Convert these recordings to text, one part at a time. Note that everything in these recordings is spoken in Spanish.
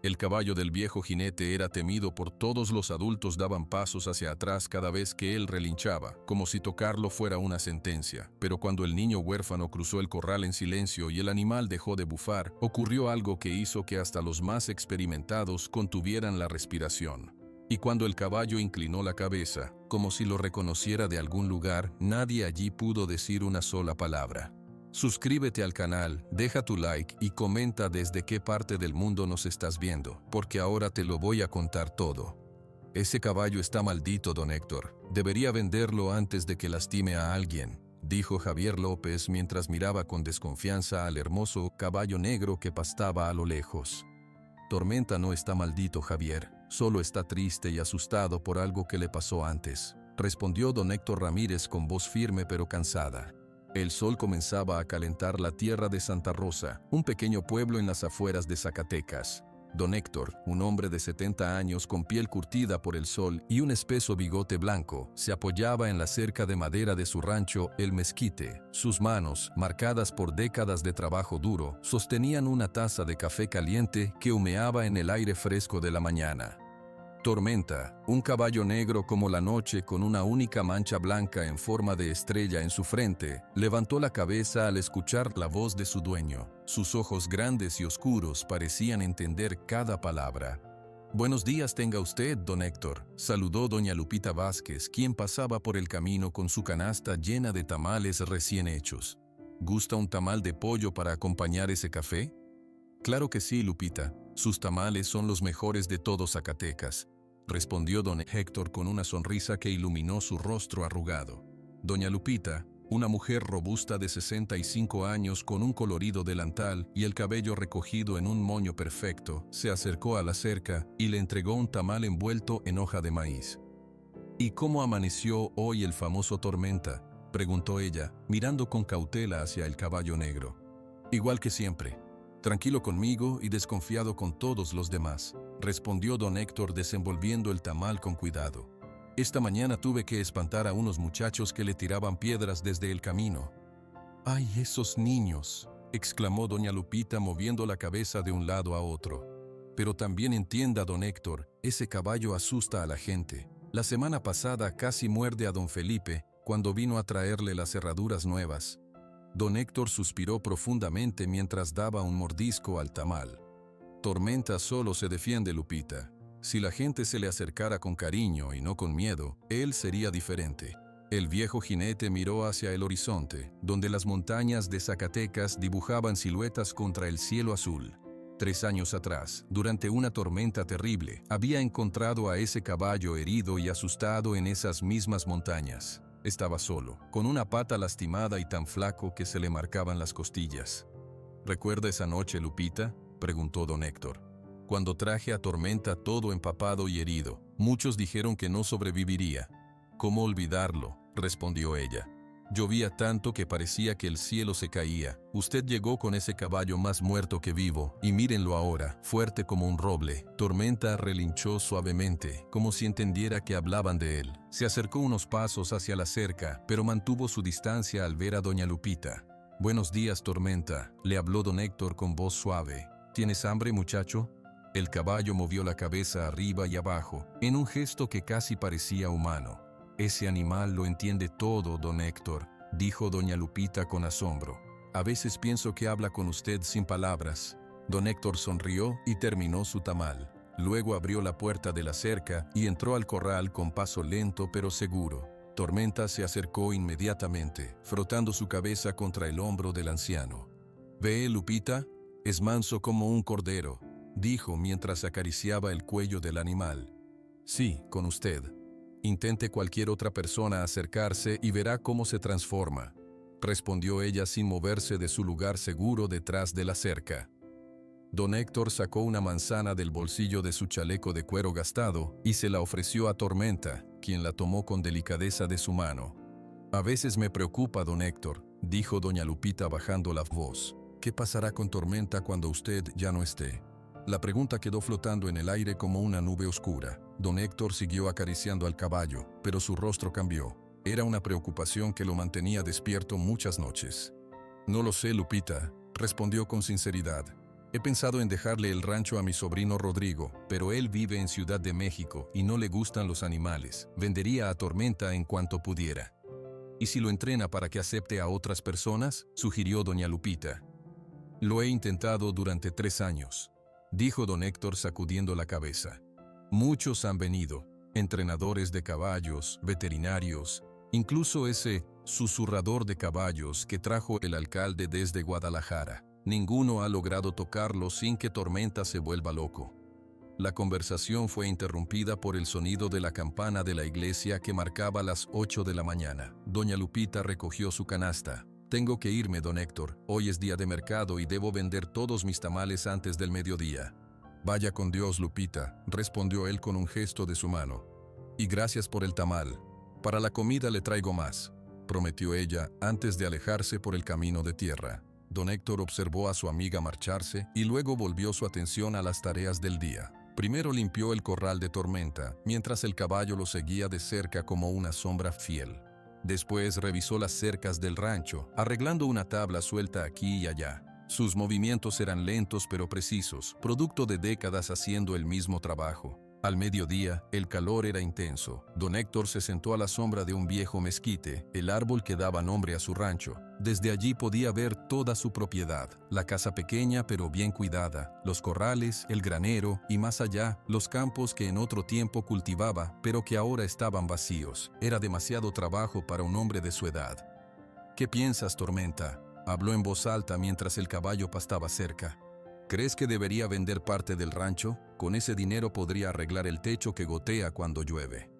El caballo del viejo jinete era temido por todos. Los adultos daban pasos hacia atrás cada vez que él relinchaba, como si tocarlo fuera una sentencia. Pero cuando el niño huérfano cruzó el corral en silencio y el animal dejó de bufar, ocurrió algo que hizo que hasta los más experimentados contuvieran la respiración. Y cuando el caballo inclinó la cabeza, como si lo reconociera de algún lugar, nadie allí pudo decir una sola palabra. Suscríbete al canal, deja tu like y comenta desde qué parte del mundo nos estás viendo, porque ahora te lo voy a contar todo. Ese caballo está maldito, don Héctor. Debería venderlo antes de que lastime a alguien, dijo Javier López mientras miraba con desconfianza al hermoso caballo negro que pastaba a lo lejos. Tormenta no está maldito, Javier, solo está triste y asustado por algo que le pasó antes, respondió don Héctor Ramírez con voz firme pero cansada. El sol comenzaba a calentar la tierra de Santa Rosa, un pequeño pueblo en las afueras de Zacatecas. Don Héctor, un hombre de 70 años con piel curtida por el sol y un espeso bigote blanco, se apoyaba en la cerca de madera de su rancho, El Mezquite. Sus manos, marcadas por décadas de trabajo duro, sostenían una taza de café caliente que humeaba en el aire fresco de la mañana. Tormenta, un caballo negro como la noche con una única mancha blanca en forma de estrella en su frente, levantó la cabeza al escuchar la voz de su dueño. Sus ojos grandes y oscuros parecían entender cada palabra. «Buenos días tenga usted, don Héctor», saludó doña Lupita Vázquez, quien pasaba por el camino con su canasta llena de tamales recién hechos. «¿Gusta un tamal de pollo para acompañar ese café?» «Claro que sí, Lupita. Sus tamales son los mejores de todo Zacatecas», respondió don Héctor con una sonrisa que iluminó su rostro arrugado. Doña Lupita, una mujer robusta de 65 años con un colorido delantal y el cabello recogido en un moño perfecto, se acercó a la cerca y le entregó un tamal envuelto en hoja de maíz. «¿Y cómo amaneció hoy el famoso Tormenta?», preguntó ella, mirando con cautela hacia el caballo negro. «Igual que siempre. Tranquilo conmigo y desconfiado con todos los demás», respondió don Héctor desenvolviendo el tamal con cuidado. «Esta mañana tuve que espantar a unos muchachos que le tiraban piedras desde el camino». «¡Ay, esos niños!», exclamó doña Lupita moviendo la cabeza de un lado a otro. «Pero también entienda, don Héctor, ese caballo asusta a la gente. La semana pasada casi muerde a don Felipe cuando vino a traerle las cerraduras nuevas». Don Héctor suspiró profundamente mientras daba un mordisco al tamal. «Tormenta solo se defiende, Lupita. Si la gente se le acercara con cariño y no con miedo, él sería diferente». El viejo jinete miró hacia el horizonte, donde las montañas de Zacatecas dibujaban siluetas contra el cielo azul. 3 años atrás, durante una tormenta terrible, había encontrado a ese caballo herido y asustado en esas mismas montañas. Estaba solo, con una pata lastimada y tan flaco que se le marcaban las costillas. «¿Recuerda esa noche, Lupita?», preguntó don Héctor. «Cuando traje a Tormenta todo empapado y herido. Muchos dijeron que no sobreviviría». «¿Cómo olvidarlo?», respondió ella. «Llovía tanto que parecía que el cielo se caía. Usted llegó con ese caballo más muerto que vivo, y mírenlo ahora, fuerte como un roble». Tormenta relinchó suavemente, como si entendiera que hablaban de él. Se acercó unos pasos hacia la cerca, pero mantuvo su distancia al ver a doña Lupita. «Buenos días, Tormenta», le habló don Héctor con voz suave. «¿Tienes hambre, muchacho?». El caballo movió la cabeza arriba y abajo, en un gesto que casi parecía humano. «Ese animal lo entiende todo, don Héctor», dijo doña Lupita con asombro. «A veces pienso que habla con usted sin palabras». Don Héctor sonrió y terminó su tamal. Luego abrió la puerta de la cerca y entró al corral con paso lento pero seguro. Tormenta se acercó inmediatamente, frotando su cabeza contra el hombro del anciano. «¿Ve, Lupita? Es manso como un cordero», dijo mientras acariciaba el cuello del animal. «Sí, con usted. Intente cualquier otra persona acercarse y verá cómo se transforma», respondió ella sin moverse de su lugar seguro detrás de la cerca. Don Héctor sacó una manzana del bolsillo de su chaleco de cuero gastado y se la ofreció a Tormenta, quien la tomó con delicadeza de su mano. «A veces me preocupa, don Héctor», dijo doña Lupita bajando la voz. «¿Qué pasará con Tormenta cuando usted ya no esté?». La pregunta quedó flotando en el aire como una nube oscura. Don Héctor siguió acariciando al caballo, pero su rostro cambió. Era una preocupación que lo mantenía despierto muchas noches. «No lo sé, Lupita», respondió con sinceridad. He pensado en dejarle el rancho a mi sobrino Rodrigo, pero él vive en Ciudad de México y no le gustan los animales. Vendería a Tormenta en cuanto pudiera. ¿Y si lo entrena para que acepte a otras personas?, sugirió doña Lupita. Lo he intentado durante 3 años, dijo don Héctor sacudiendo la cabeza. Muchos han venido, entrenadores de caballos, veterinarios, incluso ese susurrador de caballos que trajo el alcalde desde Guadalajara. Ninguno ha logrado tocarlo sin que Tormenta se vuelva loco. La conversación fue interrumpida por el sonido de la campana de la iglesia que marcaba las 8 de la mañana. Doña Lupita recogió su canasta. Tengo que irme, don Héctor. Hoy es día de mercado y debo vender todos mis tamales antes del mediodía. Vaya con Dios, Lupita, respondió él con un gesto de su mano. Y gracias por el tamal. Para la comida le traigo más, prometió ella antes de alejarse por el camino de tierra. Don Héctor observó a su amiga marcharse y luego volvió su atención a las tareas del día. Primero limpió el corral de Tormenta, mientras el caballo lo seguía de cerca como una sombra fiel. Después revisó las cercas del rancho, arreglando una tabla suelta aquí y allá. Sus movimientos eran lentos pero precisos, producto de décadas haciendo el mismo trabajo. Al mediodía, el calor era intenso. Don Héctor se sentó a la sombra de un viejo mezquite, el árbol que daba nombre a su rancho. Desde allí podía ver toda su propiedad, la casa pequeña pero bien cuidada, los corrales, el granero y más allá, los campos que en otro tiempo cultivaba, pero que ahora estaban vacíos. Era demasiado trabajo para un hombre de su edad. ¿Qué piensas, Tormenta?, habló en voz alta mientras el caballo pastaba cerca. ¿Crees que debería vender parte del rancho? Con ese dinero podría arreglar el techo que gotea cuando llueve.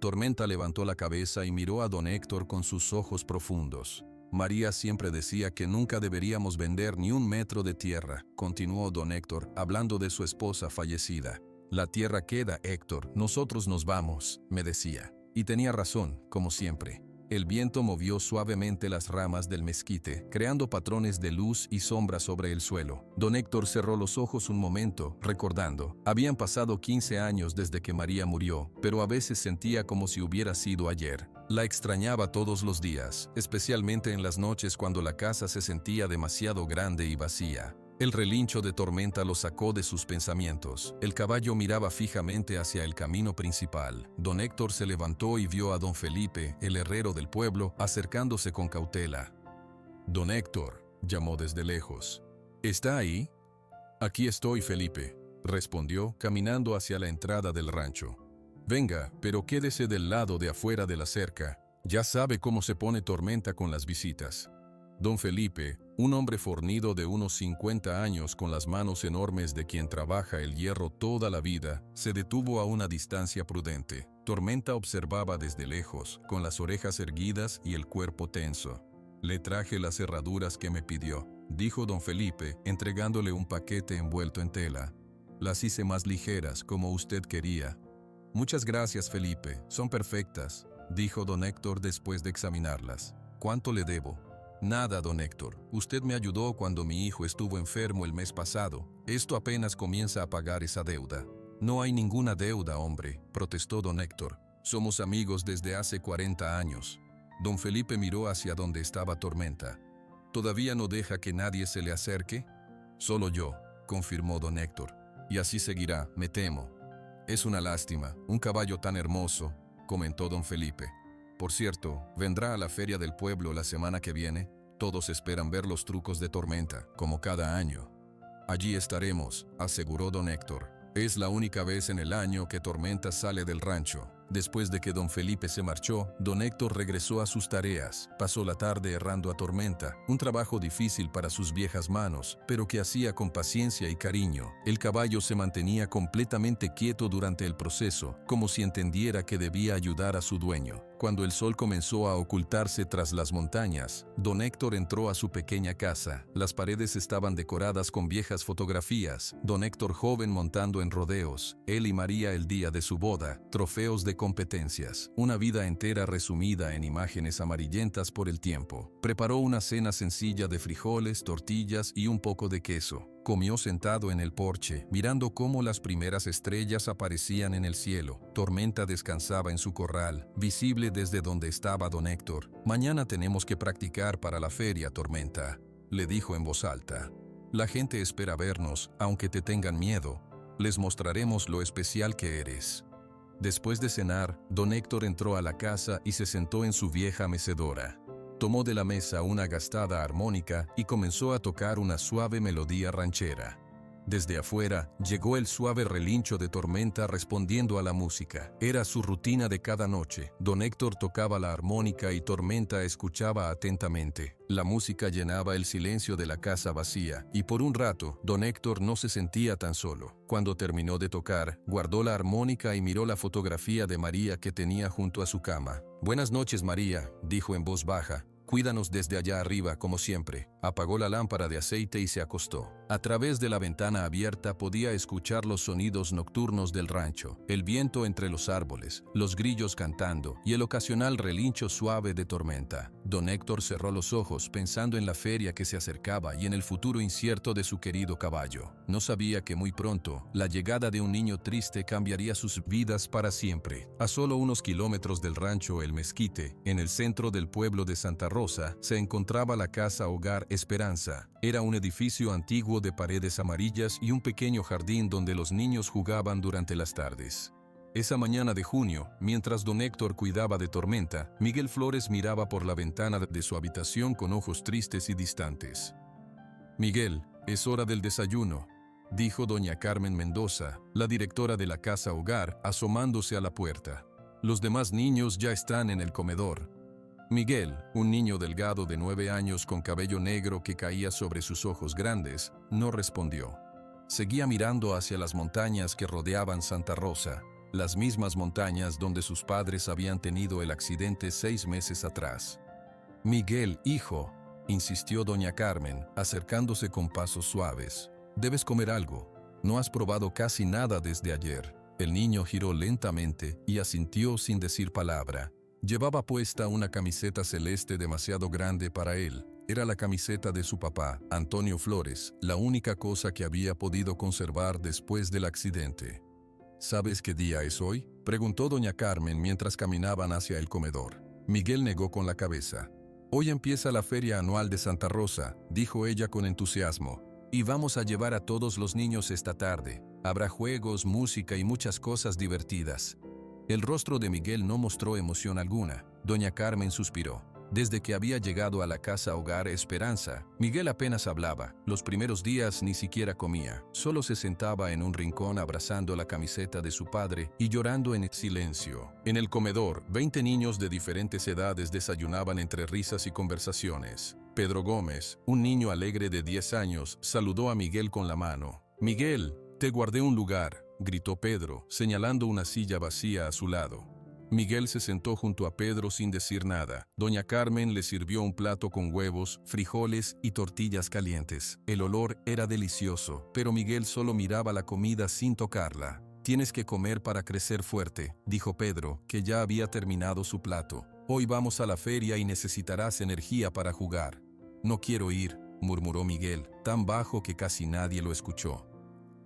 Tormenta levantó la cabeza y miró a don Héctor con sus ojos profundos. María siempre decía que nunca deberíamos vender ni un metro de tierra, continuó don Héctor, hablando de su esposa fallecida. La tierra queda, Héctor, nosotros nos vamos, me decía. Y tenía razón, como siempre. El viento movió suavemente las ramas del mezquite, creando patrones de luz y sombra sobre el suelo. Don Héctor cerró los ojos un momento, recordando. Habían pasado 15 años desde que María murió, pero a veces sentía como si hubiera sido ayer. La extrañaba todos los días, especialmente en las noches cuando la casa se sentía demasiado grande y vacía. El relincho de Tormenta lo sacó de sus pensamientos. El caballo miraba fijamente hacia el camino principal. Don Héctor se levantó y vio a don Felipe, el herrero del pueblo, acercándose con cautela. «Don Héctor», llamó desde lejos. «¿Está ahí?» «Aquí estoy, Felipe», respondió, caminando hacia la entrada del rancho. «Venga, pero quédese del lado de afuera de la cerca. Ya sabe cómo se pone Tormenta con las visitas». Don Felipe, un hombre fornido de unos 50 años con las manos enormes de quien trabaja el hierro toda la vida, se detuvo a una distancia prudente. Tormenta observaba desde lejos, con las orejas erguidas y el cuerpo tenso. «Le traje las herraduras que me pidió», dijo don Felipe, entregándole un paquete envuelto en tela. «Las hice más ligeras, como usted quería». «Muchas gracias, Felipe, son perfectas», dijo don Héctor después de examinarlas. «¿Cuánto le debo?» «Nada, don Héctor. Usted me ayudó cuando mi hijo estuvo enfermo el mes pasado. Esto apenas comienza a pagar esa deuda». «No hay ninguna deuda, hombre», protestó don Héctor. «Somos amigos desde hace 40 años». Don Felipe miró hacia donde estaba Tormenta. «¿Todavía no deja que nadie se le acerque?» «Solo yo», confirmó don Héctor. «Y así seguirá, me temo». «Es una lástima, un caballo tan hermoso», comentó don Felipe. «Por cierto, ¿vendrá a la feria del pueblo la semana que viene? Todos esperan ver los trucos de Tormenta, como cada año». «Allí estaremos», aseguró don Héctor. «Es la única vez en el año que Tormenta sale del rancho». Después de que don Felipe se marchó, don Héctor regresó a sus tareas. Pasó la tarde errando a Tormenta, un trabajo difícil para sus viejas manos, pero que hacía con paciencia y cariño. El caballo se mantenía completamente quieto durante el proceso, como si entendiera que debía ayudar a su dueño. Cuando el sol comenzó a ocultarse tras las montañas, don Héctor entró a su pequeña casa. Las paredes estaban decoradas con viejas fotografías. Don Héctor joven montando en rodeos, él y María el día de su boda, trofeos de competencias, una vida entera resumida en imágenes amarillentas por el tiempo. Preparó una cena sencilla de frijoles, tortillas y un poco de queso. Comió sentado en el porche, mirando cómo las primeras estrellas aparecían en el cielo. Tormenta descansaba en su corral, visible desde donde estaba don Héctor. «Mañana tenemos que practicar para la feria, Tormenta», le dijo en voz alta. La gente espera vernos, aunque te tengan miedo. Les mostraremos lo especial que eres. Después de cenar, don Héctor entró a la casa y se sentó en su vieja mecedora. Tomó de la mesa una gastada armónica y comenzó a tocar una suave melodía ranchera. Desde afuera, llegó el suave relincho de Tormenta respondiendo a la música. Era su rutina de cada noche. Don Héctor tocaba la armónica y Tormenta escuchaba atentamente. La música llenaba el silencio de la casa vacía, y por un rato, don Héctor no se sentía tan solo. Cuando terminó de tocar, guardó la armónica y miró la fotografía de María que tenía junto a su cama. «Buenas noches, María», dijo en voz baja. «Cuídanos desde allá arriba, como siempre». Apagó la lámpara de aceite y se acostó. A través de la ventana abierta podía escuchar los sonidos nocturnos del rancho, el viento entre los árboles, los grillos cantando y el ocasional relincho suave de Tormenta. Don Héctor cerró los ojos pensando en la feria que se acercaba y en el futuro incierto de su querido caballo. No sabía que muy pronto, la llegada de un niño triste cambiaría sus vidas para siempre. A solo unos kilómetros del rancho El Mezquite, en el centro del pueblo de Santa Rosa, se encontraba la casa hogar Esperanza. Era un edificio antiguo de paredes amarillas y un pequeño jardín donde los niños jugaban durante las tardes. Esa mañana de junio, mientras don Héctor cuidaba de Tormenta, Miguel Flores miraba por la ventana de su habitación con ojos tristes y distantes. «Miguel, es hora del desayuno», dijo doña Carmen Mendoza, la directora de la casa hogar, asomándose a la puerta. «Los demás niños ya están en el comedor». Miguel, un niño delgado de 9 años con cabello negro que caía sobre sus ojos grandes, no respondió. Seguía mirando hacia las montañas que rodeaban Santa Rosa, las mismas montañas donde sus padres habían tenido el accidente 6 meses atrás. «Miguel, hijo», insistió doña Carmen, acercándose con pasos suaves. «Debes comer algo. No has probado casi nada desde ayer». El niño giró lentamente y asintió sin decir palabra. Llevaba puesta una camiseta celeste demasiado grande para él. Era la camiseta de su papá, Antonio Flores, la única cosa que había podido conservar después del accidente. «¿Sabes qué día es hoy?», preguntó doña Carmen mientras caminaban hacia el comedor. Miguel negó con la cabeza. «Hoy empieza la feria anual de Santa Rosa», dijo ella con entusiasmo. «Y vamos a llevar a todos los niños esta tarde. Habrá juegos, música y muchas cosas divertidas». El rostro de Miguel no mostró emoción alguna. Doña Carmen suspiró. Desde que había llegado a la casa hogar Esperanza, Miguel apenas hablaba. Los primeros días ni siquiera comía. Solo se sentaba en un rincón abrazando la camiseta de su padre y llorando en silencio. En el comedor, 20 niños de diferentes edades desayunaban entre risas y conversaciones. Pedro Gómez, un niño alegre de 10 años, saludó a Miguel con la mano. «Miguel, te guardé un lugar», gritó Pedro, señalando una silla vacía a su lado. Miguel se sentó junto a Pedro sin decir nada. Doña Carmen le sirvió un plato con huevos, frijoles y tortillas calientes. El olor era delicioso, pero Miguel solo miraba la comida sin tocarla. «Tienes que comer para crecer fuerte», dijo Pedro, que ya había terminado su plato. «Hoy vamos a la feria y necesitarás energía para jugar». «No quiero ir», murmuró Miguel, tan bajo que casi nadie lo escuchó.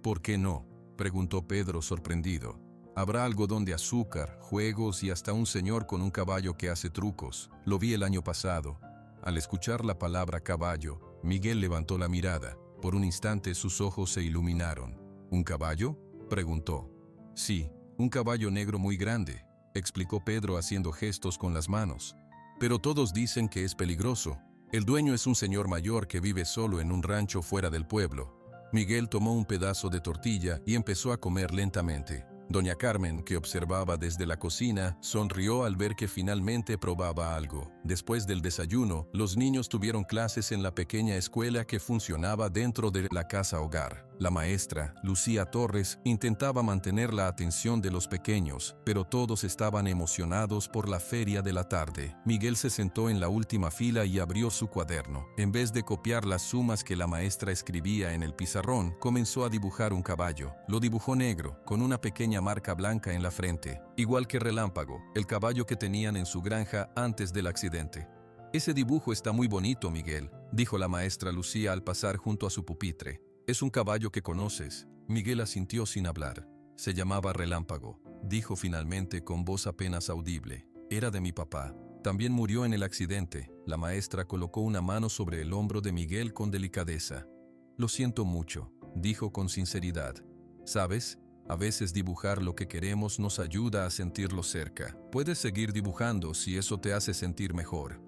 «¿Por qué no?», preguntó Pedro sorprendido. «Habrá algodón de azúcar, juegos y hasta un señor con un caballo que hace trucos. Lo vi el año pasado». Al escuchar la palabra caballo, Miguel levantó la mirada. Por un instante sus ojos se iluminaron. «¿Un caballo?», preguntó. «Sí, un caballo negro muy grande», explicó Pedro haciendo gestos con las manos. «Pero todos dicen que es peligroso. El dueño es un señor mayor que vive solo en un rancho fuera del pueblo». Miguel tomó un pedazo de tortilla y empezó a comer lentamente. Doña Carmen, que observaba desde la cocina, sonrió al ver que finalmente probaba algo. Después del desayuno, los niños tuvieron clases en la pequeña escuela que funcionaba dentro de la casa hogar. La maestra, Lucía Torres, intentaba mantener la atención de los pequeños, pero todos estaban emocionados por la feria de la tarde. Miguel se sentó en la última fila y abrió su cuaderno. En vez de copiar las sumas que la maestra escribía en el pizarrón, comenzó a dibujar un caballo. Lo dibujó negro, con una pequeña marca blanca en la frente, igual que Relámpago, el caballo que tenían en su granja antes del accidente. «Ese dibujo está muy bonito, Miguel», dijo la maestra Lucía al pasar junto a su pupitre. «Es un caballo que conoces». Miguel asintió sin hablar. «Se llamaba Relámpago», dijo finalmente con voz apenas audible. «Era de mi papá. También murió en el accidente». La maestra colocó una mano sobre el hombro de Miguel con delicadeza. Lo siento mucho, dijo con sinceridad. ¿Sabes? A veces dibujar lo que queremos nos ayuda a sentirlo cerca. Puedes seguir dibujando si eso te hace sentir mejor.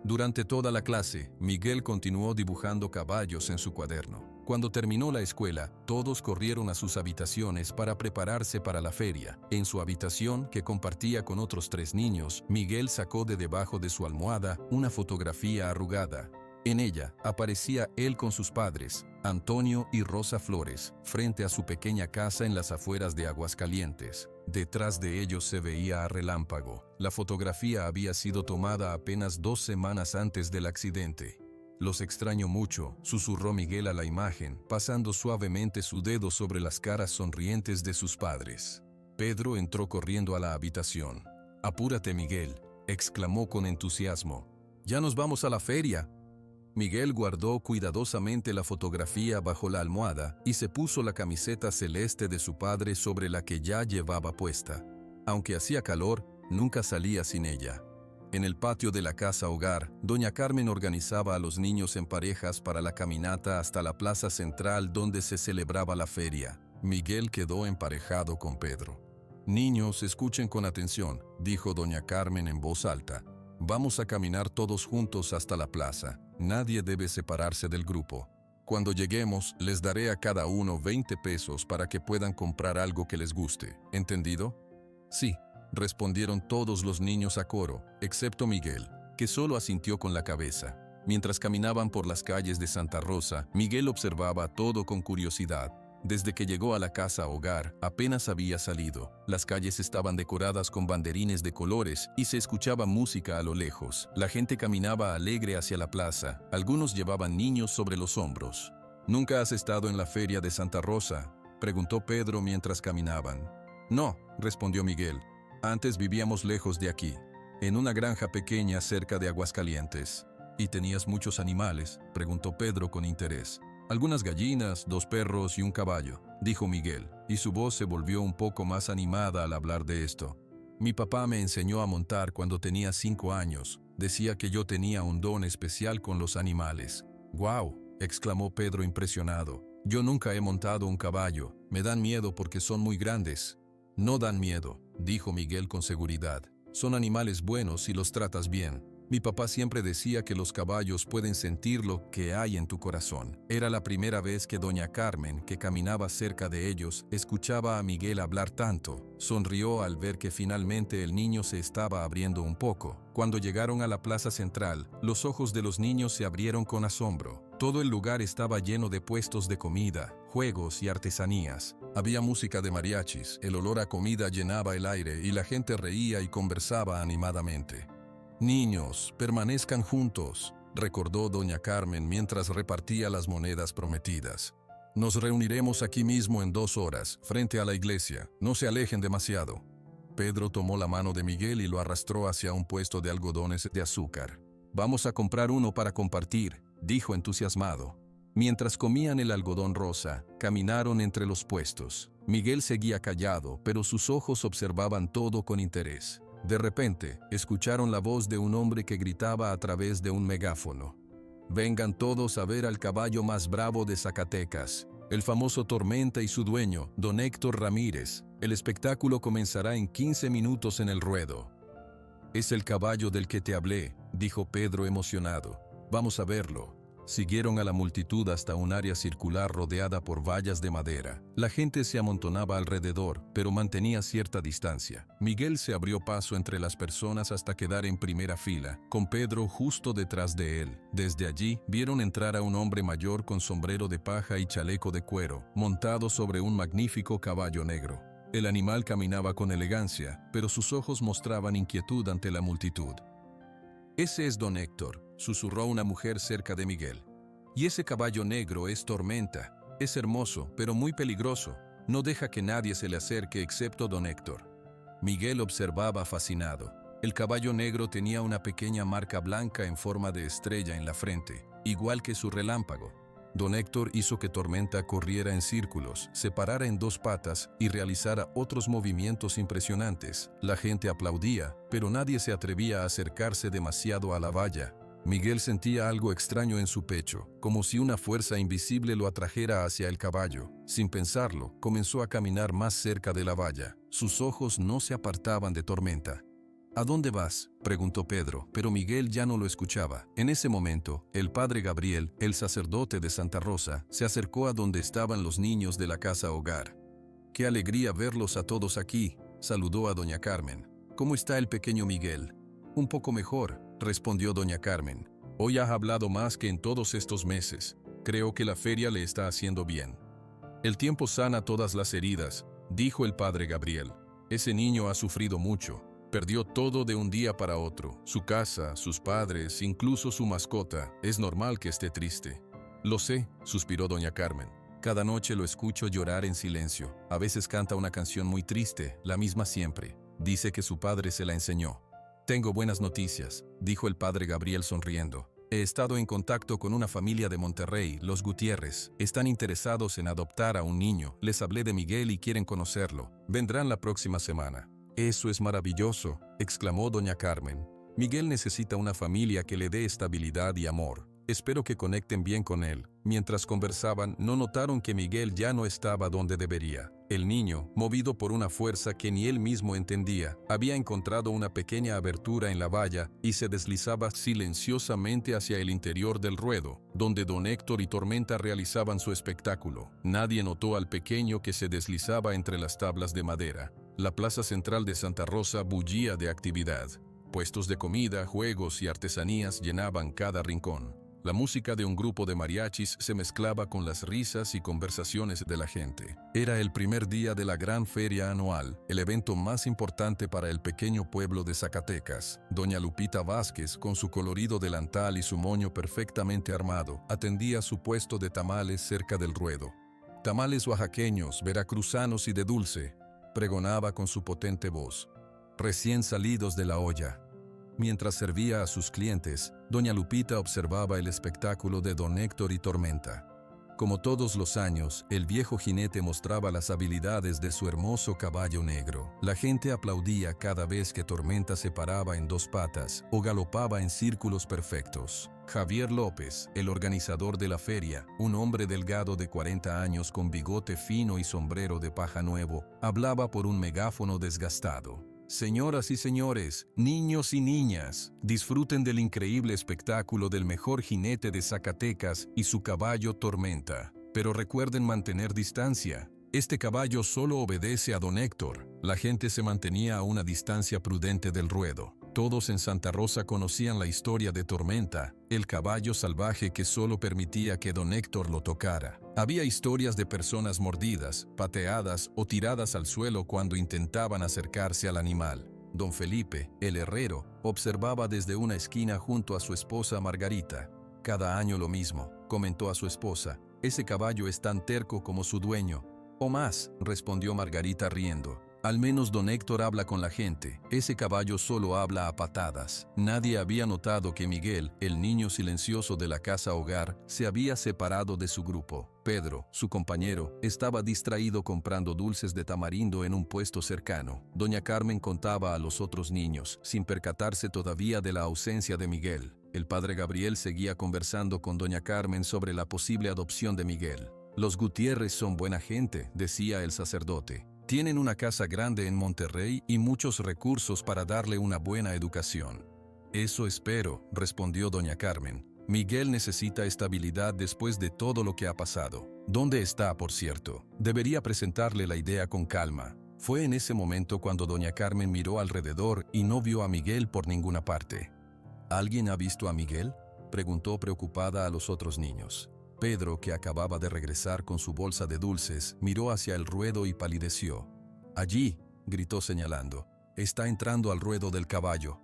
Durante toda la clase, Miguel continuó dibujando caballos en su cuaderno. Cuando terminó la escuela, todos corrieron a sus habitaciones para prepararse para la feria. En su habitación, que compartía con otros 3 niños, Miguel sacó de debajo de su almohada una fotografía arrugada. En ella aparecía él con sus padres, Antonio y Rosa Flores, frente a su pequeña casa en las afueras de Aguascalientes. Detrás de ellos se veía a relámpago. La fotografía había sido tomada apenas 2 semanas antes del accidente. «Los extraño mucho», susurró Miguel a la imagen, pasando suavemente su dedo sobre las caras sonrientes de sus padres. Pedro entró corriendo a la habitación. «Apúrate, Miguel», exclamó con entusiasmo. «Ya nos vamos a la feria». Miguel guardó cuidadosamente la fotografía bajo la almohada y se puso la camiseta celeste de su padre sobre la que ya llevaba puesta. Aunque hacía calor, nunca salía sin ella. En el patio de la casa hogar, doña Carmen organizaba a los niños en parejas para la caminata hasta la plaza central donde se celebraba la feria. Miguel quedó emparejado con Pedro. «Niños, escuchen con atención», dijo doña Carmen en voz alta. «Vamos a caminar todos juntos hasta la plaza. Nadie debe separarse del grupo. Cuando lleguemos, les daré a cada uno 20 pesos para que puedan comprar algo que les guste. ¿Entendido?» «Sí», respondieron todos los niños a coro, excepto Miguel, que solo asintió con la cabeza. Mientras caminaban por las calles de Santa Rosa, Miguel observaba todo con curiosidad. Desde que llegó a la casa hogar, apenas había salido. Las calles estaban decoradas con banderines de colores y se escuchaba música a lo lejos. La gente caminaba alegre hacia la plaza. Algunos llevaban niños sobre los hombros. «¿Nunca has estado en la feria de Santa Rosa?», preguntó Pedro mientras caminaban. «No», respondió Miguel. «Antes vivíamos lejos de aquí, en una granja pequeña cerca de Aguascalientes». «¿Y tenías muchos animales?», preguntó Pedro con interés. «Algunas gallinas, 2 perros y un caballo», dijo Miguel, y su voz se volvió un poco más animada al hablar de esto. «Mi papá me enseñó a montar cuando tenía 5 años. Decía que yo tenía un don especial con los animales». «¡Guau!», exclamó Pedro impresionado. «Yo nunca he montado un caballo. Me dan miedo porque son muy grandes». «No dan miedo», dijo Miguel con seguridad. «Son animales buenos si los tratas bien. Mi papá siempre decía que los caballos pueden sentir lo que hay en tu corazón». Era la primera vez que doña Carmen, que caminaba cerca de ellos, escuchaba a Miguel hablar tanto. Sonrió al ver que finalmente el niño se estaba abriendo un poco. Cuando llegaron a la plaza central, los ojos de los niños se abrieron con asombro. Todo el lugar estaba lleno de puestos de comida, juegos y artesanías. Había música de mariachis, el olor a comida llenaba el aire y la gente reía y conversaba animadamente. «Niños, permanezcan juntos», recordó doña Carmen mientras repartía las monedas prometidas. «Nos reuniremos aquí mismo en 2 horas, frente a la iglesia. No se alejen demasiado». Pedro tomó la mano de Miguel y lo arrastró hacia un puesto de algodones de azúcar. «Vamos a comprar uno para compartir», dijo entusiasmado. Mientras comían el algodón rosa, caminaron entre los puestos. Miguel seguía callado, pero sus ojos observaban todo con interés. De repente, escucharon la voz de un hombre que gritaba a través de un megáfono. «Vengan todos a ver al caballo más bravo de Zacatecas, el famoso Tormenta y su dueño, don Héctor Ramírez. El espectáculo comenzará en 15 minutos en el ruedo». «Es el caballo del que te hablé», dijo Pedro emocionado. «Vamos a verlo». Siguieron a la multitud hasta un área circular rodeada por vallas de madera. La gente se amontonaba alrededor, pero mantenía cierta distancia. Miguel se abrió paso entre las personas hasta quedar en primera fila, con Pedro justo detrás de él. Desde allí, vieron entrar a un hombre mayor con sombrero de paja y chaleco de cuero, montado sobre un magnífico caballo negro. El animal caminaba con elegancia, pero sus ojos mostraban inquietud ante la multitud. «Ese es don Héctor», susurró una mujer cerca de Miguel. «Y ese caballo negro es Tormenta. Es hermoso, pero muy peligroso. No deja que nadie se le acerque excepto don Héctor». Miguel observaba fascinado. El caballo negro tenía una pequeña marca blanca en forma de estrella en la frente, igual que su relámpago. Don Héctor hizo que Tormenta corriera en círculos, se parara en 2 patas y realizara otros movimientos impresionantes. La gente aplaudía, pero nadie se atrevía a acercarse demasiado a la valla. Miguel sentía algo extraño en su pecho, como si una fuerza invisible lo atrajera hacia el caballo. Sin pensarlo, comenzó a caminar más cerca de la valla. Sus ojos no se apartaban de Tormenta. ¿A dónde vas?, preguntó Pedro, pero Miguel ya no lo escuchaba. En ese momento, el padre Gabriel, el sacerdote de Santa Rosa, se acercó a donde estaban los niños de la casa hogar. «Qué alegría verlos a todos aquí», saludó a doña Carmen. «¿Cómo está el pequeño Miguel?» «Un poco mejor», respondió doña Carmen. «Hoy has hablado más que en todos estos meses. Creo que la feria le está haciendo bien». «El tiempo sana todas las heridas», dijo el padre Gabriel. «Ese niño ha sufrido mucho. Perdió todo de un día para otro. Su casa, sus padres, incluso su mascota. Es normal que esté triste». «Lo sé», suspiró doña Carmen. «Cada noche lo escucho llorar en silencio. A veces canta una canción muy triste, la misma siempre. Dice que su padre se la enseñó». «Tengo buenas noticias», dijo el padre Gabriel sonriendo. «He estado en contacto con una familia de Monterrey, los Gutiérrez. Están interesados en adoptar a un niño. Les hablé de Miguel y quieren conocerlo. Vendrán la próxima semana». «Eso es maravilloso», exclamó doña Carmen. «Miguel necesita una familia que le dé estabilidad y amor. Espero que conecten bien con él». Mientras conversaban, no notaron que Miguel ya no estaba donde debería. El niño, movido por una fuerza que ni él mismo entendía, había encontrado una pequeña abertura en la valla y se deslizaba silenciosamente hacia el interior del ruedo, donde don Héctor y Tormenta realizaban su espectáculo. Nadie notó al pequeño que se deslizaba entre las tablas de madera. La plaza central de Santa Rosa bullía de actividad. Puestos de comida, juegos y artesanías llenaban cada rincón. La música de un grupo de mariachis se mezclaba con las risas y conversaciones de la gente. Era el primer día de la gran feria anual, el evento más importante para el pequeño pueblo de Zacatecas. Doña Lupita Vázquez, con su colorido delantal y su moño perfectamente armado, atendía su puesto de tamales cerca del ruedo. «Tamales oaxaqueños, veracruzanos y de dulce», pregonaba con su potente voz, «recién salidos de la olla». Mientras servía a sus clientes, doña Lupita observaba el espectáculo de don Héctor y Tormenta. Como todos los años, el viejo jinete mostraba las habilidades de su hermoso caballo negro. La gente aplaudía cada vez que Tormenta se paraba en dos patas o galopaba en círculos perfectos. Javier López, el organizador de la feria, un hombre delgado de 40 años con bigote fino y sombrero de paja nuevo, hablaba por un megáfono desgastado. «Señoras y señores, niños y niñas, disfruten del increíble espectáculo del mejor jinete de Zacatecas y su caballo Tormenta. Pero recuerden mantener distancia. Este caballo solo obedece a don Héctor». La gente se mantenía a una distancia prudente del ruedo. Todos en Santa Rosa conocían la historia de Tormenta, el caballo salvaje que solo permitía que don Héctor lo tocara. Había historias de personas mordidas, pateadas o tiradas al suelo cuando intentaban acercarse al animal. Don Felipe, el herrero, observaba desde una esquina junto a su esposa Margarita. «Cada año lo mismo», comentó a su esposa. «Ese caballo es tan terco como su dueño». «O más», respondió Margarita riendo. «Al menos don Héctor habla con la gente. Ese caballo solo habla a patadas». Nadie había notado que Miguel, el niño silencioso de la casa hogar, se había separado de su grupo. Pedro, su compañero, estaba distraído comprando dulces de tamarindo en un puesto cercano. Doña Carmen contaba a los otros niños, sin percatarse todavía de la ausencia de Miguel. El padre Gabriel seguía conversando con doña Carmen sobre la posible adopción de Miguel. «Los Gutiérrez son buena gente», decía el sacerdote. «Tienen una casa grande en Monterrey y muchos recursos para darle una buena educación». «Eso espero», respondió doña Carmen. «Miguel necesita estabilidad después de todo lo que ha pasado. ¿Dónde está, por cierto? Debería presentarle la idea con calma». Fue en ese momento cuando doña Carmen miró alrededor y no vio a Miguel por ninguna parte. «¿Alguien ha visto a Miguel?», preguntó preocupada a los otros niños. Pedro, que acababa de regresar con su bolsa de dulces, miró hacia el ruedo y palideció. «Allí», gritó señalando, «está entrando al ruedo del caballo».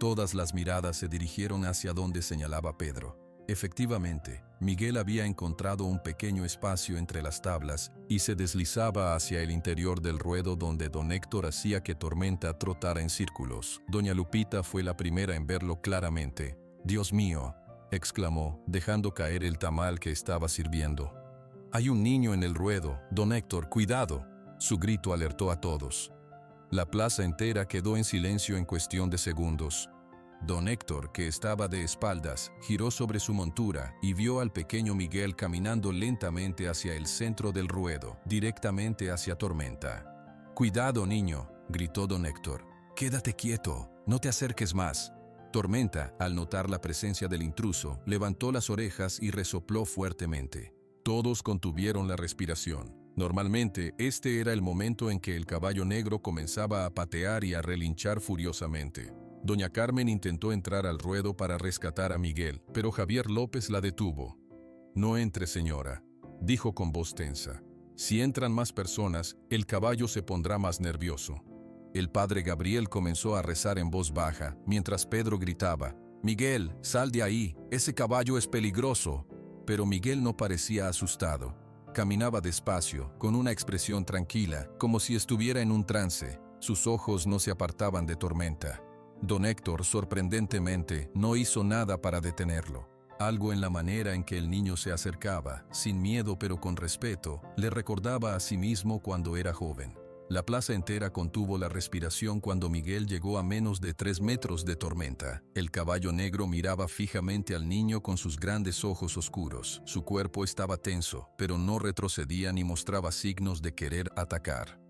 Todas las miradas se dirigieron hacia donde señalaba Pedro. Efectivamente, Miguel había encontrado un pequeño espacio entre las tablas y se deslizaba hacia el interior del ruedo donde don Héctor hacía que Tormenta trotara en círculos. Doña Lupita fue la primera en verlo claramente. «Dios mío», exclamó, dejando caer el tamal que estaba sirviendo. «Hay un niño en el ruedo, don Héctor, cuidado». Su grito alertó a todos. La plaza entera quedó en silencio en cuestión de segundos. Don Héctor, que estaba de espaldas, giró sobre su montura y vio al pequeño Miguel caminando lentamente hacia el centro del ruedo, directamente hacia Tormenta. «Cuidado, niño», gritó don Héctor. «Quédate quieto, no te acerques más». Tormenta, al notar la presencia del intruso, levantó las orejas y resopló fuertemente. Todos contuvieron la respiración. Normalmente, este era el momento en que el caballo negro comenzaba a patear y a relinchar furiosamente. Doña Carmen intentó entrar al ruedo para rescatar a Miguel, pero Javier López la detuvo. «No entre, señora», dijo con voz tensa. «Si entran más personas, el caballo se pondrá más nervioso». El padre Gabriel comenzó a rezar en voz baja, mientras Pedro gritaba: «Miguel, sal de ahí, ese caballo es peligroso». Pero Miguel no parecía asustado. Caminaba despacio, con una expresión tranquila, como si estuviera en un trance. Sus ojos no se apartaban de Tormenta. Don Héctor, sorprendentemente, no hizo nada para detenerlo. Algo en la manera en que el niño se acercaba, sin miedo pero con respeto, le recordaba a sí mismo cuando era joven. La plaza entera contuvo la respiración cuando Miguel llegó a menos de 3 metros de Tormenta. El caballo negro miraba fijamente al niño con sus grandes ojos oscuros. Su cuerpo estaba tenso, pero no retrocedía ni mostraba signos de querer atacar.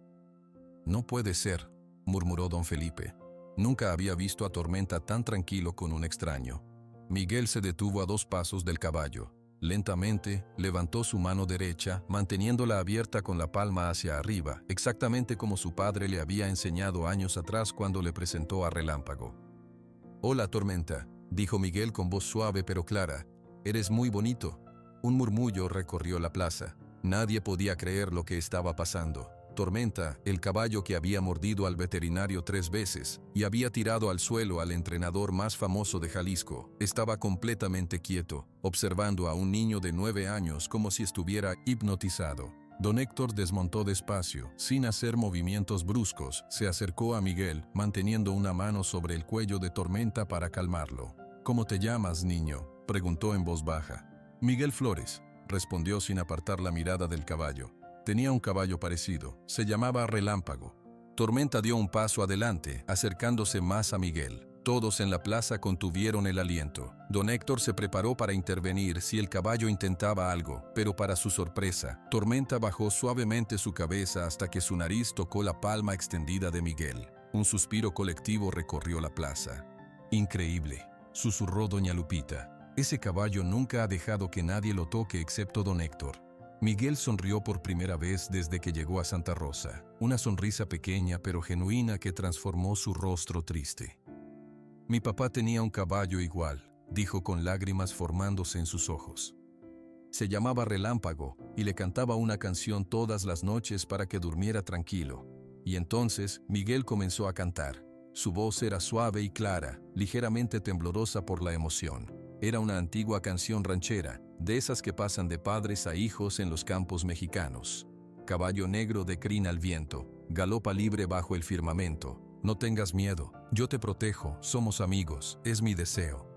«No puede ser», murmuró don Felipe. Nunca había visto a Tormenta tan tranquilo con un extraño. Miguel se detuvo a 2 pasos del caballo. Lentamente, levantó su mano derecha, manteniéndola abierta con la palma hacia arriba, exactamente como su padre le había enseñado años atrás cuando le presentó a Relámpago. «Hola, Tormenta», dijo Miguel con voz suave pero clara. «Eres muy bonito». Un murmullo recorrió la plaza. Nadie podía creer lo que estaba pasando. Tormenta, el caballo que había mordido al veterinario 3 veces y había tirado al suelo al entrenador más famoso de Jalisco, estaba completamente quieto, observando a un niño de 9 años como si estuviera hipnotizado. Don Héctor desmontó despacio, sin hacer movimientos bruscos, se acercó a Miguel, manteniendo una mano sobre el cuello de Tormenta para calmarlo. «¿Cómo te llamas, niño?», preguntó en voz baja. «Miguel Flores», respondió sin apartar la mirada del caballo. Tenía un caballo parecido, se llamaba Relámpago. Tormenta dio un paso adelante, acercándose más a Miguel. Todos en la plaza contuvieron el aliento. Don Héctor se preparó para intervenir si el caballo intentaba algo, pero para su sorpresa, Tormenta bajó suavemente su cabeza hasta que su nariz tocó la palma extendida de Miguel. Un suspiro colectivo recorrió la plaza. «Increíble», susurró doña Lupita. «Ese caballo nunca ha dejado que nadie lo toque excepto don Héctor». Miguel sonrió por primera vez desde que llegó a Santa Rosa, una sonrisa pequeña pero genuina que transformó su rostro triste. «Mi papá tenía un caballo igual», dijo con lágrimas formándose en sus ojos. Se llamaba Relámpago y le cantaba una canción todas las noches para que durmiera tranquilo. Y entonces Miguel comenzó a cantar. Su voz era suave y clara, ligeramente temblorosa por la emoción. Era una antigua canción ranchera, de esas que pasan de padres a hijos en los campos mexicanos. Caballo negro de crin al viento, galopa libre bajo el firmamento. No tengas miedo, yo te protejo, somos amigos, es mi deseo.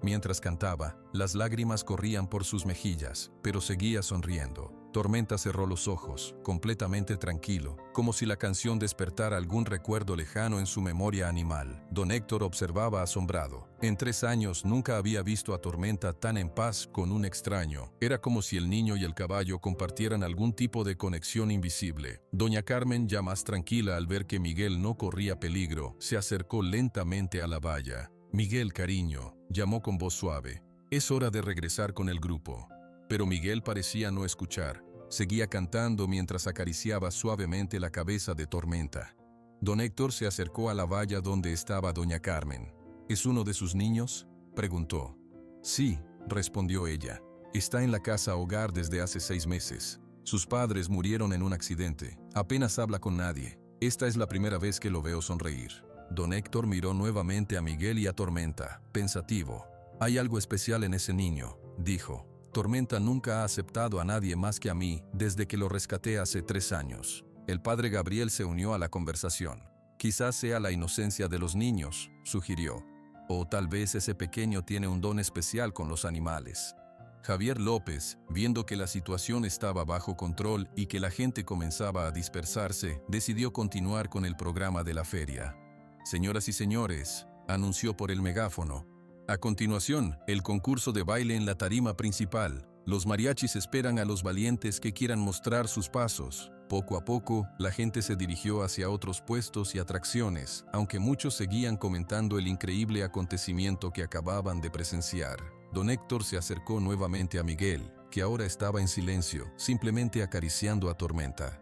Mientras cantaba, las lágrimas corrían por sus mejillas, pero seguía sonriendo. Tormenta cerró los ojos, completamente tranquilo, como si la canción despertara algún recuerdo lejano en su memoria animal. Don Héctor observaba asombrado. En 3 años nunca había visto a Tormenta tan en paz con un extraño. Era como si el niño y el caballo compartieran algún tipo de conexión invisible. Doña Carmen, ya más tranquila al ver que Miguel no corría peligro, se acercó lentamente a la valla. «Miguel, cariño», llamó con voz suave. «Es hora de regresar con el grupo». Pero Miguel parecía no escuchar. Seguía cantando mientras acariciaba suavemente la cabeza de Tormenta. Don Héctor se acercó a la valla donde estaba doña Carmen. «¿Es uno de sus niños?», preguntó. «Sí», respondió ella. «Está en la casa hogar desde hace 6 meses. Sus padres murieron en un accidente. Apenas habla con nadie. Esta es la primera vez que lo veo sonreír». Don Héctor miró nuevamente a Miguel y a Tormenta, pensativo. «Hay algo especial en ese niño», dijo. «Tormenta nunca ha aceptado a nadie más que a mí desde que lo rescaté hace 3 años». El padre Gabriel se unió a la conversación. «Quizás sea la inocencia de los niños», sugirió. «O tal vez ese pequeño tiene un don especial con los animales». Javier López, viendo que la situación estaba bajo control y que la gente comenzaba a dispersarse, decidió continuar con el programa de la feria. «Señoras y señores», anunció por el megáfono. A continuación, el concurso de baile en la tarima principal. Los mariachis esperan a los valientes que quieran mostrar sus pasos. Poco a poco, la gente se dirigió hacia otros puestos y atracciones, aunque muchos seguían comentando el increíble acontecimiento que acababan de presenciar. Don Héctor se acercó nuevamente a Miguel, que ahora estaba en silencio, simplemente acariciando a Tormenta.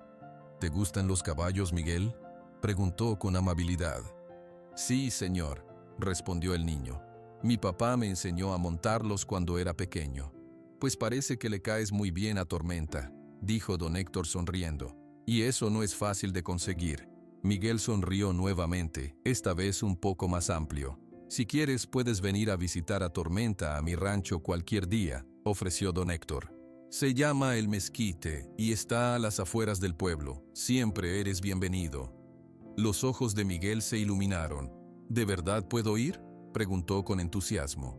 ¿Te gustan los caballos, Miguel?, preguntó con amabilidad. Sí, señor, respondió el niño. Mi papá me enseñó a montarlos cuando era pequeño. Pues parece que le caes muy bien a Tormenta, dijo don Héctor sonriendo. Y eso no es fácil de conseguir. Miguel sonrió nuevamente, esta vez un poco más amplio. Si quieres, puedes venir a visitar a Tormenta a mi rancho cualquier día, ofreció don Héctor. Se llama El Mezquite y está a las afueras del pueblo. Siempre eres bienvenido. Los ojos de Miguel se iluminaron. ¿De verdad puedo ir?, preguntó con entusiasmo.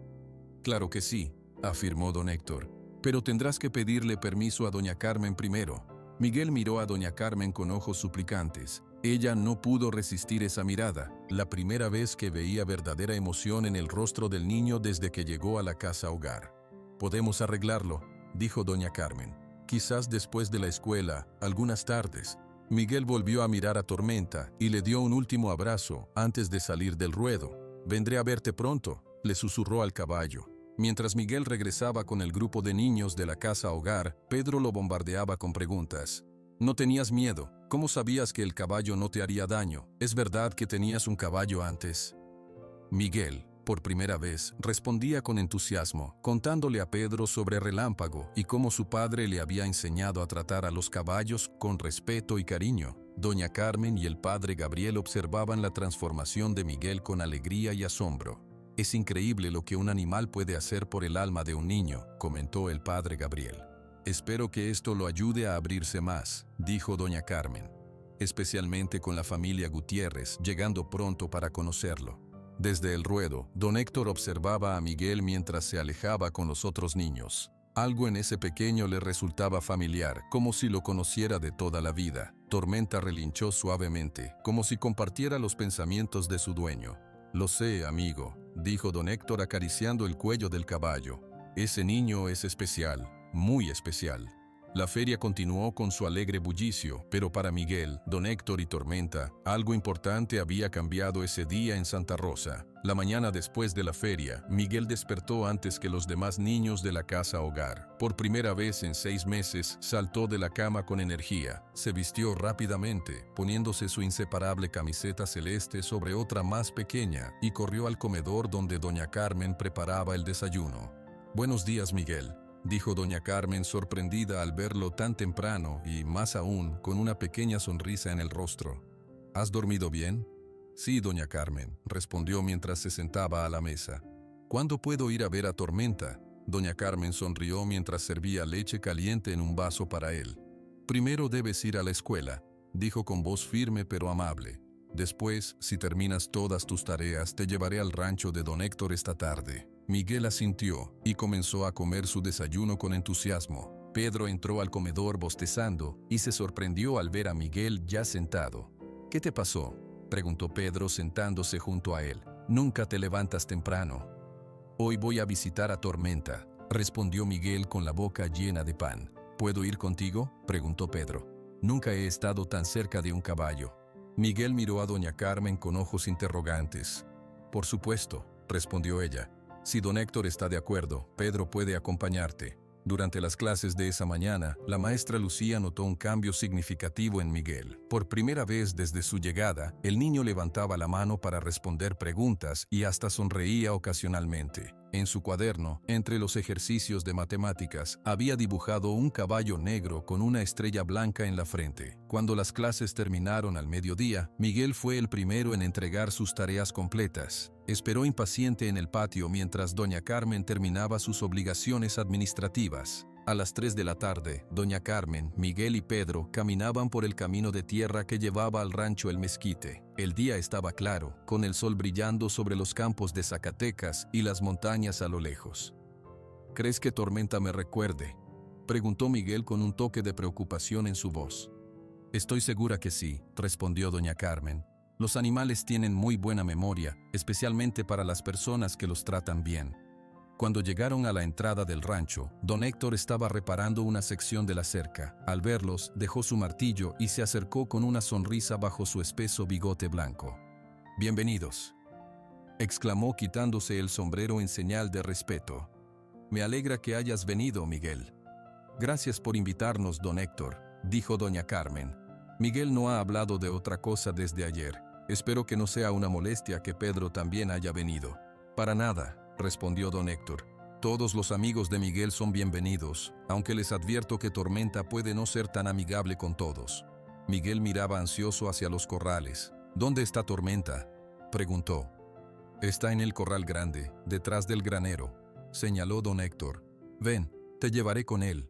Claro que sí, afirmó don Héctor, pero tendrás que pedirle permiso a doña Carmen primero. Miguel miró a doña Carmen con ojos suplicantes. Ella no pudo resistir esa mirada, la primera vez que veía verdadera emoción en el rostro del niño desde que llegó a la casa hogar. Podemos arreglarlo, dijo doña Carmen. Quizás después de la escuela, algunas tardes. Miguel volvió a mirar a Tormenta y le dio un último abrazo antes de salir del ruedo. Vendré a verte pronto, le susurró al caballo. Mientras Miguel regresaba con el grupo de niños de la casa hogar, Pedro lo bombardeaba con preguntas. ¿No tenías miedo? ¿Cómo sabías que el caballo no te haría daño? ¿Es verdad que tenías un caballo antes? Miguel, por primera vez, respondía con entusiasmo, contándole a Pedro sobre Relámpago y cómo su padre le había enseñado a tratar a los caballos con respeto y cariño. Doña Carmen y el padre Gabriel observaban la transformación de Miguel con alegría y asombro. Es increíble lo que un animal puede hacer por el alma de un niño, comentó el padre Gabriel. Espero que esto lo ayude a abrirse más, dijo doña Carmen, especialmente con la familia Gutiérrez, llegando pronto para conocerlo. Desde el ruedo, don Héctor observaba a Miguel mientras se alejaba con los otros niños. Algo en ese pequeño le resultaba familiar, como si lo conociera de toda la vida. Tormenta relinchó suavemente, como si compartiera los pensamientos de su dueño. Lo sé, amigo, dijo don Héctor acariciando el cuello del caballo. Ese niño es especial, muy especial. La feria continuó con su alegre bullicio, pero para Miguel, don Héctor y Tormenta, algo importante había cambiado ese día en Santa Rosa. La mañana después de la feria, Miguel despertó antes que los demás niños de la casa hogar. Por primera vez en 6 meses, saltó de la cama con energía. Se vistió rápidamente, poniéndose su inseparable camiseta celeste sobre otra más pequeña, y corrió al comedor donde doña Carmen preparaba el desayuno. «Buenos días, Miguel», dijo doña Carmen sorprendida al verlo tan temprano y, más aún, con una pequeña sonrisa en el rostro. ¿Has dormido bien? Sí, doña Carmen, respondió mientras se sentaba a la mesa. ¿Cuándo puedo ir a ver a Tormenta? Doña Carmen sonrió mientras servía leche caliente en un vaso para él. Primero debes ir a la escuela, dijo con voz firme pero amable. Después, si terminas todas tus tareas, te llevaré al rancho de don Héctor esta tarde. Miguel asintió y comenzó a comer su desayuno con entusiasmo. Pedro entró al comedor bostezando y se sorprendió al ver a Miguel ya sentado. ¿Qué te pasó?, preguntó Pedro sentándose junto a él. Nunca te levantas temprano. Hoy voy a visitar a Tormenta, respondió Miguel con la boca llena de pan. ¿Puedo ir contigo?, preguntó Pedro. Nunca he estado tan cerca de un caballo. Miguel miró a doña Carmen con ojos interrogantes. Por supuesto, respondió ella. Si don Héctor está de acuerdo, Pedro puede acompañarte. Durante las clases de esa mañana, la maestra Lucía notó un cambio significativo en Miguel. Por primera vez desde su llegada, el niño levantaba la mano para responder preguntas y hasta sonreía ocasionalmente. En su cuaderno, entre los ejercicios de matemáticas, había dibujado un caballo negro con una estrella blanca en la frente. Cuando las clases terminaron al mediodía, Miguel fue el primero en entregar sus tareas completas. Esperó impaciente en el patio mientras doña Carmen terminaba sus obligaciones administrativas. A las 3 de la tarde, doña Carmen, Miguel y Pedro caminaban por el camino de tierra que llevaba al rancho El Mezquite. El día estaba claro, con el sol brillando sobre los campos de Zacatecas y las montañas a lo lejos. ¿Crees que Tormenta me recuerde?, preguntó Miguel con un toque de preocupación en su voz. Estoy segura que sí, respondió doña Carmen. Los animales tienen muy buena memoria, especialmente para las personas que los tratan bien. Cuando llegaron a la entrada del rancho, don Héctor estaba reparando una sección de la cerca. Al verlos, dejó su martillo y se acercó con una sonrisa bajo su espeso bigote blanco. «Bienvenidos», exclamó quitándose el sombrero en señal de respeto. «Me alegra que hayas venido, Miguel». «Gracias por invitarnos, don Héctor», dijo doña Carmen. «Miguel no ha hablado de otra cosa desde ayer. Espero que no sea una molestia que Pedro también haya venido». «Para nada», respondió don Héctor. «Todos los amigos de Miguel son bienvenidos, aunque les advierto que Tormenta puede no ser tan amigable con todos». Miguel miraba ansioso hacia los corrales. «¿Dónde está Tormenta?», preguntó. «Está en el corral grande, detrás del granero», señaló don Héctor. «Ven, te llevaré con él».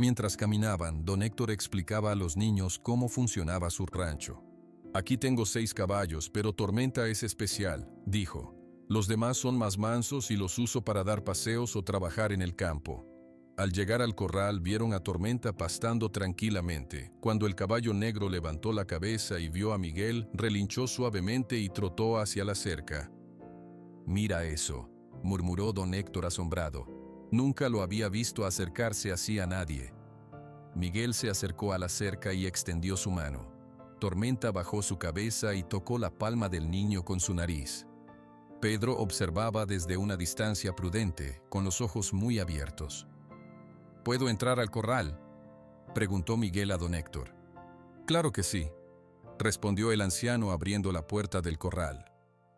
Mientras caminaban, don Héctor explicaba a los niños cómo funcionaba su rancho. «Aquí tengo 6 caballos, pero Tormenta es especial», dijo. «Los demás son más mansos y los uso para dar paseos o trabajar en el campo». Al llegar al corral vieron a Tormenta pastando tranquilamente. Cuando el caballo negro levantó la cabeza y vio a Miguel, relinchó suavemente y trotó hacia la cerca. «Mira eso», murmuró don Héctor asombrado. Nunca lo había visto acercarse así a nadie. Miguel se acercó a la cerca y extendió su mano. Tormenta bajó su cabeza y tocó la palma del niño con su nariz. Pedro observaba desde una distancia prudente, con los ojos muy abiertos. «¿Puedo entrar al corral?», preguntó Miguel a don Héctor. «Claro que sí», respondió el anciano abriendo la puerta del corral.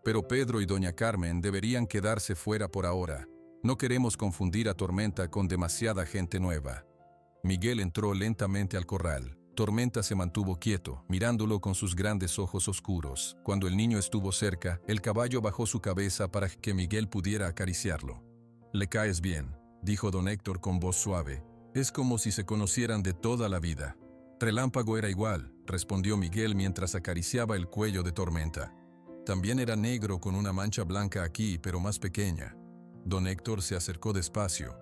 «Pero Pedro y doña Carmen deberían quedarse fuera por ahora. No queremos confundir a Tormenta con demasiada gente nueva». Miguel entró lentamente al corral. Tormenta se mantuvo quieto, mirándolo con sus grandes ojos oscuros. Cuando el niño estuvo cerca, el caballo bajó su cabeza para que Miguel pudiera acariciarlo. «Le caes bien», dijo don Héctor con voz suave. «Es como si se conocieran de toda la vida». «Relámpago era igual», respondió Miguel mientras acariciaba el cuello de Tormenta. «También era negro con una mancha blanca aquí, pero más pequeña». Don Héctor se acercó despacio.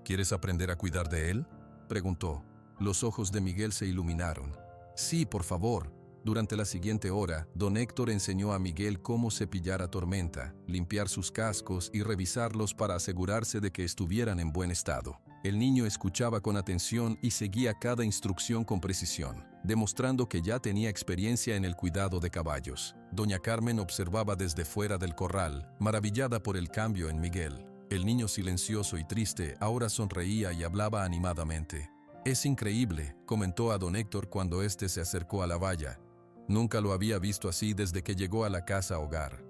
«¿Quieres aprender a cuidar de él?», preguntó. Los ojos de Miguel se iluminaron. «Sí, por favor». Durante la siguiente hora, don Héctor enseñó a Miguel cómo cepillar a Tormenta, limpiar sus cascos y revisarlos para asegurarse de que estuvieran en buen estado. El niño escuchaba con atención y seguía cada instrucción con precisión, demostrando que ya tenía experiencia en el cuidado de caballos. Doña Carmen observaba desde fuera del corral, maravillada por el cambio en Miguel. El niño silencioso y triste ahora sonreía y hablaba animadamente. «Es increíble», comentó a don Héctor cuando éste se acercó a la valla. «Nunca lo había visto así desde que llegó a la casa hogar».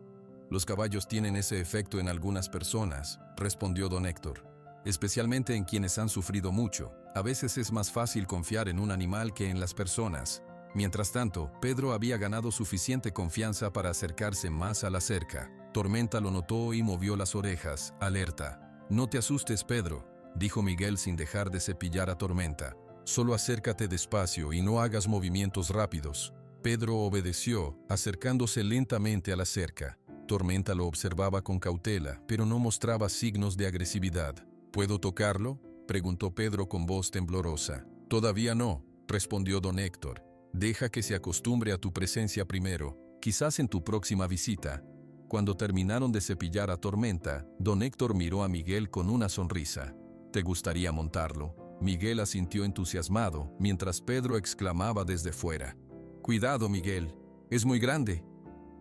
«Los caballos tienen ese efecto en algunas personas», respondió don Héctor. «Especialmente en quienes han sufrido mucho. A veces es más fácil confiar en un animal que en las personas». Mientras tanto, Pedro había ganado suficiente confianza para acercarse más a la cerca. Tormenta lo notó y movió las orejas, alerta. «No te asustes, Pedro», dijo Miguel sin dejar de cepillar a Tormenta. «Solo acércate despacio y no hagas movimientos rápidos». Pedro obedeció, acercándose lentamente a la cerca. Tormenta lo observaba con cautela, pero no mostraba signos de agresividad. «¿Puedo tocarlo?», preguntó Pedro con voz temblorosa. «Todavía no», respondió don Héctor. «Deja que se acostumbre a tu presencia primero, quizás en tu próxima visita». Cuando terminaron de cepillar a Tormenta, don Héctor miró a Miguel con una sonrisa. «¿Te gustaría montarlo?». Miguel asintió entusiasmado, mientras Pedro exclamaba desde fuera. «Cuidado, Miguel, es muy grande».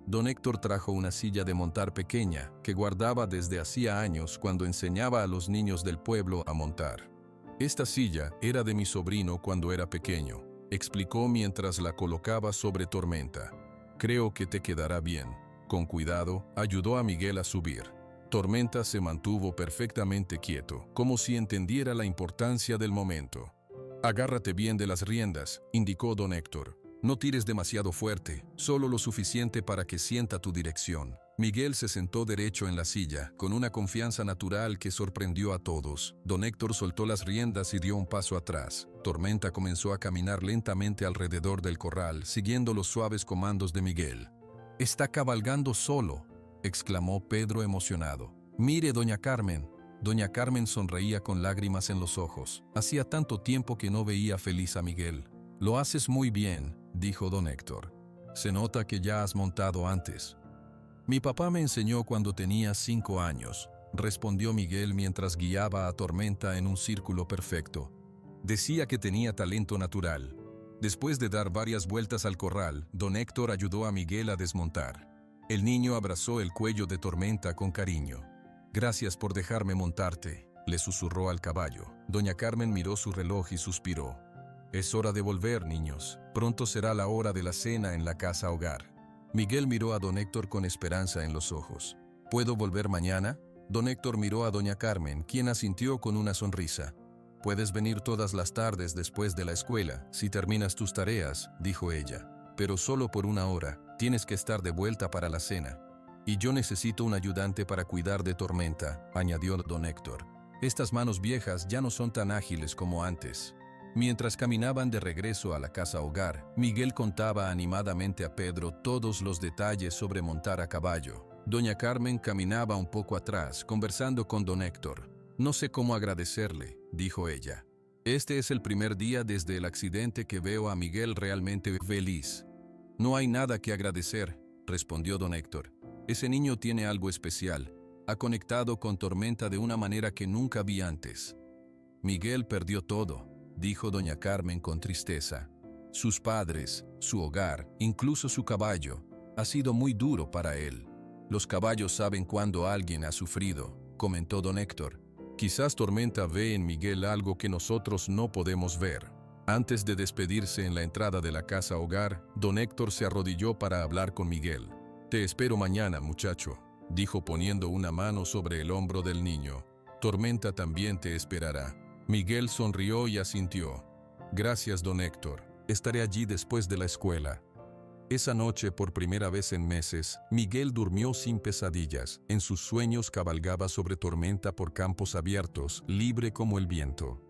Don Héctor trajo una silla de montar pequeña, que guardaba desde hacía años cuando enseñaba a los niños del pueblo a montar. «Esta silla era de mi sobrino cuando era pequeño», explicó mientras la colocaba sobre Tormenta. «Creo que te quedará bien». Con cuidado, ayudó a Miguel a subir. Tormenta se mantuvo perfectamente quieto, como si entendiera la importancia del momento. «Agárrate bien de las riendas», indicó don Héctor. «No tires demasiado fuerte, solo lo suficiente para que sienta tu dirección». Miguel se sentó derecho en la silla, con una confianza natural que sorprendió a todos. Don Héctor soltó las riendas y dio un paso atrás. Tormenta comenzó a caminar lentamente alrededor del corral, siguiendo los suaves comandos de Miguel. «Está cabalgando solo», exclamó Pedro emocionado. «Mire, doña Carmen». Doña Carmen sonreía con lágrimas en los ojos. Hacía tanto tiempo que no veía feliz a Miguel. «Lo haces muy bien», dijo don Héctor. Se nota que ya has montado antes. Mi papá me enseñó cuando tenía 5 años, respondió Miguel mientras guiaba a Tormenta en un círculo perfecto. Decía que tenía talento natural. Después de dar varias vueltas al corral, don Héctor ayudó a Miguel a desmontar. El niño abrazó el cuello de Tormenta con cariño. «Gracias por dejarme montarte», le susurró al caballo. Doña Carmen miró su reloj y suspiró. «Es hora de volver, niños. Pronto será la hora de la cena en la casa hogar». Miguel miró a don Héctor con esperanza en los ojos. «¿Puedo volver mañana?» Don Héctor miró a doña Carmen, quien asintió con una sonrisa. «Puedes venir todas las tardes después de la escuela, si terminas tus tareas», dijo ella. «Pero solo por 1 hora, tienes que estar de vuelta para la cena. Y yo necesito un ayudante para cuidar de Tormenta», añadió don Héctor. «Estas manos viejas ya no son tan ágiles como antes». Mientras caminaban de regreso a la casa hogar, Miguel contaba animadamente a Pedro todos los detalles sobre montar a caballo. Doña Carmen caminaba un poco atrás, conversando con don Héctor. «No sé cómo agradecerle», dijo ella. «Este es el primer día desde el accidente que veo a Miguel realmente feliz». «No hay nada que agradecer», respondió don Héctor. «Ese niño tiene algo especial. Ha conectado con Tormenta de una manera que nunca vi antes». «Miguel perdió todo», dijo doña Carmen con tristeza. «Sus padres, su hogar, incluso su caballo. Ha sido muy duro para él». «Los caballos saben cuando alguien ha sufrido», comentó don Héctor. «Quizás Tormenta ve en Miguel algo que nosotros no podemos ver». Antes de despedirse en la entrada de la casa hogar, don Héctor se arrodilló para hablar con Miguel. «Te espero mañana, muchacho», dijo poniendo una mano sobre el hombro del niño. «Tormenta también te esperará». Miguel sonrió y asintió. «Gracias, don Héctor. Estaré allí después de la escuela». Esa noche, por primera vez en meses, Miguel durmió sin pesadillas. En sus sueños cabalgaba sobre Tormenta por campos abiertos, libre como el viento.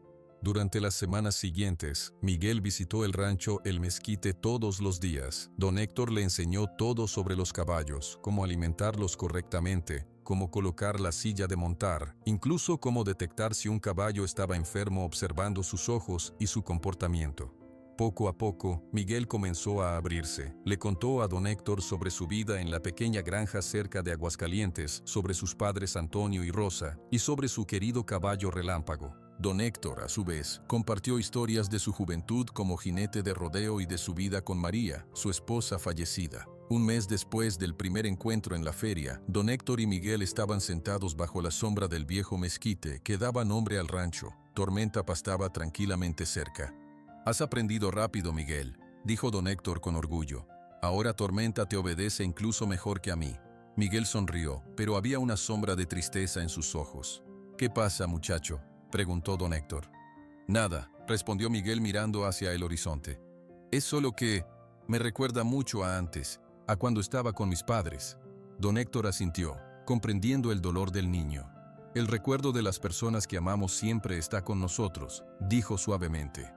Durante las semanas siguientes, Miguel visitó el rancho El Mezquite todos los días. Don Héctor le enseñó todo sobre los caballos, cómo alimentarlos correctamente, cómo colocar la silla de montar, incluso cómo detectar si un caballo estaba enfermo observando sus ojos y su comportamiento. Poco a poco, Miguel comenzó a abrirse. Le contó a don Héctor sobre su vida en la pequeña granja cerca de Aguascalientes, sobre sus padres Antonio y Rosa, y sobre su querido caballo Relámpago. Don Héctor, a su vez, compartió historias de su juventud como jinete de rodeo y de su vida con María, su esposa fallecida. Un mes después del primer encuentro en la feria, don Héctor y Miguel estaban sentados bajo la sombra del viejo mezquite que daba nombre al rancho. Tormenta pastaba tranquilamente cerca. «Has aprendido rápido, Miguel», dijo don Héctor con orgullo. «Ahora Tormenta te obedece incluso mejor que a mí». Miguel sonrió, pero había una sombra de tristeza en sus ojos. «¿Qué pasa, muchacho?», preguntó don Héctor. «Nada», respondió Miguel mirando hacia el horizonte. «Es solo que me recuerda mucho a antes, a cuando estaba con mis padres». Don Héctor asintió, comprendiendo el dolor del niño. «El recuerdo de las personas que amamos siempre está con nosotros», dijo suavemente.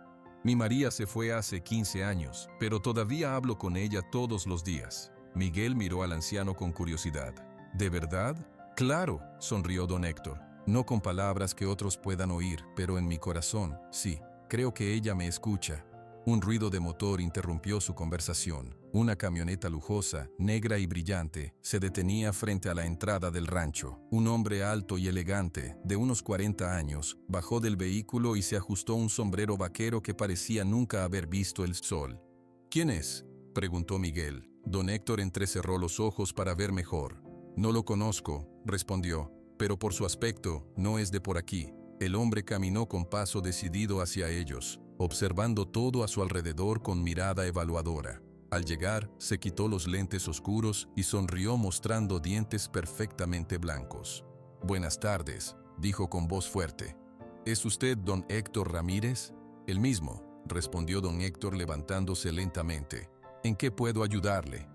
«Mi María se fue hace 15 años, pero todavía hablo con ella todos los días». Miguel miró al anciano con curiosidad. «¿De verdad?». «Claro», sonrió don Héctor. «No con palabras que otros puedan oír, pero en mi corazón, sí. Creo que ella me escucha». Un ruido de motor interrumpió su conversación. Una camioneta lujosa, negra y brillante, se detenía frente a la entrada del rancho. Un hombre alto y elegante, de unos 40 años, bajó del vehículo y se ajustó un sombrero vaquero que parecía nunca haber visto el sol. «¿Quién es?», preguntó Miguel. Don Héctor entrecerró los ojos para ver mejor. «No lo conozco», respondió, «pero por su aspecto, no es de por aquí». El hombre caminó con paso decidido hacia ellos, observando todo a su alrededor con mirada evaluadora. Al llegar, se quitó los lentes oscuros y sonrió mostrando dientes perfectamente blancos. «Buenas tardes», dijo con voz fuerte. «¿Es usted don Héctor Ramírez?». «El mismo», respondió don Héctor levantándose lentamente. «¿En qué puedo ayudarle?».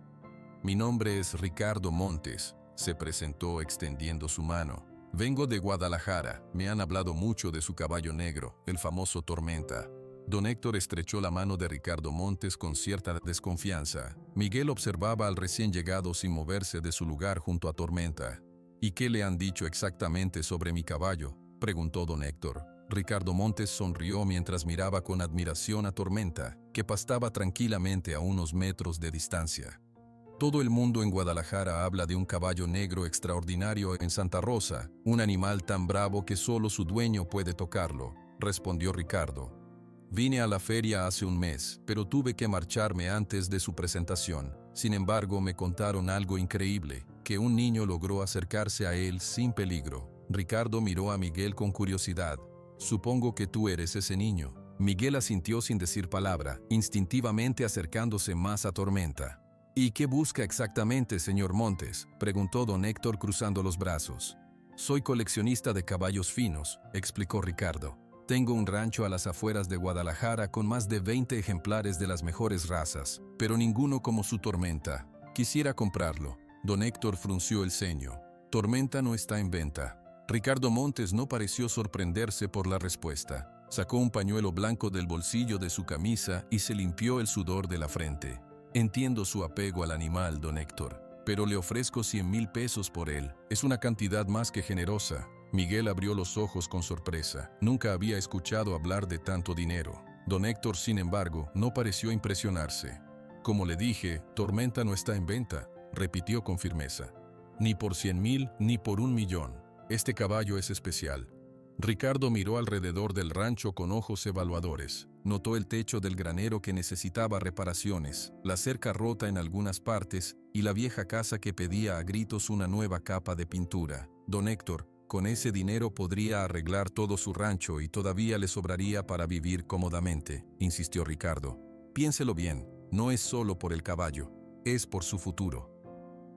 «Mi nombre es Ricardo Montes», se presentó extendiendo su mano. «Vengo de Guadalajara. Me han hablado mucho de su caballo negro, el famoso Tormenta». Don Héctor estrechó la mano de Ricardo Montes con cierta desconfianza. Miguel observaba al recién llegado sin moverse de su lugar junto a Tormenta. «¿Y qué le han dicho exactamente sobre mi caballo?», preguntó don Héctor. Ricardo Montes sonrió mientras miraba con admiración a Tormenta, que pastaba tranquilamente a unos metros de distancia. Todo el mundo en Guadalajara habla de un caballo negro extraordinario en Santa Rosa, un animal tan bravo que solo su dueño puede tocarlo, respondió Ricardo. Vine a la feria hace un mes, pero tuve que marcharme antes de su presentación. Sin embargo, me contaron algo increíble, que un niño logró acercarse a él sin peligro. Ricardo miró a Miguel con curiosidad. Supongo que tú eres ese niño. Miguel asintió sin decir palabra, instintivamente acercándose más a Tormenta. ¿Y qué busca exactamente, señor Montes?, preguntó don Héctor cruzando los brazos. Soy coleccionista de caballos finos, explicó Ricardo. Tengo un rancho a las afueras de Guadalajara con más de 20 ejemplares de las mejores razas, pero ninguno como su Tormenta. Quisiera comprarlo. Don Héctor frunció el ceño. Tormenta no está en venta. Ricardo Montes no pareció sorprenderse por la respuesta. Sacó un pañuelo blanco del bolsillo de su camisa y se limpió el sudor de la frente. Entiendo su apego al animal, don Héctor, pero le ofrezco 100,000 pesos por él. Es una cantidad más que generosa. Miguel abrió los ojos con sorpresa. Nunca había escuchado hablar de tanto dinero. Don Héctor, sin embargo, no pareció impresionarse. Como le dije, Tormenta no está en venta, repitió con firmeza. Ni por 100,000 ni por 1,000,000. Este caballo es especial. Ricardo miró alrededor del rancho con ojos evaluadores. Notó el techo del granero que necesitaba reparaciones, la cerca rota en algunas partes y la vieja casa que pedía a gritos una nueva capa de pintura. Don Héctor, con ese dinero podría arreglar todo su rancho y todavía le sobraría para vivir cómodamente, insistió Ricardo. Piénselo bien, no es solo por el caballo, es por su futuro.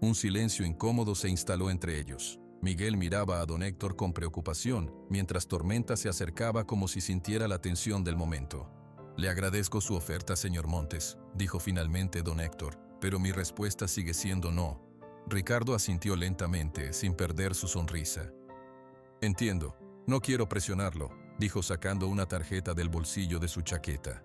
Un silencio incómodo se instaló entre ellos. Miguel miraba a don Héctor con preocupación, mientras Tormenta se acercaba como si sintiera la tensión del momento. Le agradezco su oferta, señor Montes, dijo finalmente don Héctor, pero mi respuesta sigue siendo no. Ricardo asintió lentamente, sin perder su sonrisa. Entiendo, no quiero presionarlo, dijo sacando una tarjeta del bolsillo de su chaqueta.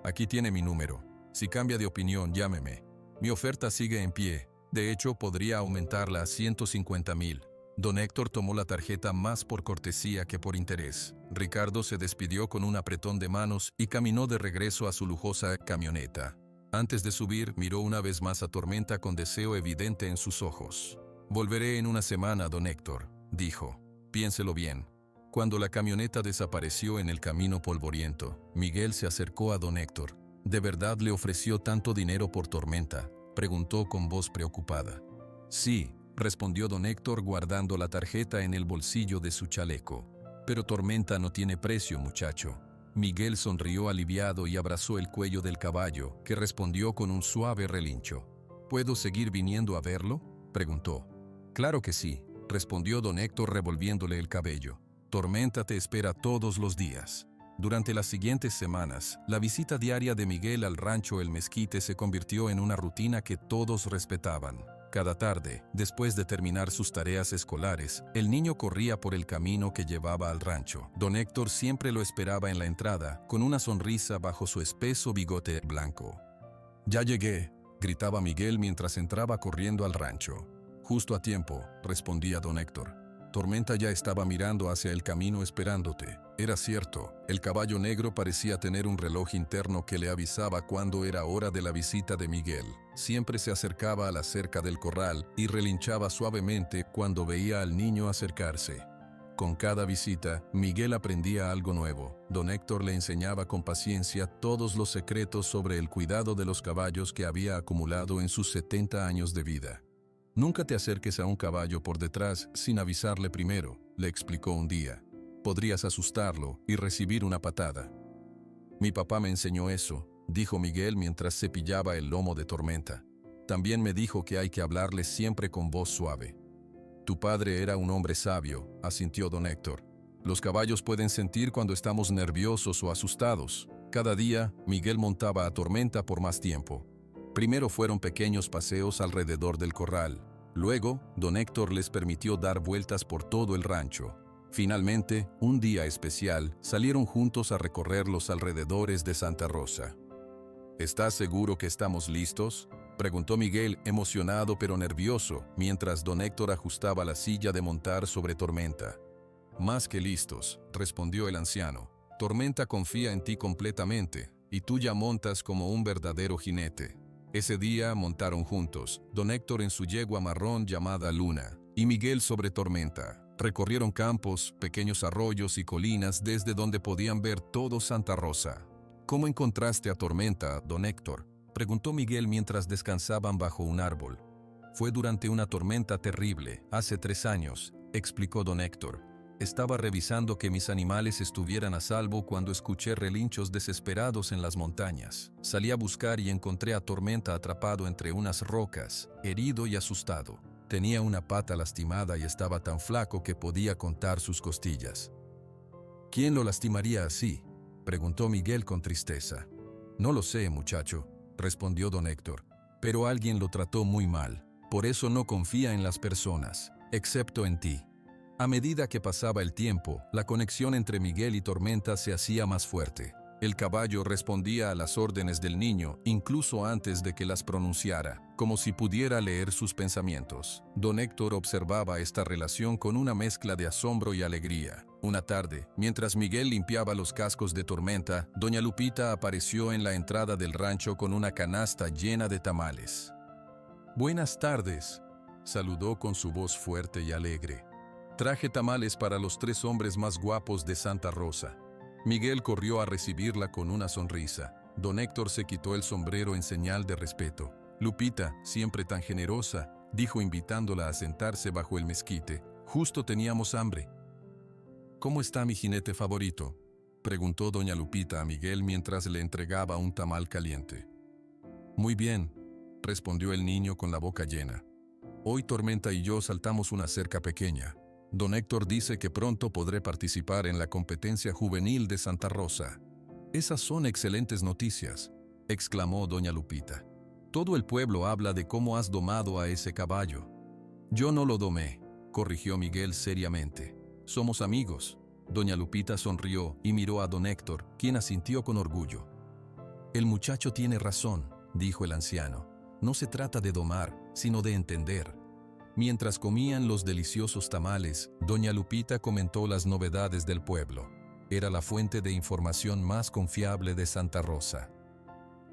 Aquí tiene mi número. Si cambia de opinión, llámeme. Mi oferta sigue en pie. De hecho, podría aumentarla a 150,000. Don Héctor tomó la tarjeta más por cortesía que por interés. Ricardo se despidió con un apretón de manos y caminó de regreso a su lujosa camioneta. Antes de subir, miró una vez más a Tormenta con deseo evidente en sus ojos. Volveré en una semana, don Héctor, dijo. Piénselo bien. Cuando la camioneta desapareció en el camino polvoriento, Miguel se acercó a don Héctor. ¿De verdad le ofreció tanto dinero por Tormenta?, preguntó con voz preocupada. Sí, respondió don Héctor guardando la tarjeta en el bolsillo de su chaleco. Pero Tormenta no tiene precio, muchacho. Miguel sonrió aliviado y abrazó el cuello del caballo, que respondió con un suave relincho. ¿Puedo seguir viniendo a verlo?, preguntó. Claro que sí, respondió don Héctor revolviéndole el cabello. Tormenta te espera todos los días. Durante las siguientes semanas, la visita diaria de Miguel al rancho El Mezquite se convirtió en una rutina que todos respetaban. Cada tarde, después de terminar sus tareas escolares, el niño corría por el camino que llevaba al rancho. Don Héctor siempre lo esperaba en la entrada, con una sonrisa bajo su espeso bigote blanco. «Ya llegué», gritaba Miguel mientras entraba corriendo al rancho. «Justo a tiempo», respondía don Héctor. Tormenta ya estaba mirando hacia el camino esperándote. Era cierto, el caballo negro parecía tener un reloj interno que le avisaba cuándo era hora de la visita de Miguel. Siempre se acercaba a la cerca del corral y relinchaba suavemente cuando veía al niño acercarse. Con cada visita, Miguel aprendía algo nuevo. Don Héctor le enseñaba con paciencia todos los secretos sobre el cuidado de los caballos que había acumulado en sus 70 años de vida. Nunca te acerques a un caballo por detrás sin avisarle primero, le explicó un día. Podrías asustarlo y recibir una patada. Mi papá me enseñó eso, dijo Miguel mientras cepillaba el lomo de Tormenta. También me dijo que hay que hablarle siempre con voz suave. Tu padre era un hombre sabio, asintió don Héctor. Los caballos pueden sentir cuando estamos nerviosos o asustados. Cada día, Miguel montaba a Tormenta por más tiempo. Primero fueron pequeños paseos alrededor del corral. Luego, don Héctor les permitió dar vueltas por todo el rancho. Finalmente, un día especial, salieron juntos a recorrer los alrededores de Santa Rosa. ¿Estás seguro que estamos listos?, preguntó Miguel, emocionado pero nervioso, mientras don Héctor ajustaba la silla de montar sobre Tormenta. Más que listos, respondió el anciano. Tormenta confía en ti completamente, y tú ya montas como un verdadero jinete. Ese día montaron juntos, don Héctor en su yegua marrón llamada Luna, y Miguel sobre Tormenta. Recorrieron campos, pequeños arroyos y colinas desde donde podían ver todo Santa Rosa. ¿Cómo encontraste a Tormenta, don Héctor?, preguntó Miguel mientras descansaban bajo un árbol. Fue durante una tormenta terrible, hace 3 años, explicó don Héctor. Estaba revisando que mis animales estuvieran a salvo cuando escuché relinchos desesperados en las montañas. Salí a buscar y encontré a Tormenta atrapado entre unas rocas, herido y asustado. Tenía una pata lastimada y estaba tan flaco que podía contar sus costillas. ¿Quién lo lastimaría así?, preguntó Miguel con tristeza. No lo sé, muchacho, respondió don Héctor, pero alguien lo trató muy mal. Por eso no confía en las personas, excepto en ti. A medida que pasaba el tiempo, la conexión entre Miguel y Tormenta se hacía más fuerte. El caballo respondía a las órdenes del niño, incluso antes de que las pronunciara, como si pudiera leer sus pensamientos. Don Héctor observaba esta relación con una mezcla de asombro y alegría. Una tarde, mientras Miguel limpiaba los cascos de Tormenta, doña Lupita apareció en la entrada del rancho con una canasta llena de tamales. «Buenas tardes», saludó con su voz fuerte y alegre. «Traje tamales para los 3 hombres más guapos de Santa Rosa». Miguel corrió a recibirla con una sonrisa. Don Héctor se quitó el sombrero en señal de respeto. «Lupita, siempre tan generosa», dijo invitándola a sentarse bajo el mezquite. «Justo teníamos hambre». «¿Cómo está mi jinete favorito?», preguntó doña Lupita a Miguel mientras le entregaba un tamal caliente. «Muy bien», respondió el niño con la boca llena. «Hoy Tormenta y yo saltamos una cerca pequeña. Don Héctor dice que pronto podré participar en la competencia juvenil de Santa Rosa». «Esas son excelentes noticias», exclamó doña Lupita. «Todo el pueblo habla de cómo has domado a ese caballo». «Yo no lo domé», corrigió Miguel seriamente. «Somos amigos». Doña Lupita sonrió y miró a don Héctor, quien asintió con orgullo. «El muchacho tiene razón», dijo el anciano. «No se trata de domar, sino de entender». Mientras comían los deliciosos tamales, doña Lupita comentó las novedades del pueblo. Era la fuente de información más confiable de Santa Rosa.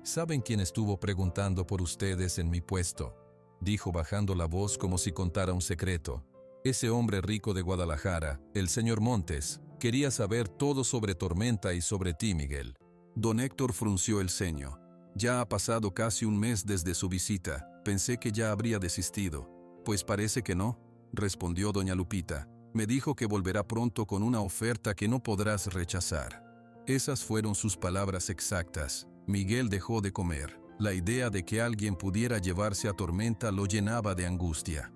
«¿Saben quién estuvo preguntando por ustedes en mi puesto?», dijo bajando la voz como si contara un secreto. «Ese hombre rico de Guadalajara, el señor Montes, quería saber todo sobre Tormenta y sobre ti, Miguel». Don Héctor frunció el ceño. «Ya ha pasado casi un mes desde su visita. Pensé que ya habría desistido». «Pues parece que no», respondió doña Lupita. «Me dijo que volverá pronto con una oferta que no podrás rechazar». Esas fueron sus palabras exactas. Miguel dejó de comer. La idea de que alguien pudiera llevarse a Tormenta lo llenaba de angustia.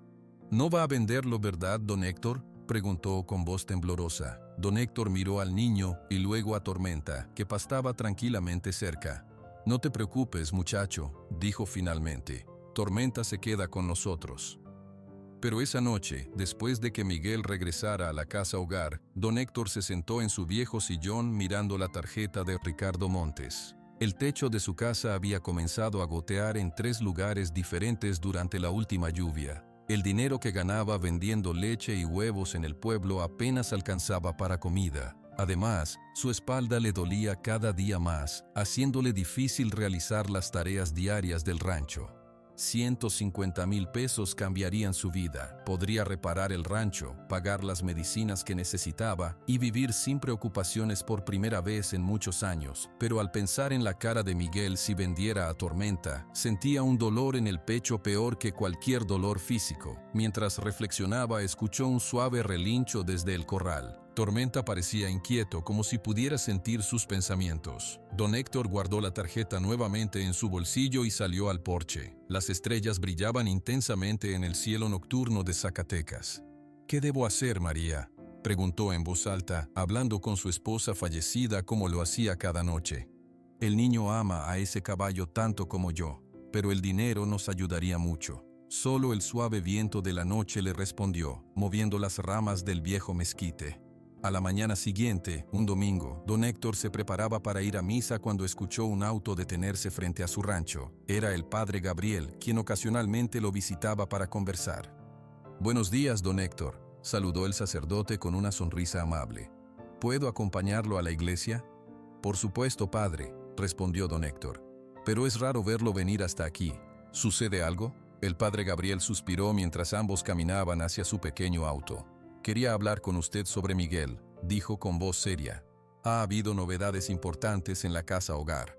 «¿No va a venderlo, verdad, don Héctor?», preguntó con voz temblorosa. Don Héctor miró al niño y luego a Tormenta, que pastaba tranquilamente cerca. «No te preocupes, muchacho», dijo finalmente. «Tormenta se queda con nosotros». Pero esa noche, después de que Miguel regresara a la casa hogar, don Héctor se sentó en su viejo sillón mirando la tarjeta de Ricardo Montes. El techo de su casa había comenzado a gotear en 3 lugares diferentes durante la última lluvia. El dinero que ganaba vendiendo leche y huevos en el pueblo apenas alcanzaba para comida. Además, su espalda le dolía cada día más, haciéndole difícil realizar las tareas diarias del rancho. 150,000 pesos cambiarían su vida. Podría reparar el rancho, pagar las medicinas que necesitaba y vivir sin preocupaciones por primera vez en muchos años. Pero al pensar en la cara de Miguel si vendiera a Tormenta, sentía un dolor en el pecho peor que cualquier dolor físico. Mientras reflexionaba, escuchó un suave relincho desde el corral. Tormenta parecía inquieto, como si pudiera sentir sus pensamientos. Don Héctor guardó la tarjeta nuevamente en su bolsillo y salió al porche. Las estrellas brillaban intensamente en el cielo nocturno de Zacatecas. «¿Qué debo hacer, María?», preguntó en voz alta, hablando con su esposa fallecida como lo hacía cada noche. «El niño ama a ese caballo tanto como yo, pero el dinero nos ayudaría mucho». Solo el suave viento de la noche le respondió, moviendo las ramas del viejo mezquite. A la mañana siguiente, un domingo, don Héctor se preparaba para ir a misa cuando escuchó un auto detenerse frente a su rancho. Era el padre Gabriel, quien ocasionalmente lo visitaba para conversar. «Buenos días, don Héctor», saludó el sacerdote con una sonrisa amable. ¿Puedo acompañarlo a la iglesia? Por supuesto, padre, respondió don Héctor. Pero es raro verlo venir hasta aquí. ¿Sucede algo? El padre Gabriel suspiró mientras ambos caminaban hacia su pequeño auto. Quería hablar con usted sobre Miguel, dijo con voz seria. Ha habido novedades importantes en la casa hogar.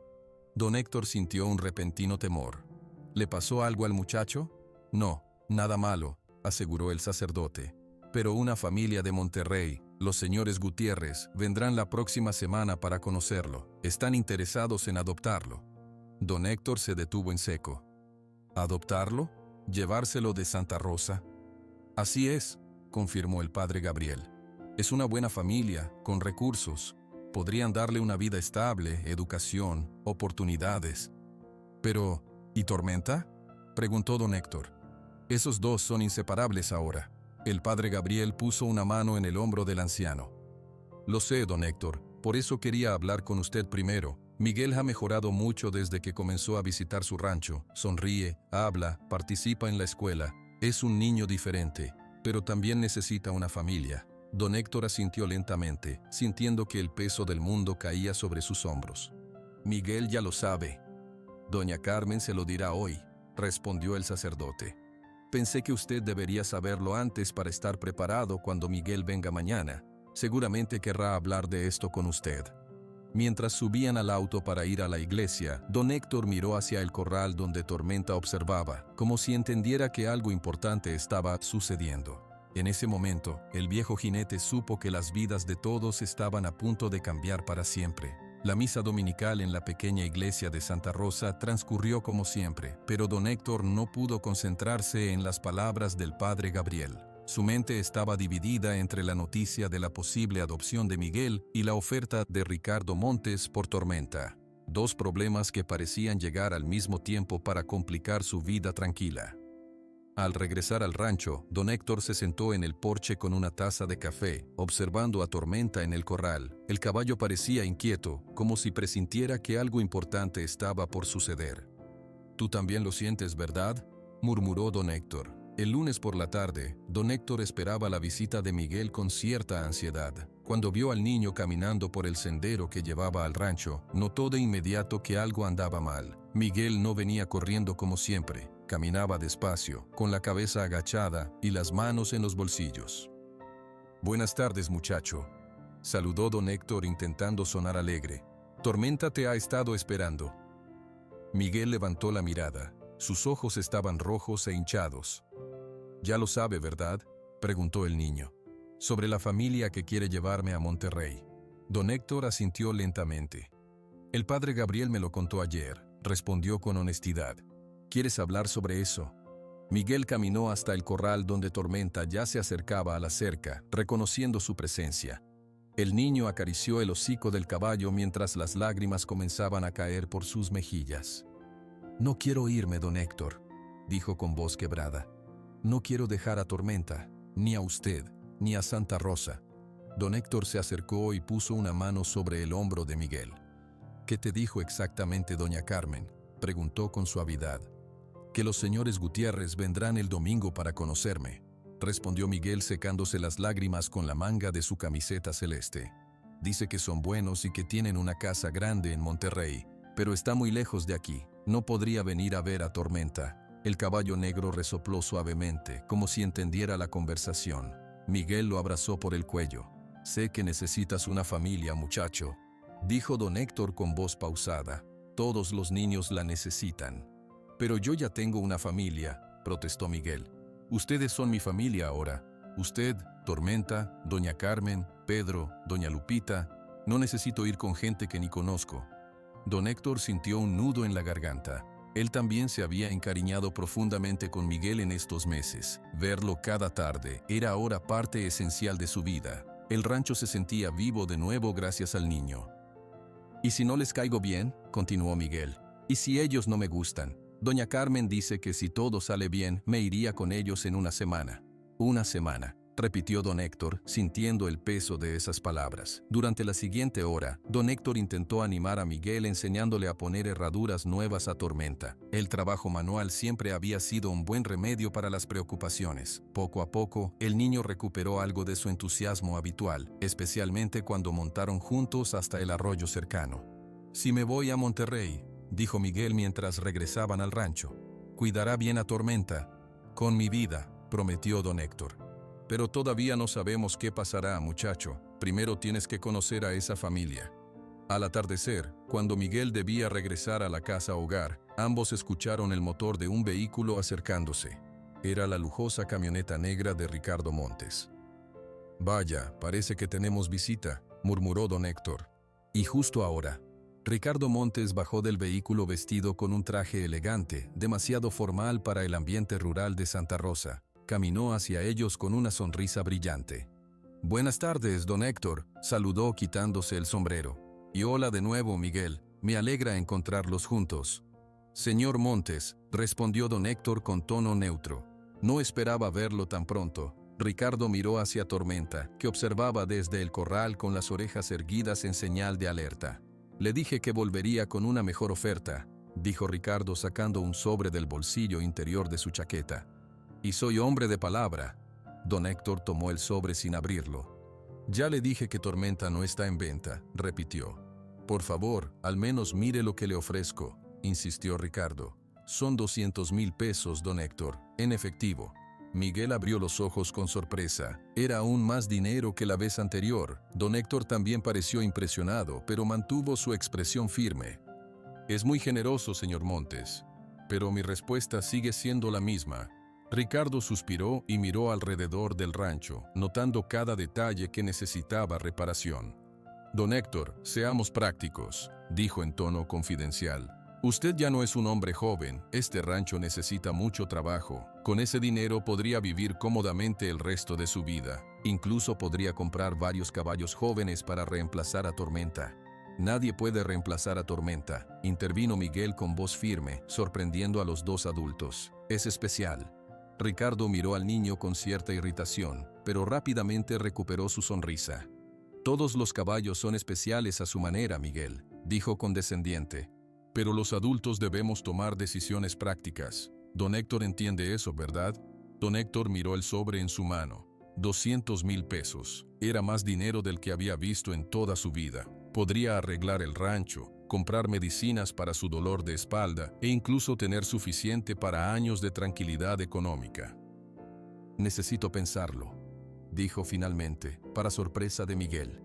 Don Héctor sintió un repentino temor. ¿Le pasó algo al muchacho? No, nada malo, aseguró el sacerdote. Pero una familia de Monterrey, los señores Gutiérrez, vendrán la próxima semana para conocerlo. Están interesados en adoptarlo. Don Héctor se detuvo en seco. ¿Adoptarlo? ¿Llevárselo de Santa Rosa? Así es, confirmó el padre Gabriel. Es una buena familia, con recursos. Podrían darle una vida estable, educación, oportunidades. Pero, ¿y Tormenta?, preguntó don Héctor. Esos dos son inseparables ahora. El padre Gabriel puso una mano en el hombro del anciano. Lo sé, don Héctor, por eso quería hablar con usted primero. Miguel ha mejorado mucho desde que comenzó a visitar su rancho. Sonríe, habla, participa en la escuela. Es un niño diferente, pero también necesita una familia. Don Héctor asintió lentamente, sintiendo que el peso del mundo caía sobre sus hombros. Miguel ya lo sabe. Doña Carmen se lo dirá hoy, respondió el sacerdote. Pensé que usted debería saberlo antes para estar preparado cuando Miguel venga mañana. Seguramente querrá hablar de esto con usted. Mientras subían al auto para ir a la iglesia, don Héctor miró hacia el corral donde Tormenta observaba, como si entendiera que algo importante estaba sucediendo. En ese momento, el viejo jinete supo que las vidas de todos estaban a punto de cambiar para siempre. La misa dominical en la pequeña iglesia de Santa Rosa transcurrió como siempre, pero don Héctor no pudo concentrarse en las palabras del padre Gabriel. Su mente estaba dividida entre la noticia de la posible adopción de Miguel y la oferta de Ricardo Montes por Tormenta. Dos problemas que parecían llegar al mismo tiempo para complicar su vida tranquila. Al regresar al rancho, don Héctor se sentó en el porche con una taza de café, observando a Tormenta en el corral. El caballo parecía inquieto, como si presintiera que algo importante estaba por suceder. «¿Tú también lo sientes, verdad?», murmuró don Héctor. El lunes por la tarde, don Héctor esperaba la visita de Miguel con cierta ansiedad. Cuando vio al niño caminando por el sendero que llevaba al rancho, notó de inmediato que algo andaba mal. Miguel no venía corriendo como siempre. Caminaba despacio, con la cabeza agachada y las manos en los bolsillos. «Buenas tardes, muchacho», saludó don Héctor intentando sonar alegre. «Tormenta te ha estado esperando». Miguel levantó la mirada. Sus ojos estaban rojos e hinchados. «Ya lo sabe, ¿verdad?», preguntó el niño. «Sobre la familia que quiere llevarme a Monterrey». Don Héctor asintió lentamente. «El padre Gabriel me lo contó ayer», respondió con honestidad. «¿Quieres hablar sobre eso?». Miguel caminó hasta el corral donde Tormenta ya se acercaba a la cerca, reconociendo su presencia. El niño acarició el hocico del caballo mientras las lágrimas comenzaban a caer por sus mejillas. «No quiero irme, don Héctor», dijo con voz quebrada. «No quiero dejar a Tormenta, ni a usted, ni a Santa Rosa». Don Héctor se acercó y puso una mano sobre el hombro de Miguel. «¿Qué te dijo exactamente doña Carmen?», preguntó con suavidad. «Que los señores Gutiérrez vendrán el domingo para conocerme», respondió Miguel secándose las lágrimas con la manga de su camiseta celeste. «Dice que son buenos y que tienen una casa grande en Monterrey, pero está muy lejos de aquí. No podría venir a ver a Tormenta». El caballo negro resopló suavemente, como si entendiera la conversación. Miguel lo abrazó por el cuello. «Sé que necesitas una familia, muchacho», dijo don Héctor con voz pausada. «Todos los niños la necesitan». «Pero yo ya tengo una familia», protestó Miguel. «Ustedes son mi familia ahora. Usted, Tormenta, doña Carmen, Pedro, doña Lupita. No necesito ir con gente que ni conozco». Don Héctor sintió un nudo en la garganta. Él también se había encariñado profundamente con Miguel en estos meses. Verlo cada tarde era ahora parte esencial de su vida. El rancho se sentía vivo de nuevo gracias al niño. «¿Y si no les caigo bien?», continuó Miguel. «¿Y si ellos no me gustan? Doña Carmen dice que si todo sale bien, me iría con ellos en una semana». «Una semana», repitió don Héctor, sintiendo el peso de esas palabras. Durante la siguiente hora, don Héctor intentó animar a Miguel enseñándole a poner herraduras nuevas a Tormenta. El trabajo manual siempre había sido un buen remedio para las preocupaciones. Poco a poco, el niño recuperó algo de su entusiasmo habitual, especialmente cuando montaron juntos hasta el arroyo cercano. «Si me voy a Monterrey», dijo Miguel mientras regresaban al rancho, «cuidará bien a Tormenta». «Con mi vida», prometió don Héctor. «Pero todavía no sabemos qué pasará, muchacho. Primero tienes que conocer a esa familia». Al atardecer, cuando Miguel debía regresar a la casa hogar, ambos escucharon el motor de un vehículo acercándose. Era la lujosa camioneta negra de Ricardo Montes. «Vaya, parece que tenemos visita», murmuró don Héctor. Y justo ahora, Ricardo Montes bajó del vehículo vestido con un traje elegante, demasiado formal para el ambiente rural de Santa Rosa. Caminó hacia ellos con una sonrisa brillante. «Buenas tardes, don Héctor», saludó quitándose el sombrero. «Y hola de nuevo, Miguel. Me alegra encontrarlos juntos». «Señor Montes», respondió don Héctor con tono neutro. «No esperaba verlo tan pronto». Ricardo miró hacia Tormenta, que observaba desde el corral con las orejas erguidas en señal de alerta. «Le dije que volvería con una mejor oferta», dijo Ricardo sacando un sobre del bolsillo interior de su chaqueta. «Y soy hombre de palabra». Don Héctor tomó el sobre sin abrirlo. «Ya le dije que Tormenta no está en venta», repitió. «Por favor, al menos mire lo que le ofrezco», insistió Ricardo. «Son 200,000 pesos, don Héctor, en efectivo». Miguel abrió los ojos con sorpresa. Era aún más dinero que la vez anterior. Don Héctor también pareció impresionado, pero mantuvo su expresión firme. «Es muy generoso, señor Montes, pero mi respuesta sigue siendo la misma». Ricardo suspiró y miró alrededor del rancho, notando cada detalle que necesitaba reparación. «Don Héctor, seamos prácticos», dijo en tono confidencial. «Usted ya no es un hombre joven, este rancho necesita mucho trabajo. Con ese dinero podría vivir cómodamente el resto de su vida. Incluso podría comprar varios caballos jóvenes para reemplazar a Tormenta». «Nadie puede reemplazar a Tormenta», intervino Miguel con voz firme, sorprendiendo a los dos adultos. «Es especial». Ricardo miró al niño con cierta irritación, pero rápidamente recuperó su sonrisa. «Todos los caballos son especiales a su manera, Miguel», dijo condescendiente. «Pero los adultos debemos tomar decisiones prácticas. Don Héctor entiende eso, ¿verdad?» Don Héctor miró el sobre en su mano. 200,000 pesos. Era más dinero del que había visto en toda su vida. Podría arreglar el rancho, comprar medicinas para su dolor de espalda e incluso tener suficiente para años de tranquilidad económica. «Necesito pensarlo», dijo finalmente, para sorpresa de Miguel.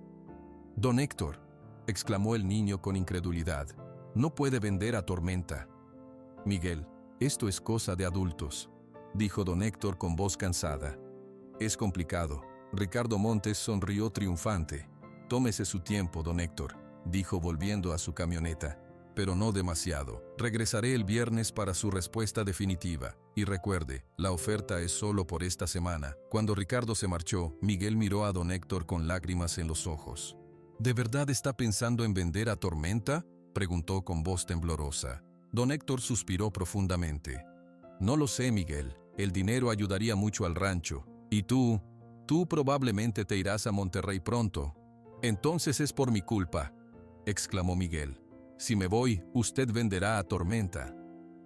«Don Héctor», exclamó el niño con incredulidad, «no puede vender a Tormenta». «Miguel, esto es cosa de adultos», dijo don Héctor con voz cansada. «Es complicado». Ricardo Montes sonrió triunfante. «Tómese su tiempo, don Héctor», dijo volviendo a su camioneta. «Pero no demasiado. Regresaré el viernes para su respuesta definitiva. Y recuerde, la oferta es solo por esta semana». Cuando Ricardo se marchó, Miguel miró a don Héctor con lágrimas en los ojos. «¿De verdad está pensando en vender a Tormenta?», preguntó con voz temblorosa. Don Héctor suspiró profundamente. «No lo sé, Miguel. El dinero ayudaría mucho al rancho. Y tú probablemente te irás a Monterrey pronto». «Entonces es por mi culpa», exclamó Miguel. «Si me voy, usted venderá a Tormenta».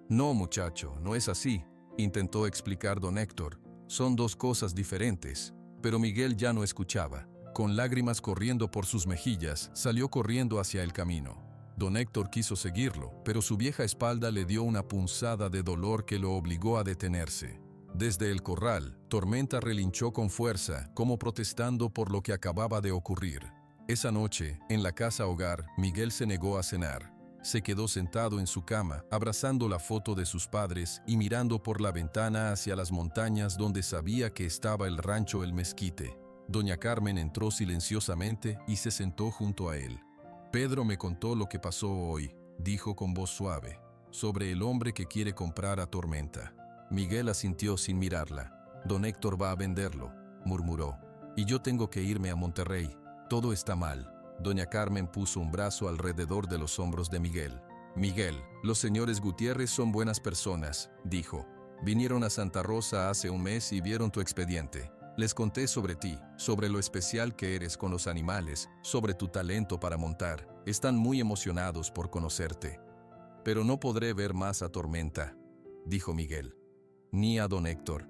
«No, muchacho, no es así», intentó explicar don Héctor. «Son dos cosas diferentes». Pero Miguel ya no escuchaba. Con lágrimas corriendo por sus mejillas, salió corriendo hacia el camino. Don Héctor quiso seguirlo, pero su vieja espalda le dio una punzada de dolor que lo obligó a detenerse. Desde el corral, Tormenta relinchó con fuerza, como protestando por lo que acababa de ocurrir. Esa noche, en la casa hogar, Miguel se negó a cenar. Se quedó sentado en su cama, abrazando la foto de sus padres y mirando por la ventana hacia las montañas donde sabía que estaba el rancho El Mezquite. Doña Carmen entró silenciosamente y se sentó junto a él. «Pedro me contó lo que pasó hoy», dijo con voz suave, «sobre el hombre que quiere comprar a Tormenta». Miguel asintió sin mirarla. «Don Héctor va a venderlo», murmuró. «Y yo tengo que irme a Monterrey. Todo está mal». Doña Carmen puso un brazo alrededor de los hombros de Miguel. «Miguel, los señores Gutiérrez son buenas personas», dijo. «Vinieron a Santa Rosa hace un mes y vieron tu expediente. Les conté sobre ti, sobre lo especial que eres con los animales, sobre tu talento para montar. Están muy emocionados por conocerte. Pero no podré ver más a Tormenta, dijo Miguel. Ni a don Héctor.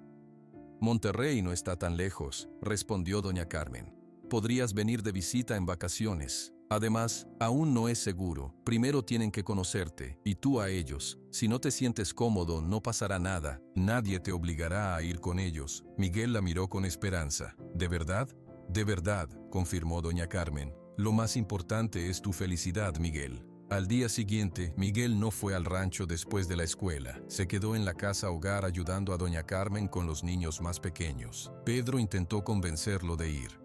Monterrey no está tan lejos, respondió doña Carmen. Podrías venir de visita en vacaciones. Además, aún no es seguro. Primero tienen que conocerte, y tú a ellos. Si no te sientes cómodo, no pasará nada. Nadie te obligará a ir con ellos. Miguel la miró con esperanza. ¿De verdad? De verdad, confirmó doña Carmen. Lo más importante es tu felicidad, Miguel. Al día siguiente, Miguel no fue al rancho después de la escuela. Se quedó en la casa hogar ayudando a doña Carmen con los niños más pequeños. Pedro intentó convencerlo de ir.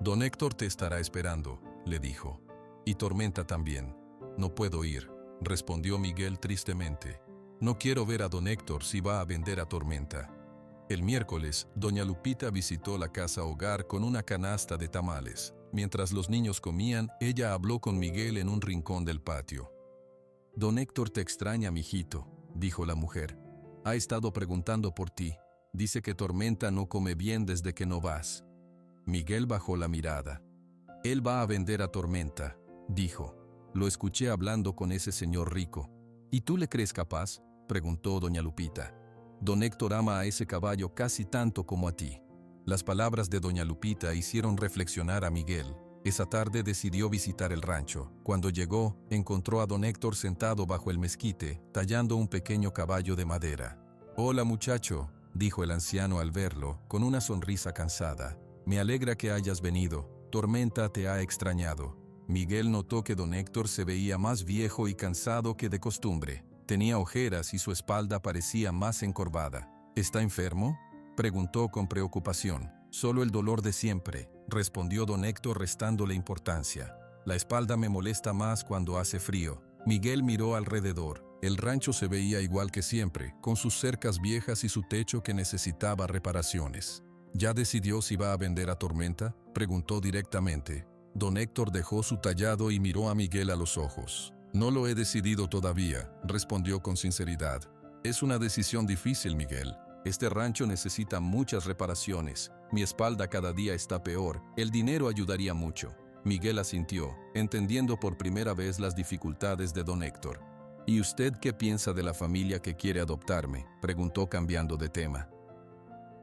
Don Héctor te estará esperando, le dijo. Y Tormenta también. No puedo ir, respondió Miguel tristemente. No quiero ver a don Héctor si va a vender a Tormenta. El miércoles, doña Lupita visitó la casa hogar con una canasta de tamales. Mientras los niños comían, ella habló con Miguel en un rincón del patio. Don Héctor te extraña, mijito, dijo la mujer. Ha estado preguntando por ti. Dice que Tormenta no come bien desde que no vas. Miguel bajó la mirada. Él va a vender a Tormenta, dijo. Lo escuché hablando con ese señor rico. ¿Y tú le crees capaz?, preguntó doña Lupita. Don Héctor ama a ese caballo casi tanto como a ti. Las palabras de doña Lupita hicieron reflexionar a Miguel. Esa tarde decidió visitar el rancho. Cuando llegó, encontró a don Héctor sentado bajo el mezquite, tallando un pequeño caballo de madera. «Hola, muchacho», dijo el anciano al verlo, con una sonrisa cansada. «Me alegra que hayas venido. Tormenta te ha extrañado». Miguel notó que don Héctor se veía más viejo y cansado que de costumbre. Tenía ojeras y su espalda parecía más encorvada. «¿Está enfermo?», preguntó con preocupación. «Solo el dolor de siempre», respondió don Héctor restándole importancia. «La espalda me molesta más cuando hace frío». Miguel miró alrededor. El rancho se veía igual que siempre, con sus cercas viejas y su techo que necesitaba reparaciones. «¿Ya decidió si va a vender a Tormenta?», preguntó directamente. Don Héctor dejó su tallado y miró a Miguel a los ojos. «No lo he decidido todavía», respondió con sinceridad. «Es una decisión difícil, Miguel. Este rancho necesita muchas reparaciones. Mi espalda cada día está peor. El dinero ayudaría mucho». Miguel asintió, entendiendo por primera vez las dificultades de don Héctor. «¿Y usted qué piensa de la familia que quiere adoptarme?», preguntó cambiando de tema.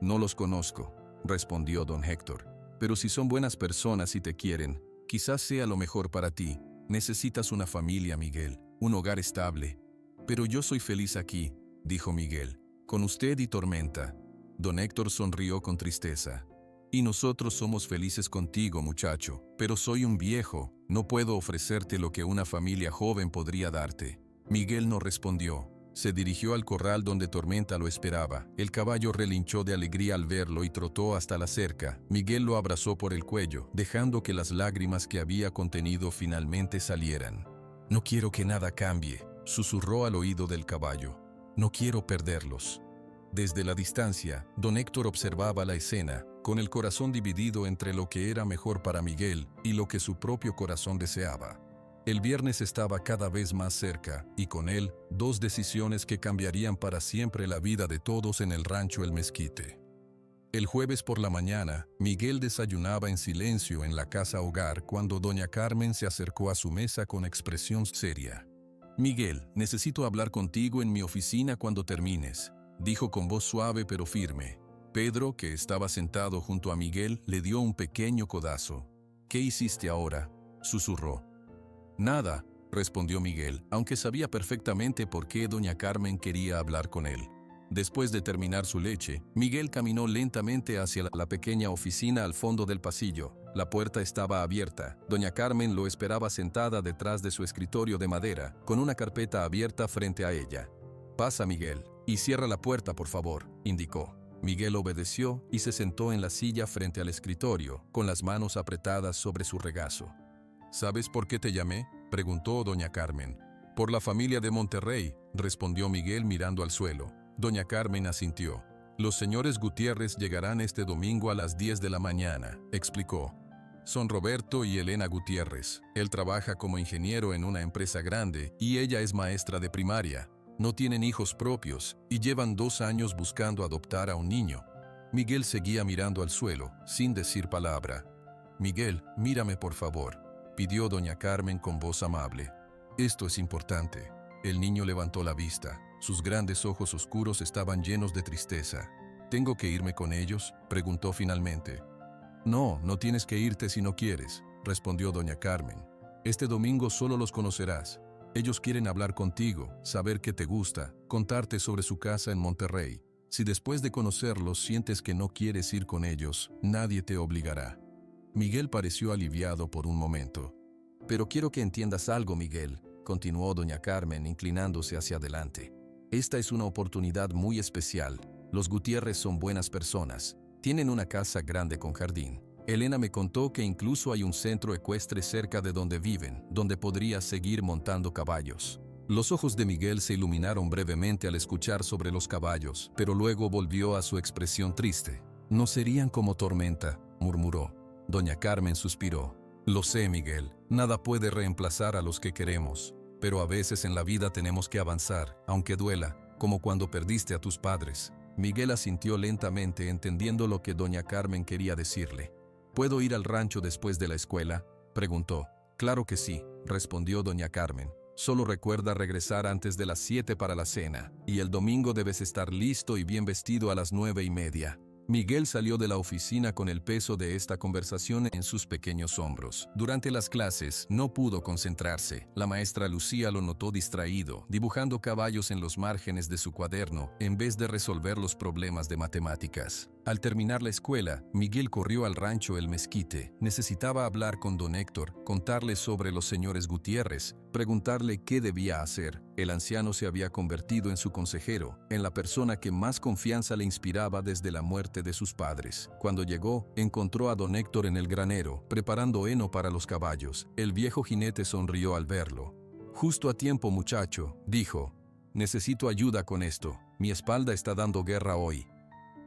«No los conozco», respondió don Héctor. «Pero si son buenas personas y te quieren, quizás sea lo mejor para ti. Necesitas una familia, Miguel, un hogar estable». «Pero yo soy feliz aquí», dijo Miguel, «con usted y Tormenta». Don Héctor sonrió con tristeza. «Y nosotros somos felices contigo, muchacho, pero soy un viejo, no puedo ofrecerte lo que una familia joven podría darte». Miguel no respondió. Se dirigió al corral donde Tormenta lo esperaba. El caballo relinchó de alegría al verlo y trotó hasta la cerca. Miguel lo abrazó por el cuello, dejando que las lágrimas que había contenido finalmente salieran. «No quiero que nada cambie», susurró al oído del caballo. «No quiero perderlos». Desde la distancia, don Héctor observaba la escena, con el corazón dividido entre lo que era mejor para Miguel y lo que su propio corazón deseaba. El viernes estaba cada vez más cerca, y con él, dos decisiones que cambiarían para siempre la vida de todos en el rancho El Mezquite. El jueves por la mañana, Miguel desayunaba en silencio en la casa hogar cuando doña Carmen se acercó a su mesa con expresión seria. «Miguel, necesito hablar contigo en mi oficina cuando termines», dijo con voz suave pero firme. Pedro, que estaba sentado junto a Miguel, le dio un pequeño codazo. «¿Qué hiciste ahora?», susurró. «Nada», respondió Miguel, aunque sabía perfectamente por qué doña Carmen quería hablar con él. Después de terminar su leche, Miguel caminó lentamente hacia la pequeña oficina al fondo del pasillo. La puerta estaba abierta. Doña Carmen lo esperaba sentada detrás de su escritorio de madera, con una carpeta abierta frente a ella. «Pasa, Miguel, y cierra la puerta, por favor», indicó. Miguel obedeció y se sentó en la silla frente al escritorio, con las manos apretadas sobre su regazo. «¿Sabes por qué te llamé?», preguntó doña Carmen. «Por la familia de Monterrey», respondió Miguel mirando al suelo. Doña Carmen asintió. «Los señores Gutiérrez llegarán este domingo a las 10 de la mañana», explicó. «Son Roberto y Elena Gutiérrez. Él trabaja como ingeniero en una empresa grande y ella es maestra de primaria. No tienen hijos propios y llevan 2 años buscando adoptar a un niño». Miguel seguía mirando al suelo, sin decir palabra. «Miguel, mírame por favor», pidió doña Carmen con voz amable. «Esto es importante». El niño levantó la vista. Sus grandes ojos oscuros estaban llenos de tristeza. «¿Tengo que irme con ellos?», preguntó finalmente. «No, no tienes que irte si no quieres», respondió doña Carmen. «Este domingo solo los conocerás. Ellos quieren hablar contigo, saber qué te gusta, contarte sobre su casa en Monterrey. Si después de conocerlos sientes que no quieres ir con ellos, nadie te obligará». Miguel pareció aliviado por un momento. «Pero quiero que entiendas algo, Miguel», continuó doña Carmen inclinándose hacia adelante. «Esta es una oportunidad muy especial. Los Gutiérrez son buenas personas. Tienen una casa grande con jardín. Elena me contó que incluso hay un centro ecuestre cerca de donde viven, donde podrías seguir montando caballos». Los ojos de Miguel se iluminaron brevemente al escuchar sobre los caballos, pero luego volvió a su expresión triste. «No serían como Tormenta», murmuró. Doña Carmen suspiró. «Lo sé, Miguel, nada puede reemplazar a los que queremos, pero a veces en la vida tenemos que avanzar, aunque duela, como cuando perdiste a tus padres». Miguel asintió lentamente, entendiendo lo que doña Carmen quería decirle. «¿Puedo ir al rancho después de la escuela?», preguntó. «Claro que sí», respondió doña Carmen. «Solo recuerda regresar antes de las 7 para la cena, y el domingo debes estar listo y bien vestido a las 9:30». Miguel salió de la oficina con el peso de esta conversación en sus pequeños hombros. Durante las clases no pudo concentrarse. La maestra Lucía lo notó distraído, dibujando caballos en los márgenes de su cuaderno, en vez de resolver los problemas de matemáticas. Al terminar la escuela, Miguel corrió al rancho El Mezquite. Necesitaba hablar con don Héctor, contarle sobre los señores Gutiérrez, preguntarle qué debía hacer. El anciano se había convertido en su consejero, en la persona que más confianza le inspiraba desde la muerte de sus padres. Cuando llegó, encontró a don Héctor en el granero, preparando heno para los caballos. El viejo jinete sonrió al verlo. «Justo a tiempo, muchacho», dijo. «Necesito ayuda con esto. Mi espalda está dando guerra hoy».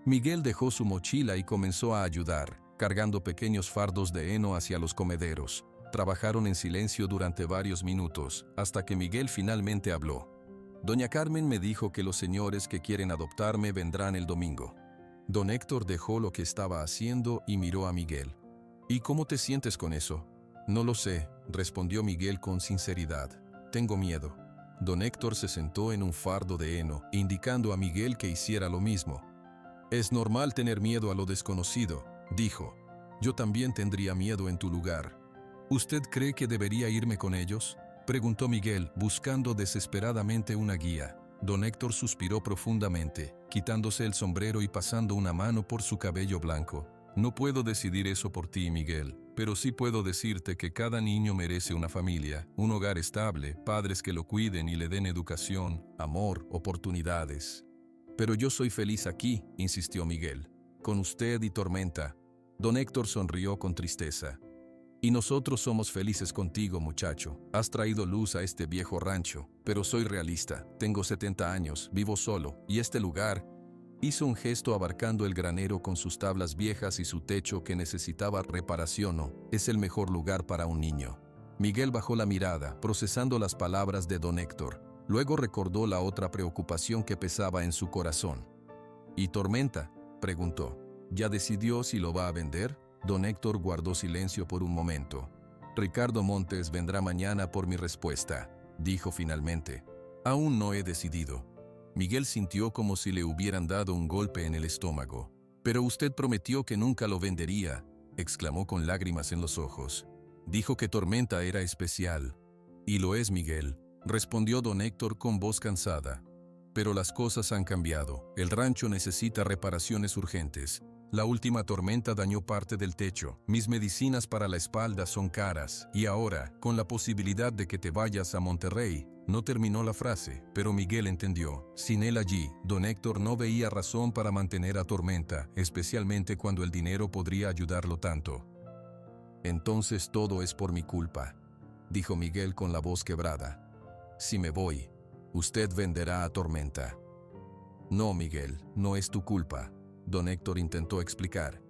Miguel dejó su mochila y comenzó a ayudar, cargando pequeños fardos de heno hacia los comederos. Trabajaron en silencio durante varios minutos, hasta que Miguel finalmente habló. «Doña Carmen me dijo que los señores que quieren adoptarme vendrán el domingo». Don Héctor dejó lo que estaba haciendo y miró a Miguel. «¿Y cómo te sientes con eso?». «No lo sé», respondió Miguel con sinceridad. «Tengo miedo». Don Héctor se sentó en un fardo de heno, indicando a Miguel que hiciera lo mismo. «Es normal tener miedo a lo desconocido», dijo. «Yo también tendría miedo en tu lugar». «¿Usted cree que debería irme con ellos?», preguntó Miguel, buscando desesperadamente una guía. Don Héctor suspiró profundamente, quitándose el sombrero y pasando una mano por su cabello blanco. «No puedo decidir eso por ti, Miguel, pero sí puedo decirte que cada niño merece una familia, un hogar estable, padres que lo cuiden y le den educación, amor, oportunidades». «Pero yo soy feliz aquí», insistió Miguel, «con usted y Tormenta». Don Héctor sonrió con tristeza. «Y nosotros somos felices contigo, muchacho. Has traído luz a este viejo rancho, pero soy realista. Tengo 70 años, vivo solo, y este lugar…» Hizo un gesto abarcando el granero con sus tablas viejas y su techo que necesitaba reparación. «No, es el mejor lugar para un niño». Miguel bajó la mirada, procesando las palabras de don Héctor. Luego recordó la otra preocupación que pesaba en su corazón. «¿Y Tormenta?», preguntó. «¿Ya decidió si lo va a vender?». Don Héctor guardó silencio por un momento. «Ricardo Montes vendrá mañana por mi respuesta», dijo finalmente. «Aún no he decidido». Miguel sintió como si le hubieran dado un golpe en el estómago. «Pero usted prometió que nunca lo vendería», exclamó con lágrimas en los ojos. «Dijo que Tormenta era especial». «Y lo es, Miguel», respondió don Héctor con voz cansada. «Pero las cosas han cambiado. El rancho necesita reparaciones urgentes. La última tormenta dañó parte del techo. Mis medicinas para la espalda son caras. Y ahora, con la posibilidad de que te vayas a Monterrey». No terminó la frase, pero Miguel entendió. Sin él allí, don Héctor no veía razón para mantener a Tormenta, especialmente cuando el dinero podría ayudarlo tanto. «Entonces todo es por mi culpa», dijo Miguel con la voz quebrada. «Si me voy, usted venderá a Tormenta». «No, Miguel, no es tu culpa», don Héctor intentó explicar.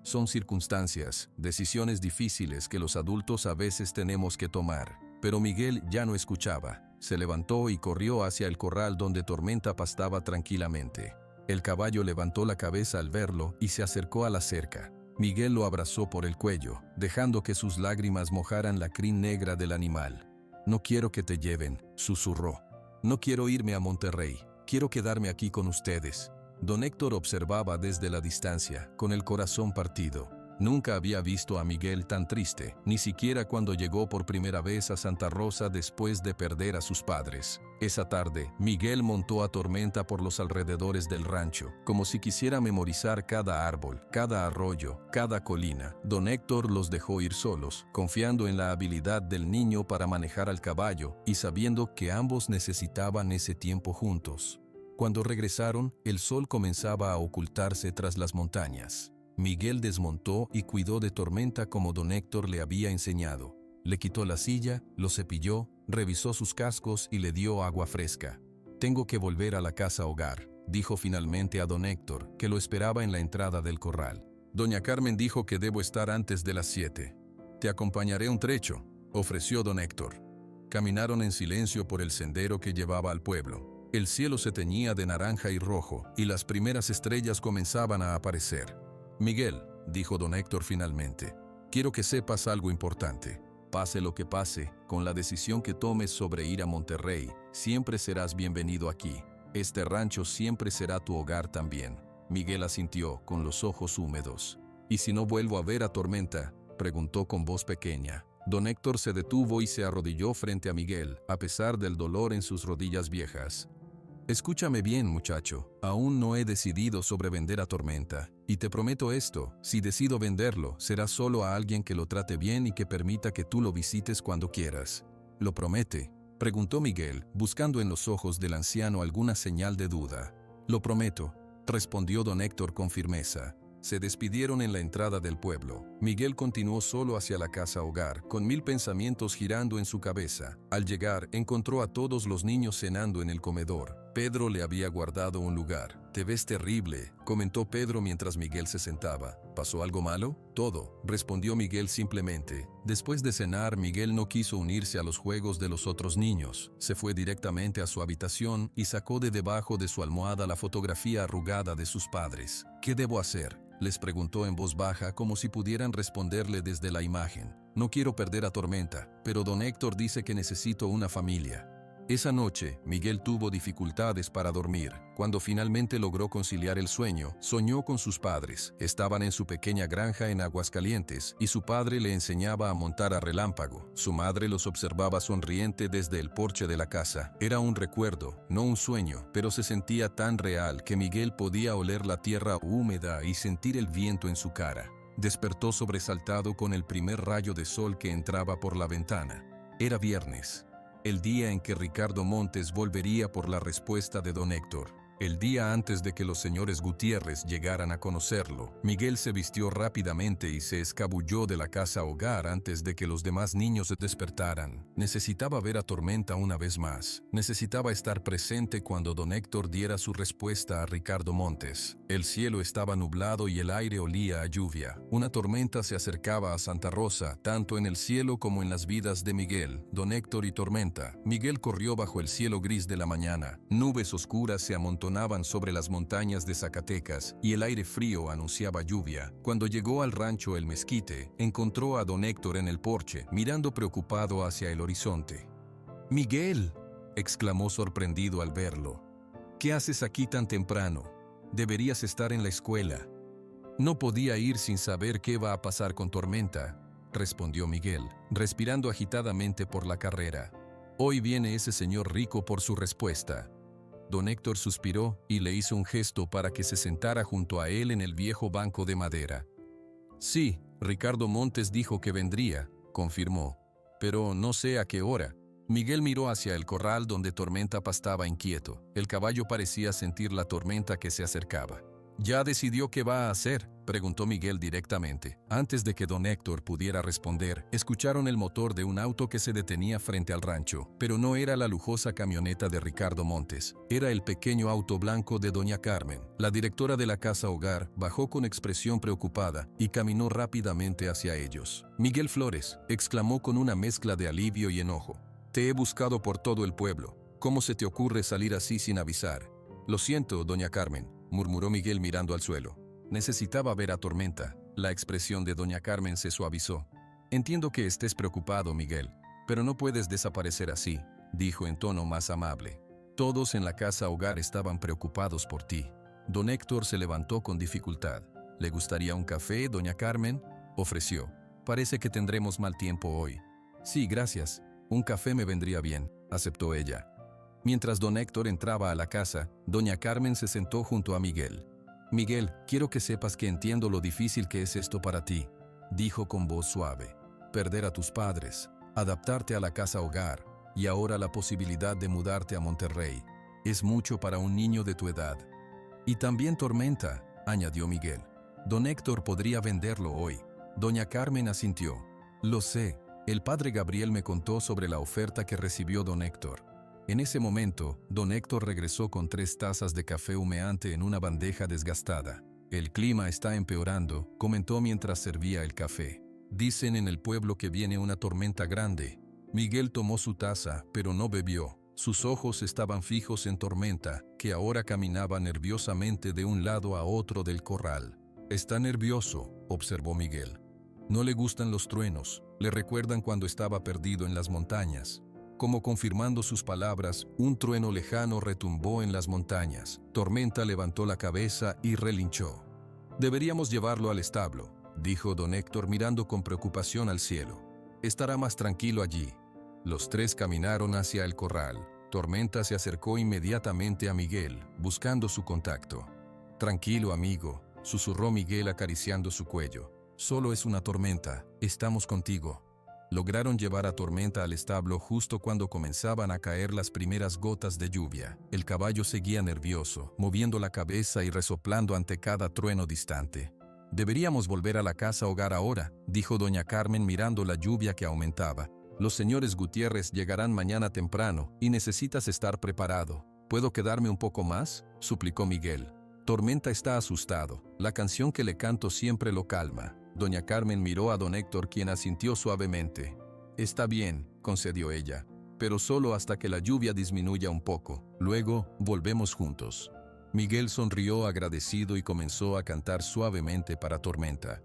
«Son circunstancias, decisiones difíciles que los adultos a veces tenemos que tomar». Pero Miguel ya no escuchaba. Se levantó y corrió hacia el corral donde Tormenta pastaba tranquilamente. El caballo levantó la cabeza al verlo y se acercó a la cerca. Miguel lo abrazó por el cuello, dejando que sus lágrimas mojaran la crin negra del animal. «No quiero que te lleven», susurró. «No quiero irme a Monterrey. Quiero quedarme aquí con ustedes». Don Héctor observaba desde la distancia, con el corazón partido. Nunca había visto a Miguel tan triste, ni siquiera cuando llegó por primera vez a Santa Rosa después de perder a sus padres. Esa tarde, Miguel montó a Tormenta por los alrededores del rancho, como si quisiera memorizar cada árbol, cada arroyo, cada colina. Don Héctor los dejó ir solos, confiando en la habilidad del niño para manejar al caballo y sabiendo que ambos necesitaban ese tiempo juntos. Cuando regresaron, el sol comenzaba a ocultarse tras las montañas. Miguel desmontó y cuidó de Tormenta como don Héctor le había enseñado. Le quitó la silla, lo cepilló, revisó sus cascos y le dio agua fresca. «Tengo que volver a la casa hogar», dijo finalmente a don Héctor, que lo esperaba en la entrada del corral. «Doña Carmen dijo que debo estar antes de las 7. Te acompañaré un trecho», ofreció don Héctor. Caminaron en silencio por el sendero que llevaba al pueblo. El cielo se teñía de naranja y rojo, y las primeras estrellas comenzaban a aparecer. «Miguel», dijo don Héctor finalmente, «quiero que sepas algo importante. Pase lo que pase, con la decisión que tomes sobre ir a Monterrey, siempre serás bienvenido aquí. Este rancho siempre será tu hogar también». Miguel asintió, con los ojos húmedos. «¿Y si no vuelvo a ver a Tormenta?», preguntó con voz pequeña. Don Héctor se detuvo y se arrodilló frente a Miguel, a pesar del dolor en sus rodillas viejas. «Escúchame bien, muchacho. Aún no he decidido sobre vender a Tormenta. Y te prometo esto, si decido venderlo, será solo a alguien que lo trate bien y que permita que tú lo visites cuando quieras». «¿Lo promete?», preguntó Miguel, buscando en los ojos del anciano alguna señal de duda. «Lo prometo», respondió don Héctor con firmeza. Se despidieron en la entrada del pueblo. Miguel continuó solo hacia la casa hogar, con 1000 pensamientos girando en su cabeza. Al llegar, encontró a todos los niños cenando en el comedor. Pedro le había guardado un lugar. «Te ves terrible», comentó Pedro mientras Miguel se sentaba. «¿Pasó algo malo?» «Todo», respondió Miguel simplemente. Después de cenar, Miguel no quiso unirse a los juegos de los otros niños. Se fue directamente a su habitación y sacó de debajo de su almohada la fotografía arrugada de sus padres. «¿Qué debo hacer?», les preguntó en voz baja, como si pudieran responderle desde la imagen. «No quiero perder a Tormenta, pero don Héctor dice que necesito una familia». Esa noche, Miguel tuvo dificultades para dormir. Cuando finalmente logró conciliar el sueño, soñó con sus padres. Estaban en su pequeña granja en Aguascalientes y su padre le enseñaba a montar a relámpago. Su madre los observaba sonriente desde el porche de la casa. Era un recuerdo, no un sueño, pero se sentía tan real que Miguel podía oler la tierra húmeda y sentir el viento en su cara. Despertó sobresaltado con el primer rayo de sol que entraba por la ventana. Era viernes. El día en que Ricardo Montes volvería por la respuesta de don Héctor. El día antes de que los señores Gutiérrez llegaran a conocerlo, Miguel se vistió rápidamente y se escabulló de la casa hogar antes de que los demás niños se despertaran. Necesitaba ver a Tormenta una vez más. Necesitaba estar presente cuando don Héctor diera su respuesta a Ricardo Montes. El cielo estaba nublado y el aire olía a lluvia. Una tormenta se acercaba a Santa Rosa, tanto en el cielo como en las vidas de Miguel, don Héctor y Tormenta. Miguel corrió bajo el cielo gris de la mañana. Nubes oscuras se amontonaban sobre las montañas de Zacatecas y el aire frío anunciaba lluvia. Cuando llegó al rancho El Mezquite, encontró a don Héctor en el porche, mirando preocupado hacia el horizonte. «¡Miguel!», exclamó sorprendido al verlo. «¿Qué haces aquí tan temprano? Deberías estar en la escuela». «No podía ir sin saber qué va a pasar con Tormenta», respondió Miguel, respirando agitadamente por la carrera. «Hoy viene ese señor rico por su respuesta». Don Héctor suspiró y le hizo un gesto para que se sentara junto a él en el viejo banco de madera. «Sí, Ricardo Montes dijo que vendría», confirmó, «pero no sé a qué hora». Miguel miró hacia el corral donde Tormenta pastaba inquieto. El caballo parecía sentir la tormenta que se acercaba. «¿Ya decidió qué va a hacer?», preguntó Miguel directamente. Antes de que don Héctor pudiera responder, escucharon el motor de un auto que se detenía frente al rancho, pero no era la lujosa camioneta de Ricardo Montes. Era el pequeño auto blanco de doña Carmen. La directora de la casa hogar bajó con expresión preocupada y caminó rápidamente hacia ellos. «Miguel Flores», exclamó con una mezcla de alivio y enojo. «Te he buscado por todo el pueblo. ¿Cómo se te ocurre salir así sin avisar?». «Lo siento, doña Carmen. murmuró Miguel mirando al suelo. Necesitaba ver a Tormenta. La expresión de doña Carmen se suavizó. Entiendo que estés preocupado, Miguel, pero no puedes desaparecer así, dijo en tono más amable. Todos en la casa hogar estaban preocupados por ti. Don Héctor se levantó con dificultad. ¿Le gustaría un café, doña Carmen?, ofreció. Parece que tendremos mal tiempo hoy. Sí, gracias. Un café me vendría bien, aceptó ella. Mientras don Héctor entraba a la casa, doña Carmen se sentó junto a Miguel. Miguel, quiero que sepas que entiendo lo difícil que es esto para ti, dijo con voz suave. Perder a tus padres, adaptarte a la casa hogar, y ahora la posibilidad de mudarte a Monterrey. Es mucho para un niño de tu edad. Y también Tormenta, añadió Miguel. Don Héctor podría venderlo hoy. Doña Carmen asintió. Lo sé, el padre Gabriel me contó sobre la oferta que recibió don Héctor. En ese momento, don Héctor regresó con 3 tazas de café humeante en una bandeja desgastada. El clima está empeorando, comentó mientras servía el café. Dicen en el pueblo que viene una tormenta grande. Miguel tomó su taza, pero no bebió. Sus ojos estaban fijos en Tormenta, que ahora caminaba nerviosamente de un lado a otro del corral. Está nervioso, observó Miguel. No le gustan los truenos, le recuerdan cuando estaba perdido en las montañas. Como confirmando sus palabras, un trueno lejano retumbó en las montañas. Tormenta levantó la cabeza y relinchó. Deberíamos llevarlo al establo, dijo don Héctor mirando con preocupación al cielo. Estará más tranquilo allí. Los 3 caminaron hacia el corral. Tormenta se acercó inmediatamente a Miguel, buscando su contacto. Tranquilo, amigo, susurró Miguel acariciando su cuello. Solo es una tormenta, estamos contigo. Lograron llevar a Tormenta al establo justo cuando comenzaban a caer las primeras gotas de lluvia. El caballo seguía nervioso, moviendo la cabeza y resoplando ante cada trueno distante. Deberíamos volver a la casa hogar ahora, dijo doña Carmen mirando la lluvia que aumentaba. Los señores Gutiérrez llegarán mañana temprano y necesitas estar preparado. ¿Puedo quedarme un poco más?, suplicó Miguel. Tormenta está asustado. La canción que le canto siempre lo calma. Doña Carmen miró a don Héctor, quien asintió suavemente. Está bien, concedió ella, pero solo hasta que la lluvia disminuya un poco. Luego, volvemos juntos. Miguel sonrió agradecido y comenzó a cantar suavemente para Tormenta.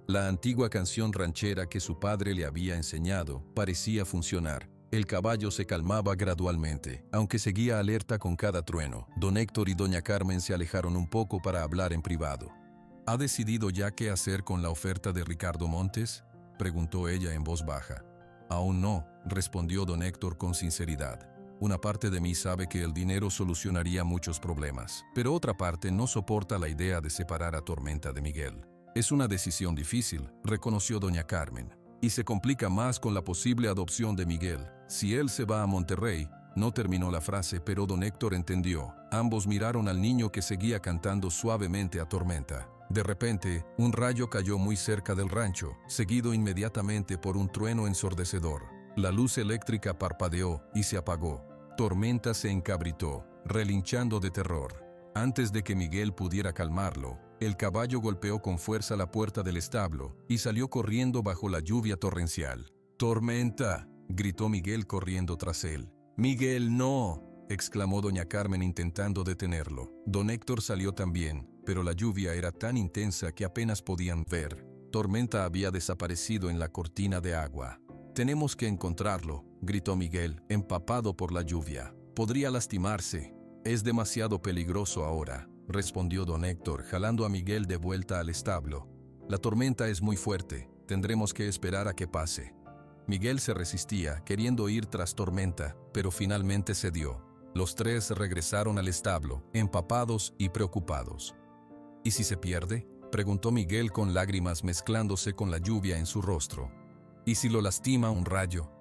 La antigua canción ranchera que su padre le había enseñado parecía funcionar. El caballo se calmaba gradualmente, aunque seguía alerta con cada trueno. Don Héctor y doña Carmen se alejaron un poco para hablar en privado. ¿Ha decidido ya qué hacer con la oferta de Ricardo Montes?, preguntó ella en voz baja. Aún no, respondió don Héctor con sinceridad. Una parte de mí sabe que el dinero solucionaría muchos problemas, pero otra parte no soporta la idea de separar a Tormenta de Miguel. Es una decisión difícil, reconoció doña Carmen, y se complica más con la posible adopción de Miguel. Si él se va a Monterrey, no terminó la frase, pero don Héctor entendió. Ambos miraron al niño que seguía cantando suavemente a Tormenta. De repente, un rayo cayó muy cerca del rancho, seguido inmediatamente por un trueno ensordecedor. La luz eléctrica parpadeó y se apagó. Tormenta se encabritó, relinchando de terror. Antes de que Miguel pudiera calmarlo, el caballo golpeó con fuerza la puerta del establo y salió corriendo bajo la lluvia torrencial. ¡Tormenta!, gritó Miguel corriendo tras él. ¡Miguel, no!, exclamó doña Carmen intentando detenerlo. Don Héctor salió también, pero la lluvia era tan intensa que apenas podían ver. Tormenta había desaparecido en la cortina de agua. «Tenemos que encontrarlo», gritó Miguel, empapado por la lluvia. «Podría lastimarse. Es demasiado peligroso ahora», respondió don Héctor, jalando a Miguel de vuelta al establo. «La tormenta es muy fuerte. Tendremos que esperar a que pase». Miguel se resistía, queriendo ir tras Tormenta, pero finalmente cedió. Los 3 regresaron al establo, empapados y preocupados. ¿Y si se pierde?, preguntó Miguel con lágrimas mezclándose con la lluvia en su rostro. ¿Y si lo lastima un rayo?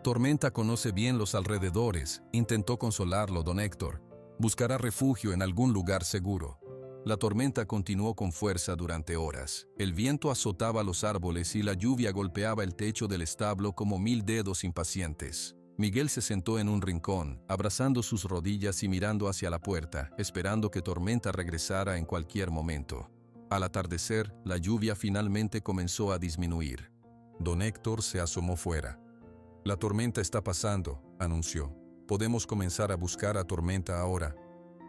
Tormenta conoce bien los alrededores, intentó consolarlo don Héctor. Buscará refugio en algún lugar seguro. La tormenta continuó con fuerza durante horas. El viento azotaba los árboles y la lluvia golpeaba el techo del establo como 1000 dedos impacientes. Miguel se sentó en un rincón, abrazando sus rodillas y mirando hacia la puerta, esperando que Tormenta regresara en cualquier momento. Al atardecer, la lluvia finalmente comenzó a disminuir. Don Héctor se asomó fuera. «La tormenta está pasando», anunció. «Podemos comenzar a buscar a Tormenta ahora».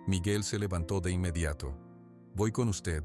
Miguel se levantó de inmediato. Voy con usted,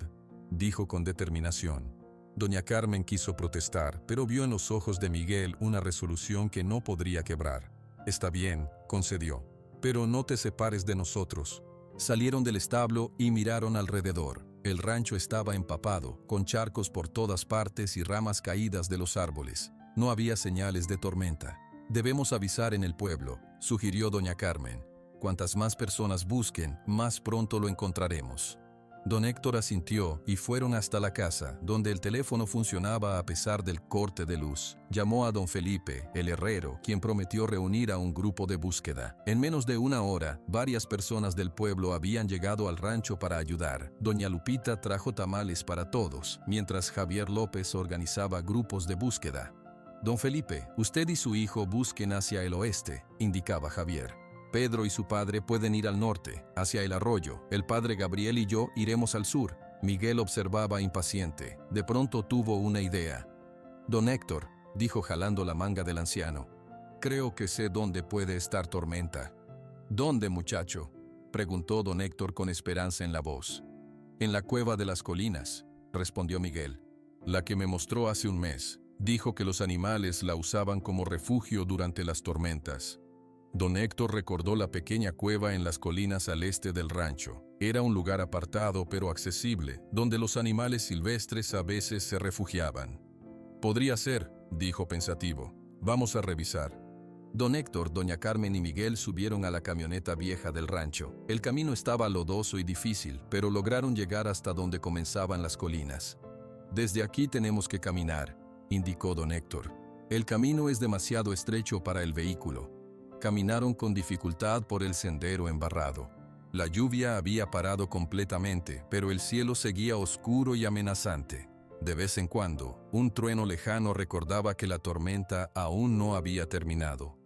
dijo con determinación. Doña Carmen quiso protestar, pero vio en los ojos de Miguel una resolución que no podría quebrar. Está bien, concedió, pero no te separes de nosotros. Salieron del establo y miraron alrededor. El rancho estaba empapado, con charcos por todas partes y ramas caídas de los árboles. No había señales de tormenta. Debemos avisar en el pueblo, sugirió doña Carmen. Cuantas más personas busquen, más pronto lo encontraremos. Don Héctor asintió y fueron hasta la casa, donde el teléfono funcionaba a pesar del corte de luz. Llamó a don Felipe, el herrero, quien prometió reunir a un grupo de búsqueda. En menos de una hora, varias personas del pueblo habían llegado al rancho para ayudar. Doña Lupita trajo tamales para todos, mientras Javier López organizaba grupos de búsqueda. Don Felipe, usted y su hijo busquen hacia el oeste, indicaba Javier. Pedro y su padre pueden ir al norte, hacia el arroyo. El padre Gabriel y yo iremos al sur. Miguel observaba impaciente. De pronto tuvo una idea. Don Héctor, dijo jalando la manga del anciano. Creo que sé dónde puede estar Tormenta. ¿Dónde, muchacho?, preguntó don Héctor con esperanza en la voz. En la cueva de las colinas, respondió Miguel. La que me mostró hace un mes. Dijo que los animales la usaban como refugio durante las tormentas. Don Héctor recordó la pequeña cueva en las colinas al este del rancho. Era un lugar apartado pero accesible, donde los animales silvestres a veces se refugiaban. Podría ser, dijo pensativo. Vamos a revisar. Don Héctor, doña Carmen y Miguel subieron a la camioneta vieja del rancho. El camino estaba lodoso y difícil, pero lograron llegar hasta donde comenzaban las colinas. Desde aquí tenemos que caminar, indicó don Héctor. El camino es demasiado estrecho para el vehículo. Caminaron con dificultad por el sendero embarrado. La lluvia había parado completamente, pero el cielo seguía oscuro y amenazante. De vez en cuando, un trueno lejano recordaba que la tormenta aún no había terminado.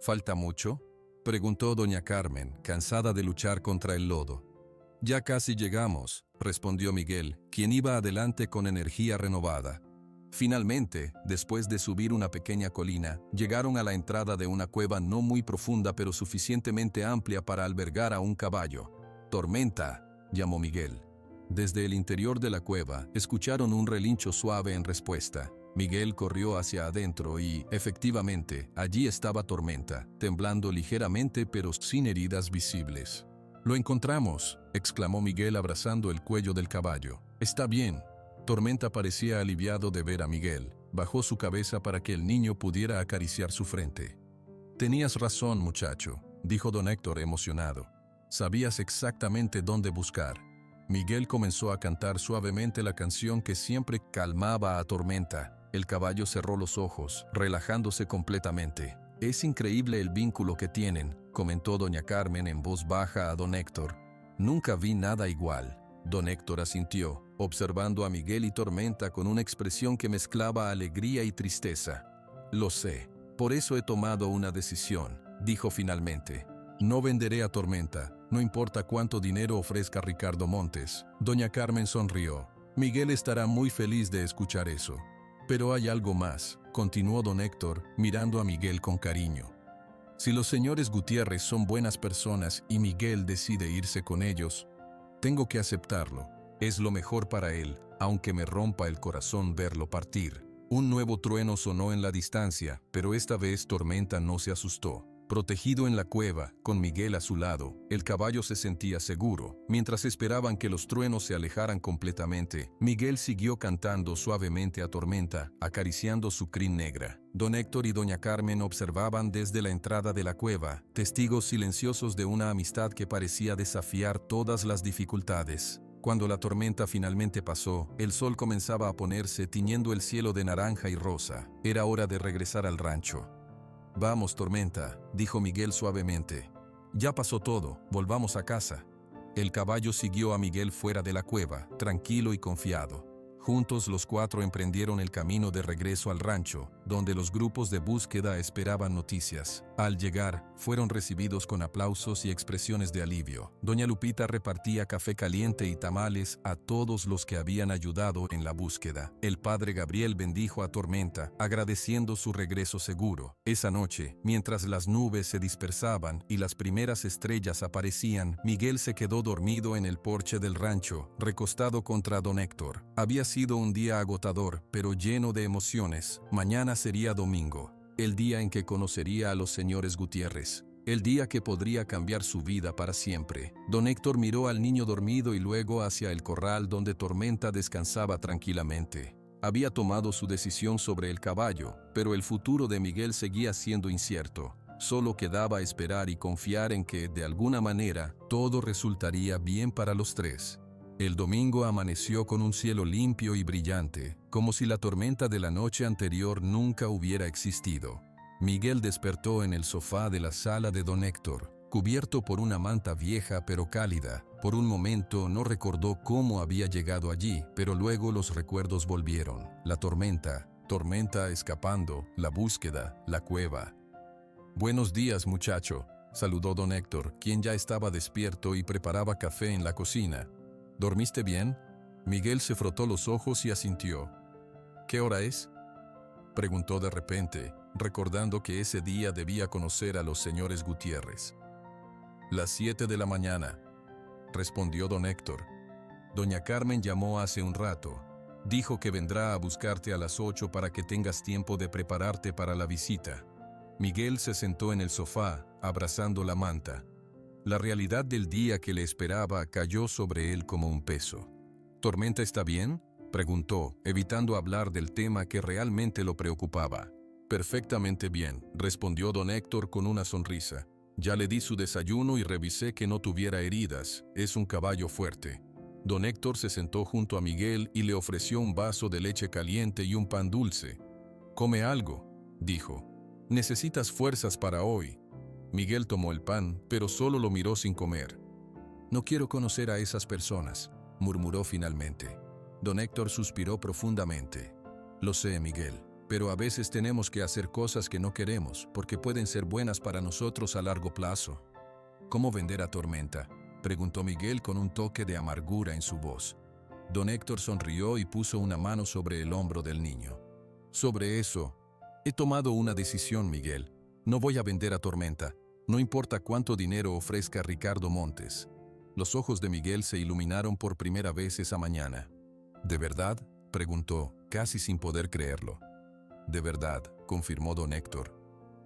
¿Falta mucho?, preguntó doña Carmen, cansada de luchar contra el lodo. Ya casi llegamos, respondió Miguel, quien iba adelante con energía renovada. Finalmente, después de subir una pequeña colina, llegaron a la entrada de una cueva no muy profunda pero suficientemente amplia para albergar a un caballo. «Tormenta», llamó Miguel. Desde el interior de la cueva, escucharon un relincho suave en respuesta. Miguel corrió hacia adentro y, efectivamente, allí estaba Tormenta, temblando ligeramente pero sin heridas visibles. «Lo encontramos», exclamó Miguel abrazando el cuello del caballo. «Está bien». Tormenta parecía aliviado de ver a Miguel. Bajó su cabeza para que el niño pudiera acariciar su frente. «Tenías razón, muchacho», dijo don Héctor emocionado. «Sabías exactamente dónde buscar». Miguel comenzó a cantar suavemente la canción que siempre calmaba a Tormenta. El caballo cerró los ojos, relajándose completamente. «Es increíble el vínculo que tienen», comentó doña Carmen en voz baja a don Héctor. «Nunca vi nada igual». Don Héctor asintió, observando a Miguel y Tormenta con una expresión que mezclaba alegría y tristeza. «Lo sé. Por eso he tomado una decisión», dijo finalmente. «No venderé a Tormenta, no importa cuánto dinero ofrezca Ricardo Montes». Doña Carmen sonrió. «Miguel estará muy feliz de escuchar eso». «Pero hay algo más», continuó don Héctor, mirando a Miguel con cariño. «Si los señores Gutiérrez son buenas personas y Miguel decide irse con ellos, tengo que aceptarlo. Es lo mejor para él, aunque me rompa el corazón verlo partir». Un nuevo trueno sonó en la distancia, pero esta vez Tormenta no se asustó. Protegido en la cueva, con Miguel a su lado, el caballo se sentía seguro. Mientras esperaban que los truenos se alejaran completamente, Miguel siguió cantando suavemente a Tormenta, acariciando su crin negra. Don Héctor y doña Carmen observaban desde la entrada de la cueva, testigos silenciosos de una amistad que parecía desafiar todas las dificultades. Cuando la tormenta finalmente pasó, el sol comenzaba a ponerse tiñendo el cielo de naranja y rosa. Era hora de regresar al rancho. «Vamos, Tormenta», dijo Miguel suavemente. «Ya pasó todo, volvamos a casa». El caballo siguió a Miguel fuera de la cueva, tranquilo y confiado. Juntos los cuatro emprendieron el camino de regreso al rancho, donde los grupos de búsqueda esperaban noticias. Al llegar, fueron recibidos con aplausos y expresiones de alivio. Doña Lupita repartía café caliente y tamales a todos los que habían ayudado en la búsqueda. El padre Gabriel bendijo a Tormenta, agradeciendo su regreso seguro. Esa noche, mientras las nubes se dispersaban y las primeras estrellas aparecían, Miguel se quedó dormido en el porche del rancho, recostado contra don Héctor. Había sido un día agotador, pero lleno de emociones. Mañana sería domingo, el día en que conocería a los señores Gutiérrez, el día que podría cambiar su vida para siempre. Don Héctor miró al niño dormido y luego hacia el corral donde Tormenta descansaba tranquilamente. Había tomado su decisión sobre el caballo, pero el futuro de Miguel seguía siendo incierto. Solo quedaba esperar y confiar en que, de alguna manera, todo resultaría bien para los tres. El domingo amaneció con un cielo limpio y brillante, como si la tormenta de la noche anterior nunca hubiera existido. Miguel despertó en el sofá de la sala de don Héctor, cubierto por una manta vieja pero cálida. Por un momento no recordó cómo había llegado allí, pero luego los recuerdos volvieron. La tormenta escapando, la búsqueda, la cueva. «Buenos días, muchacho», saludó don Héctor, quien ya estaba despierto y preparaba café en la cocina. «¿Dormiste bien?» Miguel se frotó los ojos y asintió. «¿Qué hora es?», preguntó de repente, recordando que ese día debía conocer a los señores Gutiérrez. «Las 7 de la mañana», respondió don Héctor. «Doña Carmen llamó hace un rato. Dijo que vendrá a buscarte a las 8 para que tengas tiempo de prepararte para la visita». Miguel se sentó en el sofá, abrazando la manta. La realidad del día que le esperaba cayó sobre él como un peso. «¿Tormenta está bien?», preguntó, evitando hablar del tema que realmente lo preocupaba. «Perfectamente bien», respondió don Héctor con una sonrisa. «Ya le di su desayuno y revisé que no tuviera heridas. Es un caballo fuerte». Don Héctor se sentó junto a Miguel y le ofreció un vaso de leche caliente y un pan dulce. «Come algo», dijo. «Necesitas fuerzas para hoy». Miguel tomó el pan, pero solo lo miró sin comer. «No quiero conocer a esas personas», murmuró finalmente. Don Héctor suspiró profundamente. «Lo sé, Miguel, pero a veces tenemos que hacer cosas que no queremos, porque pueden ser buenas para nosotros a largo plazo». «¿Cómo vender a Tormenta?», preguntó Miguel con un toque de amargura en su voz. Don Héctor sonrió y puso una mano sobre el hombro del niño. «Sobre eso, he tomado una decisión, Miguel. No voy a vender a Tormenta, no importa cuánto dinero ofrezca Ricardo Montes». Los ojos de Miguel se iluminaron por primera vez esa mañana. «¿De verdad?», preguntó, casi sin poder creerlo. «De verdad», confirmó don Héctor.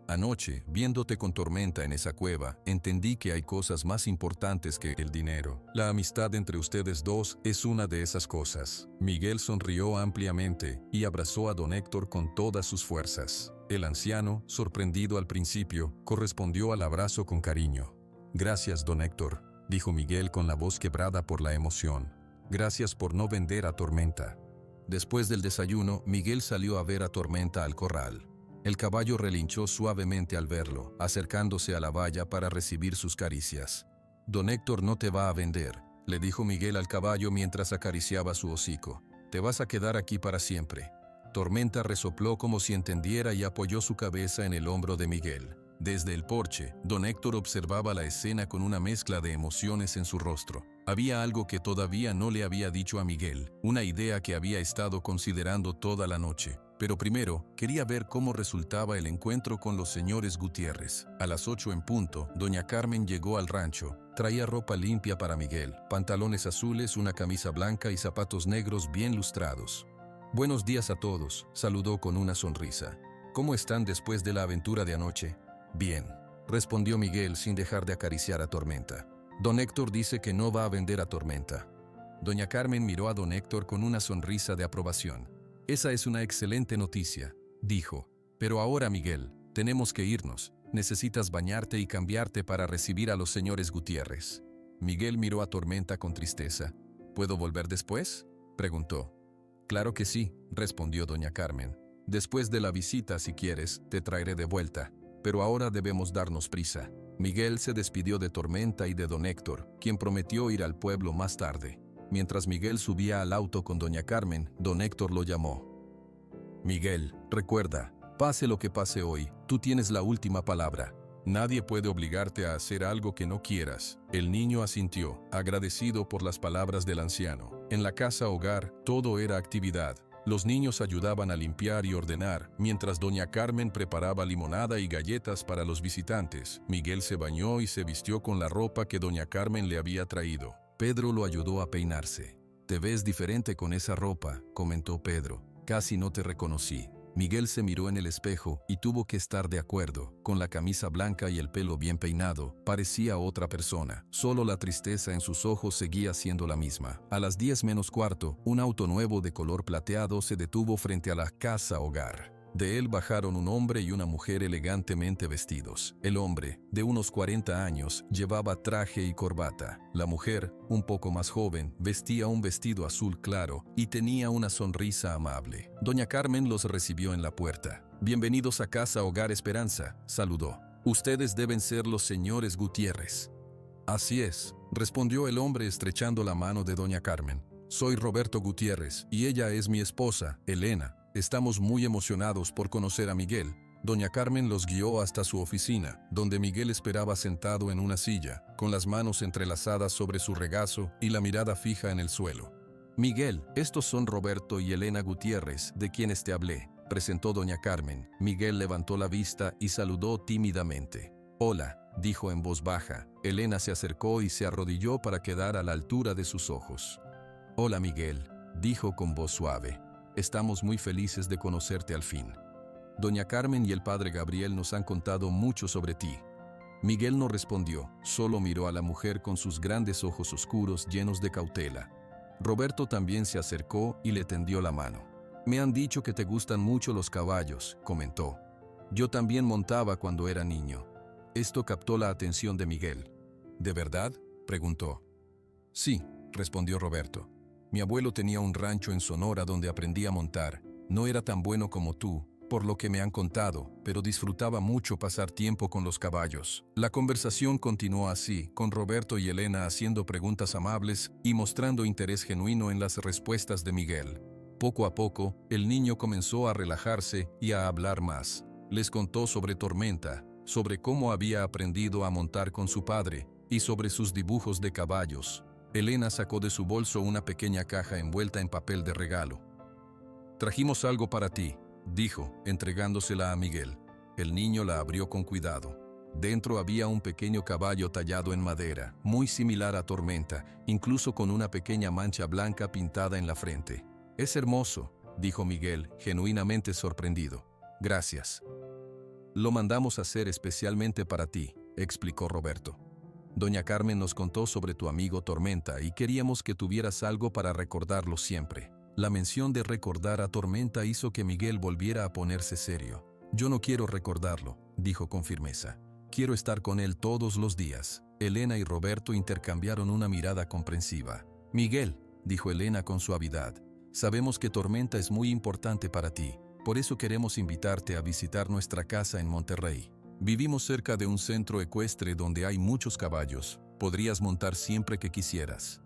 «Anoche, viéndote con Tormenta en esa cueva, entendí que hay cosas más importantes que el dinero. La amistad entre ustedes dos es una de esas cosas». Miguel sonrió ampliamente y abrazó a don Héctor con todas sus fuerzas. El anciano, sorprendido al principio, correspondió al abrazo con cariño. «Gracias, don Héctor», dijo Miguel con la voz quebrada por la emoción. «Gracias por no vender a Tormenta». Después del desayuno, Miguel salió a ver a Tormenta al corral. El caballo relinchó suavemente al verlo, acercándose a la valla para recibir sus caricias. «Don Héctor no te va a vender», le dijo Miguel al caballo mientras acariciaba su hocico. «Te vas a quedar aquí para siempre». Tormenta resopló como si entendiera y apoyó su cabeza en el hombro de Miguel. Desde el porche, don Héctor observaba la escena con una mezcla de emociones en su rostro. Había algo que todavía no le había dicho a Miguel, una idea que había estado considerando toda la noche. Pero primero, quería ver cómo resultaba el encuentro con los señores Gutiérrez. A las 8 en punto, doña Carmen llegó al rancho. Traía ropa limpia para Miguel, pantalones azules, una camisa blanca y zapatos negros bien lustrados. «Buenos días a todos», saludó con una sonrisa. «¿Cómo están después de la aventura de anoche?» «Bien», respondió Miguel sin dejar de acariciar a Tormenta. «Don Héctor dice que no va a vender a Tormenta». Doña Carmen miró a don Héctor con una sonrisa de aprobación. «Esa es una excelente noticia», dijo. «Pero ahora, Miguel, tenemos que irnos. Necesitas bañarte y cambiarte para recibir a los señores Gutiérrez». Miguel miró a Tormenta con tristeza. «¿Puedo volver después?», preguntó. «Claro que sí», respondió doña Carmen. «Después de la visita, si quieres, te traeré de vuelta. Pero ahora debemos darnos prisa». Miguel se despidió de Tormenta y de don Héctor, quien prometió ir al pueblo más tarde. Mientras Miguel subía al auto con doña Carmen, don Héctor lo llamó. Miguel, recuerda, pase lo que pase hoy, tú tienes la última palabra. Nadie puede obligarte a hacer algo que no quieras. El niño asintió, agradecido por las palabras del anciano. En la casa hogar, todo era actividad. Los niños ayudaban a limpiar y ordenar, mientras doña Carmen preparaba limonada y galletas para los visitantes. Miguel se bañó y se vistió con la ropa que doña Carmen le había traído. Pedro lo ayudó a peinarse. «Te ves diferente con esa ropa», comentó Pedro. «Casi no te reconocí». Miguel se miró en el espejo y tuvo que estar de acuerdo. Con la camisa blanca y el pelo bien peinado, parecía otra persona. Solo la tristeza en sus ojos seguía siendo la misma. A las 10 menos cuarto, un auto nuevo de color plateado se detuvo frente a la casa hogar. De él bajaron un hombre y una mujer elegantemente vestidos. El hombre, de unos 40 años, llevaba traje y corbata. La mujer, un poco más joven, vestía un vestido azul claro y tenía una sonrisa amable. Doña Carmen los recibió en la puerta. «Bienvenidos a Casa Hogar Esperanza», saludó. «Ustedes deben ser los señores Gutiérrez». «Así es», respondió el hombre estrechando la mano de doña Carmen. «Soy Roberto Gutiérrez y ella es mi esposa, Elena. Estamos muy emocionados por conocer a Miguel». Doña Carmen los guió hasta su oficina, donde Miguel esperaba sentado en una silla, con las manos entrelazadas sobre su regazo y la mirada fija en el suelo. «Miguel, estos son Roberto y Elena Gutiérrez, de quienes te hablé», presentó doña Carmen. Miguel levantó la vista y saludó tímidamente. «Hola», dijo en voz baja. Elena se acercó y se arrodilló para quedar a la altura de sus ojos. «Hola Miguel», dijo con voz suave. «Estamos muy felices de conocerte al fin. Doña Carmen y el padre Gabriel nos han contado mucho sobre ti». Miguel no respondió, solo miró a la mujer con sus grandes ojos oscuros llenos de cautela. Roberto también se acercó y le tendió la mano. «Me han dicho que te gustan mucho los caballos», comentó. «Yo también montaba cuando era niño». Esto captó la atención de Miguel. «¿De verdad?», preguntó. «Sí», respondió Roberto. «Mi abuelo tenía un rancho en Sonora donde aprendí a montar. No era tan bueno como tú, por lo que me han contado, pero disfrutaba mucho pasar tiempo con los caballos». La conversación continuó así, con Roberto y Elena haciendo preguntas amables y mostrando interés genuino en las respuestas de Miguel. Poco a poco, el niño comenzó a relajarse y a hablar más. Les contó sobre Tormenta, sobre cómo había aprendido a montar con su padre y sobre sus dibujos de caballos. Elena sacó de su bolso una pequeña caja envuelta en papel de regalo. «Trajimos algo para ti», dijo, entregándosela a Miguel. El niño la abrió con cuidado. Dentro había un pequeño caballo tallado en madera, muy similar a Tormenta, incluso con una pequeña mancha blanca pintada en la frente. «Es hermoso», dijo Miguel, genuinamente sorprendido. «Gracias». «Lo mandamos a hacer especialmente para ti», explicó Roberto. «Doña Carmen nos contó sobre tu amigo Tormenta y queríamos que tuvieras algo para recordarlo siempre». La mención de recordar a Tormenta hizo que Miguel volviera a ponerse serio. «Yo no quiero recordarlo», dijo con firmeza. «Quiero estar con él todos los días». Elena y Roberto intercambiaron una mirada comprensiva. «Miguel», dijo Elena con suavidad, «sabemos que Tormenta es muy importante para ti. Por eso queremos invitarte a visitar nuestra casa en Monterrey. Vivimos cerca de un centro ecuestre donde hay muchos caballos. Podrías montar siempre que quisieras».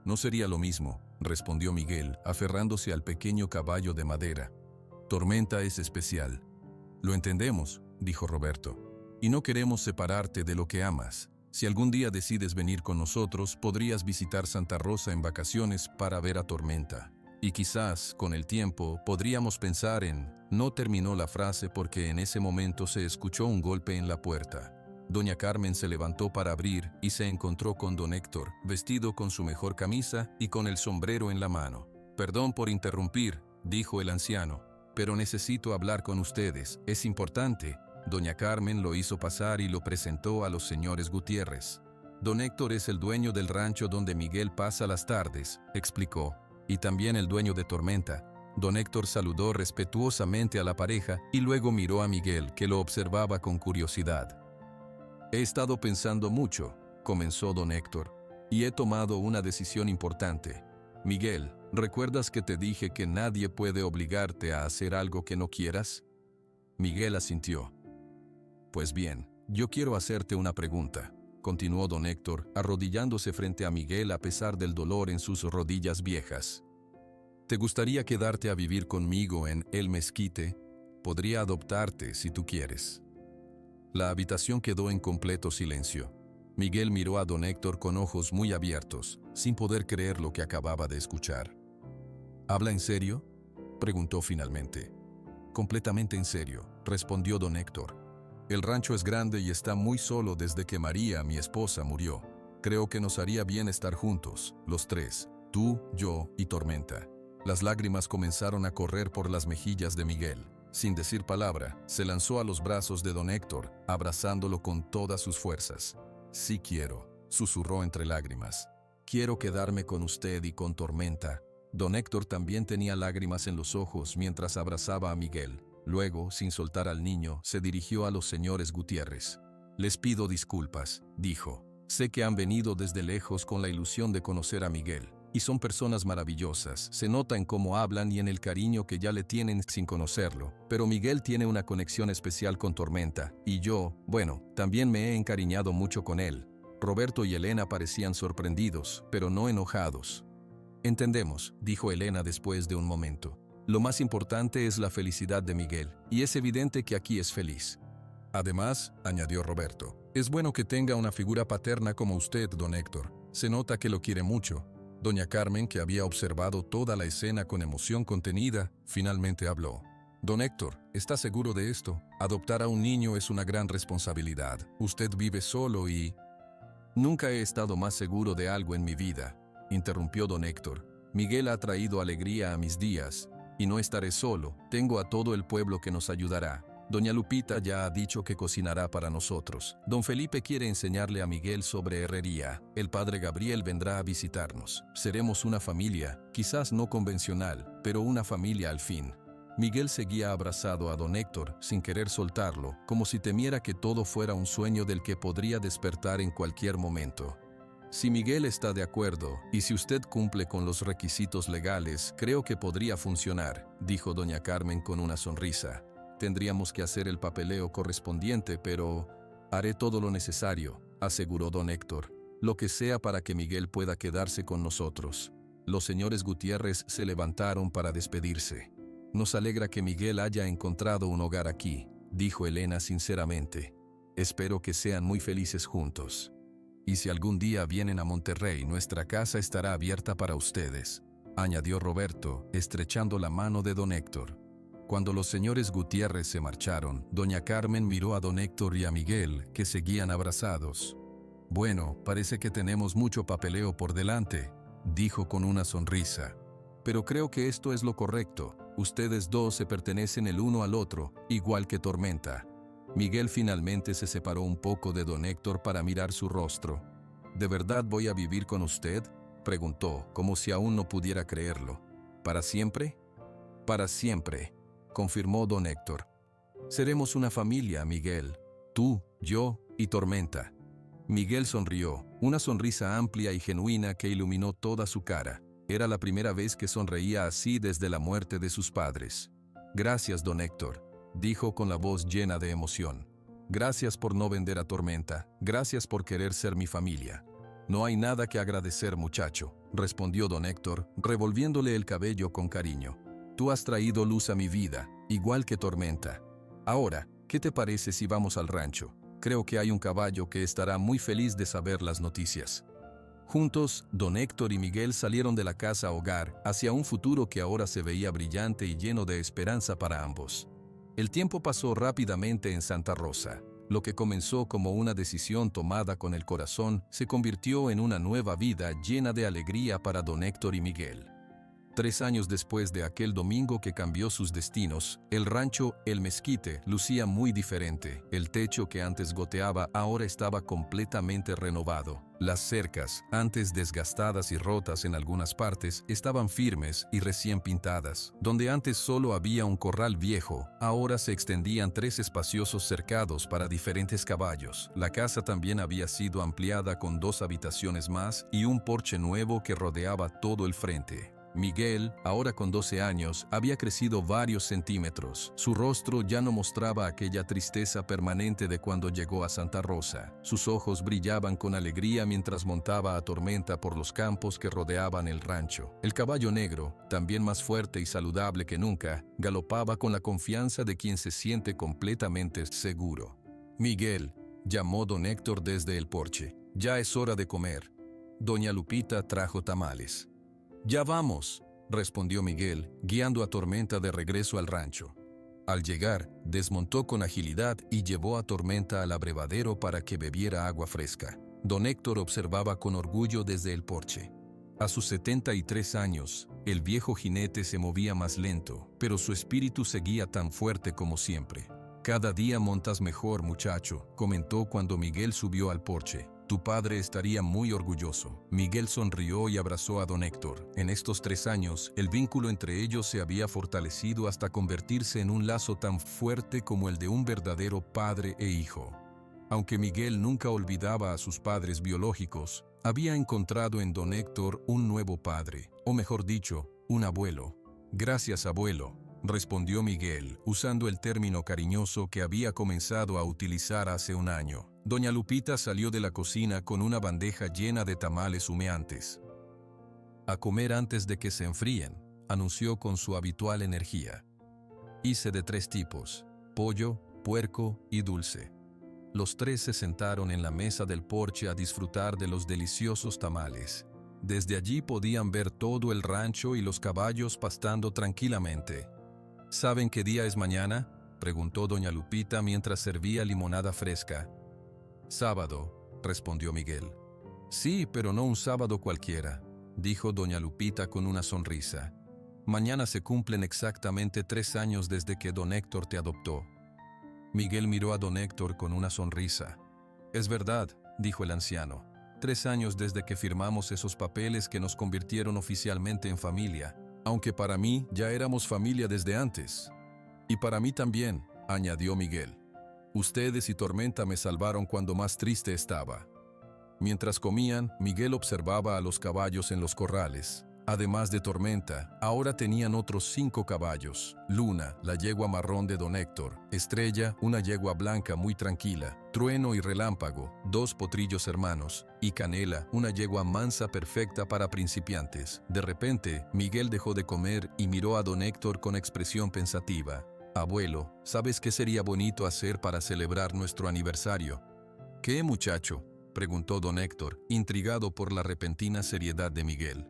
«No sería lo mismo», respondió Miguel, aferrándose al pequeño caballo de madera. «Tormenta es especial». «Lo entendemos», dijo Roberto, «y no queremos separarte de lo que amas. Si algún día decides venir con nosotros, podrías visitar Santa Rosa en vacaciones para ver a Tormenta. Y quizás, con el tiempo, podríamos pensar en…». No terminó la frase porque en ese momento se escuchó un golpe en la puerta. Doña Carmen se levantó para abrir y se encontró con don Héctor, vestido con su mejor camisa y con el sombrero en la mano. «Perdón por interrumpir», dijo el anciano, «pero necesito hablar con ustedes, es importante». Doña Carmen lo hizo pasar y lo presentó a los señores Gutiérrez. «Don Héctor es el dueño del rancho donde Miguel pasa las tardes», explicó, «y también el dueño de Tormenta». Don Héctor saludó respetuosamente a la pareja y luego miró a Miguel, que lo observaba con curiosidad. «He estado pensando mucho», comenzó don Héctor, «y he tomado una decisión importante. Miguel, ¿recuerdas que te dije que nadie puede obligarte a hacer algo que no quieras?». Miguel asintió. «Pues bien, yo quiero hacerte una pregunta», continuó don Héctor, arrodillándose frente a Miguel a pesar del dolor en sus rodillas viejas. ¿Te gustaría quedarte a vivir conmigo en El Mezquite? Podría adoptarte si tú quieres. La habitación quedó en completo silencio. Miguel miró a don Héctor con ojos muy abiertos, sin poder creer lo que acababa de escuchar. ¿Habla en serio?, preguntó finalmente. Completamente en serio, respondió don Héctor. El rancho es grande y está muy solo desde que María, mi esposa, murió. Creo que nos haría bien estar juntos, los tres, tú, yo y Tormenta. Las lágrimas comenzaron a correr por las mejillas de Miguel. Sin decir palabra, se lanzó a los brazos de don Héctor, abrazándolo con todas sus fuerzas. Sí quiero, susurró entre lágrimas. Quiero quedarme con usted y con Tormenta. Don Héctor también tenía lágrimas en los ojos mientras abrazaba a Miguel. Luego, sin soltar al niño, se dirigió a los señores Gutiérrez. Les pido disculpas, dijo. Sé que han venido desde lejos con la ilusión de conocer a Miguel. Y son personas maravillosas, se nota en cómo hablan y en el cariño que ya le tienen sin conocerlo. Pero Miguel tiene una conexión especial con Tormenta, y yo, bueno, también me he encariñado mucho con él. Roberto y Elena parecían sorprendidos, pero no enojados. Entendemos, dijo Elena después de un momento. Lo más importante es la felicidad de Miguel, y es evidente que aquí es feliz. Además, añadió Roberto, es bueno que tenga una figura paterna como usted, don Héctor. Se nota que lo quiere mucho. Doña Carmen, que había observado toda la escena con emoción contenida, finalmente habló. Don Héctor, ¿está seguro de esto? Adoptar a un niño es una gran responsabilidad. Usted vive solo y... Nunca he estado más seguro de algo en mi vida, interrumpió don Héctor. Miguel ha traído alegría a mis días, y no estaré solo, tengo a todo el pueblo que nos ayudará. Doña Lupita ya ha dicho que cocinará para nosotros. Don Felipe quiere enseñarle a Miguel sobre herrería. El padre Gabriel vendrá a visitarnos. Seremos una familia, quizás no convencional, pero una familia al fin. Miguel seguía abrazado a don Héctor, sin querer soltarlo, como si temiera que todo fuera un sueño del que podría despertar en cualquier momento. Si Miguel está de acuerdo, y si usted cumple con los requisitos legales, creo que podría funcionar, dijo doña Carmen con una sonrisa. Tendríamos que hacer el papeleo correspondiente, pero haré todo lo necesario, aseguró don Héctor. Lo que sea para que Miguel pueda quedarse con nosotros. Los señores Gutiérrez se levantaron para despedirse. Nos alegra que Miguel haya encontrado un hogar aquí, dijo Elena sinceramente. Espero que sean muy felices juntos. Y si algún día vienen a Monterrey, nuestra casa estará abierta para ustedes, añadió Roberto, estrechando la mano de don Héctor. Cuando los señores Gutiérrez se marcharon, doña Carmen miró a don Héctor y a Miguel, que seguían abrazados. Bueno, parece que tenemos mucho papeleo por delante, dijo con una sonrisa. Pero creo que esto es lo correcto. Ustedes dos se pertenecen el uno al otro, igual que Tormenta. Miguel finalmente se separó un poco de don Héctor para mirar su rostro. ¿De verdad voy a vivir con usted?, preguntó, como si aún no pudiera creerlo. ¿Para siempre? Para siempre, confirmó don Héctor. Seremos una familia, Miguel. Tú, yo y Tormenta. Miguel sonrió, una sonrisa amplia y genuina que iluminó toda su cara. Era la primera vez que sonreía así desde la muerte de sus padres. Gracias, don Héctor, dijo con la voz llena de emoción. Gracias por no vender a Tormenta. Gracias por querer ser mi familia. No hay nada que agradecer, muchacho, respondió don Héctor, revolviéndole el cabello con cariño. Tú has traído luz a mi vida, igual que Tormenta. Ahora, ¿qué te parece si vamos al rancho? Creo que hay un caballo que estará muy feliz de saber las noticias. Juntos, don Héctor y Miguel salieron de la casa hogar hacia un futuro que ahora se veía brillante y lleno de esperanza para ambos. El tiempo pasó rápidamente en Santa Rosa. Lo que comenzó como una decisión tomada con el corazón se convirtió en una nueva vida llena de alegría para don Héctor y Miguel. 3 años después de aquel domingo que cambió sus destinos, el rancho El Mezquite lucía muy diferente. El techo que antes goteaba ahora estaba completamente renovado. Las cercas, antes desgastadas y rotas en algunas partes, estaban firmes y recién pintadas. Donde antes solo había un corral viejo, ahora se extendían 3 espaciosos cercados para diferentes caballos. La casa también había sido ampliada con 2 habitaciones más y un porche nuevo que rodeaba todo el frente. Miguel, ahora con 12 años, había crecido varios centímetros. Su rostro ya no mostraba aquella tristeza permanente de cuando llegó a Santa Rosa. Sus ojos brillaban con alegría mientras montaba a Tormenta por los campos que rodeaban el rancho. El caballo negro, también más fuerte y saludable que nunca, galopaba con la confianza de quien se siente completamente seguro. «Miguel», llamó don Héctor desde el porche, «ya es hora de comer». Doña Lupita trajo tamales. «Ya vamos», respondió Miguel, guiando a Tormenta de regreso al rancho. Al llegar, desmontó con agilidad y llevó a Tormenta al abrevadero para que bebiera agua fresca. Don Héctor observaba con orgullo desde el porche. A sus 73 años, el viejo jinete se movía más lento, pero su espíritu seguía tan fuerte como siempre. «Cada día montas mejor, muchacho», comentó cuando Miguel subió al porche. «Tu padre estaría muy orgulloso». Miguel sonrió y abrazó a don Héctor. En estos 3 años, el vínculo entre ellos se había fortalecido hasta convertirse en un lazo tan fuerte como el de un verdadero padre e hijo. Aunque Miguel nunca olvidaba a sus padres biológicos, había encontrado en don Héctor un nuevo padre, o mejor dicho, un abuelo. «Gracias, abuelo», respondió Miguel, usando el término cariñoso que había comenzado a utilizar hace un año. Doña Lupita salió de la cocina con una bandeja llena de tamales humeantes. «A comer antes de que se enfríen», anunció con su habitual energía. «Hice de 3 tipos, pollo, puerco y dulce». Los 3 se sentaron en la mesa del porche a disfrutar de los deliciosos tamales. Desde allí podían ver todo el rancho y los caballos pastando tranquilamente. «¿Saben qué día es mañana?», preguntó doña Lupita mientras servía limonada fresca. «Sábado», respondió Miguel. «Sí, pero no un sábado cualquiera», dijo doña Lupita con una sonrisa. «Mañana se cumplen exactamente 3 años desde que don Héctor te adoptó». Miguel miró a don Héctor con una sonrisa. «Es verdad», dijo el anciano. 3 años desde que firmamos esos papeles que nos convirtieron oficialmente en familia. Aunque para mí ya éramos familia desde antes». «Y para mí también», añadió Miguel. «Ustedes y Tormenta me salvaron cuando más triste estaba». Mientras comían, Miguel observaba a los caballos en los corrales. Además de Tormenta, ahora tenían otros 5 caballos. Luna, la yegua marrón de don Héctor. Estrella, una yegua blanca muy tranquila. Trueno y Relámpago, 2 potrillos hermanos. Y Canela, una yegua mansa perfecta para principiantes. De repente, Miguel dejó de comer y miró a don Héctor con expresión pensativa. «Abuelo, ¿sabes qué sería bonito hacer para celebrar nuestro aniversario?» «¿Qué, muchacho?», preguntó don Héctor, intrigado por la repentina seriedad de Miguel.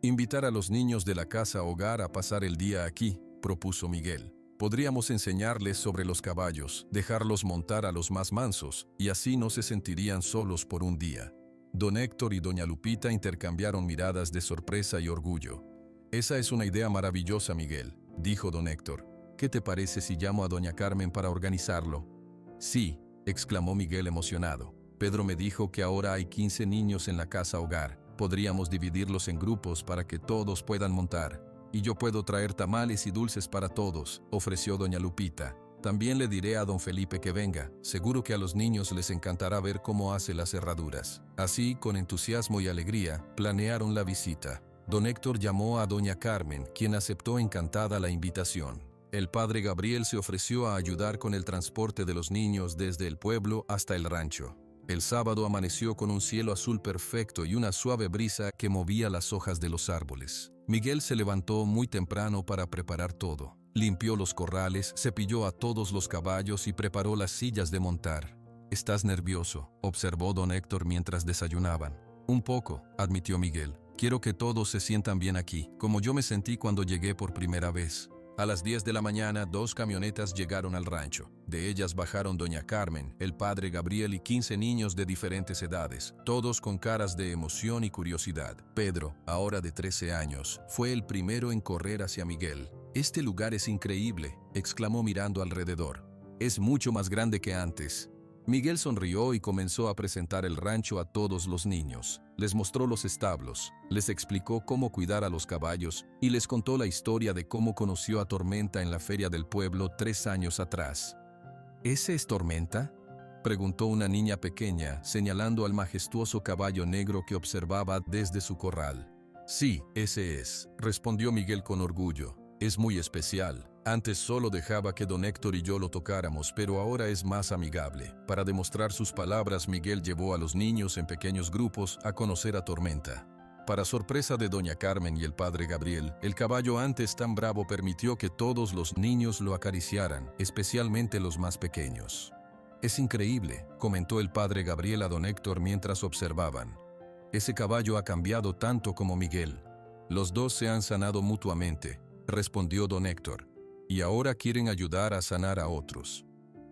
«Invitar a los niños de la casa hogar a pasar el día aquí», propuso Miguel. «Podríamos enseñarles sobre los caballos, dejarlos montar a los más mansos, y así no se sentirían solos por un día». Don Héctor y doña Lupita intercambiaron miradas de sorpresa y orgullo. «Esa es una idea maravillosa, Miguel», dijo don Héctor. «¿Qué te parece si llamo a doña Carmen para organizarlo?» «Sí», exclamó Miguel emocionado. «Pedro me dijo que ahora hay 15 niños en la casa hogar. Podríamos dividirlos en grupos para que todos puedan montar. Y yo puedo traer tamales y dulces para todos», ofreció doña Lupita. «También le diré a don Felipe que venga. Seguro que a los niños les encantará ver cómo hace las herraduras». Así, con entusiasmo y alegría, planearon la visita. Don Héctor llamó a doña Carmen, quien aceptó encantada la invitación. El padre Gabriel se ofreció a ayudar con el transporte de los niños desde el pueblo hasta el rancho. El sábado amaneció con un cielo azul perfecto y una suave brisa que movía las hojas de los árboles. Miguel se levantó muy temprano para preparar todo. Limpió los corrales, cepilló a todos los caballos y preparó las sillas de montar. «¿Estás nervioso?», observó don Héctor mientras desayunaban. «Un poco», admitió Miguel. «Quiero que todos se sientan bien aquí, como yo me sentí cuando llegué por primera vez». A las 10 de la mañana, 2 camionetas llegaron al rancho. De ellas bajaron doña Carmen, el padre Gabriel y 15 niños de diferentes edades, todos con caras de emoción y curiosidad. Pedro, ahora de 13 años, fue el primero en correr hacia Miguel. «Este lugar es increíble», exclamó mirando alrededor. «Es mucho más grande que antes». Miguel sonrió y comenzó a presentar el rancho a todos los niños. Les mostró los establos, les explicó cómo cuidar a los caballos y les contó la historia de cómo conoció a Tormenta en la feria del pueblo 3 años atrás. «¿Ese es Tormenta?», preguntó una niña pequeña, señalando al majestuoso caballo negro que observaba desde su corral. Sí, ese es, respondió Miguel con orgullo. Es muy especial. Antes solo dejaba que don Héctor y yo lo tocáramos, pero ahora es más amigable. Para demostrar sus palabras, Miguel llevó a los niños en pequeños grupos a conocer a Tormenta. Para sorpresa de doña Carmen y el padre Gabriel, el caballo antes tan bravo permitió que todos los niños lo acariciaran, especialmente los más pequeños. Es increíble, comentó el padre Gabriel a don Héctor mientras observaban. Ese caballo ha cambiado tanto como Miguel. Los dos se han sanado mutuamente, respondió don Héctor, y ahora quieren ayudar a sanar a otros.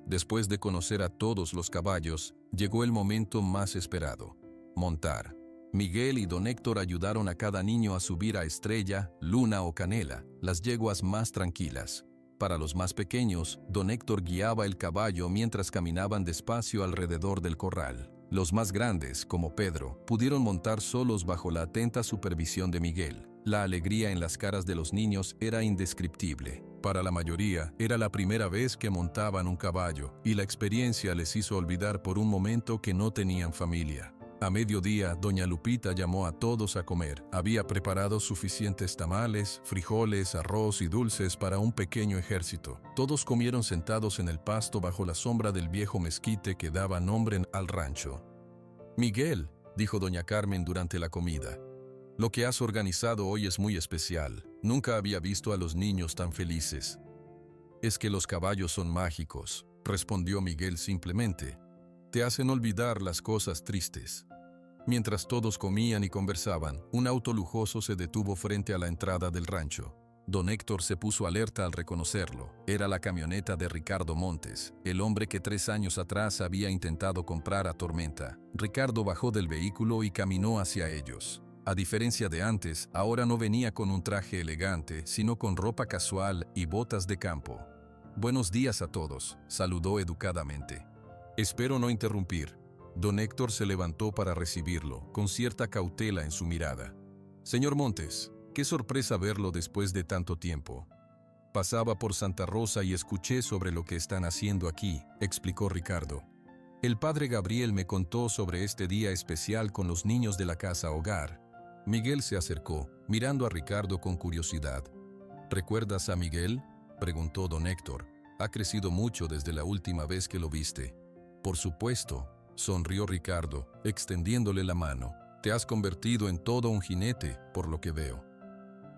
Después de conocer a todos los caballos, llegó el momento más esperado: montar. Miguel y don Héctor ayudaron a cada niño a subir a Estrella, Luna o Canela, las yeguas más tranquilas. Para los más pequeños, don Héctor guiaba el caballo mientras caminaban despacio alrededor del corral. Los más grandes, como Pedro, pudieron montar solos bajo la atenta supervisión de Miguel. La alegría en las caras de los niños era indescriptible. Para la mayoría, era la primera vez que montaban un caballo, y la experiencia les hizo olvidar por un momento que no tenían familia. A mediodía, doña Lupita llamó a todos a comer. Había preparado suficientes tamales, frijoles, arroz y dulces para un pequeño ejército. Todos comieron sentados en el pasto bajo la sombra del viejo mezquite que daba nombre al rancho. «Miguel», dijo doña Carmen durante la comida, «lo que has organizado hoy es muy especial. Nunca había visto a los niños tan felices». «Es que los caballos son mágicos», respondió Miguel simplemente. «Te hacen olvidar las cosas tristes». Mientras todos comían y conversaban, un auto lujoso se detuvo frente a la entrada del rancho. Don Héctor se puso alerta al reconocerlo. Era la camioneta de Ricardo Montes, el hombre que 3 años atrás había intentado comprar a Tormenta. Ricardo bajó del vehículo y caminó hacia ellos. A diferencia de antes, ahora no venía con un traje elegante, sino con ropa casual y botas de campo. «Buenos días a todos», saludó educadamente. «Espero no interrumpir». Don Héctor se levantó para recibirlo, con cierta cautela en su mirada. «Señor Montes, qué sorpresa verlo después de tanto tiempo. Pasaba por Santa Rosa y escuché sobre lo que están haciendo aquí», explicó Ricardo. «El padre Gabriel me contó sobre este día especial con los niños de la casa hogar». Miguel se acercó, mirando a Ricardo con curiosidad. «¿Recuerdas a Miguel?», preguntó don Héctor. «Ha crecido mucho desde la última vez que lo viste». «Por supuesto», sonrió Ricardo, extendiéndole la mano. «Te has convertido en todo un jinete, por lo que veo».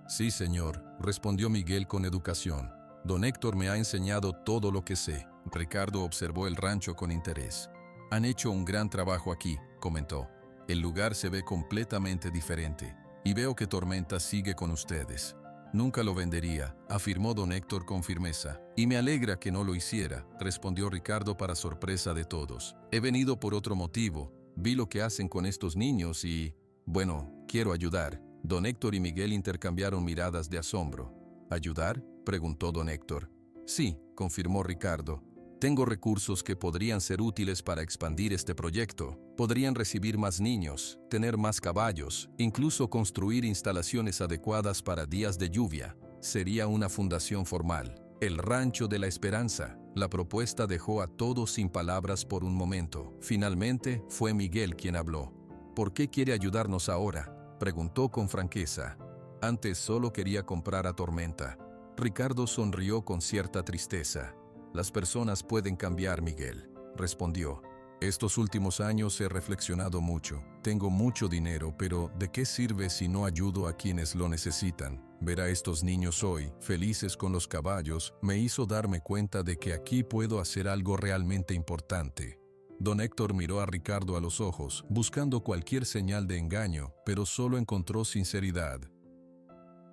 «Sí, señor», respondió Miguel con educación. «Don Héctor me ha enseñado todo lo que sé». Ricardo observó el rancho con interés. «Han hecho un gran trabajo aquí», comentó. «El lugar se ve completamente diferente, y veo que Tormenta sigue con ustedes». «Nunca lo vendería», afirmó don Héctor con firmeza. «Y me alegra que no lo hiciera», respondió Ricardo para sorpresa de todos. «He venido por otro motivo. Vi lo que hacen con estos niños y, bueno, quiero ayudar». Don Héctor y Miguel intercambiaron miradas de asombro. «¿Ayudar?», preguntó don Héctor. «Sí», confirmó Ricardo. «Tengo recursos que podrían ser útiles para expandir este proyecto. Podrían recibir más niños, tener más caballos, incluso construir instalaciones adecuadas para días de lluvia. Sería una fundación formal. El Rancho de la Esperanza». La propuesta dejó a todos sin palabras por un momento. Finalmente, fue Miguel quien habló. «¿Por qué quiere ayudarnos ahora?», preguntó con franqueza. «Antes solo quería comprar a Tormenta». Ricardo sonrió con cierta tristeza. «Las personas pueden cambiar, Miguel», respondió. «Estos últimos años he reflexionado mucho. Tengo mucho dinero, pero ¿de qué sirve si no ayudo a quienes lo necesitan? Ver a estos niños hoy, felices con los caballos, me hizo darme cuenta de que aquí puedo hacer algo realmente importante». Don Héctor miró a Ricardo a los ojos, buscando cualquier señal de engaño, pero solo encontró sinceridad.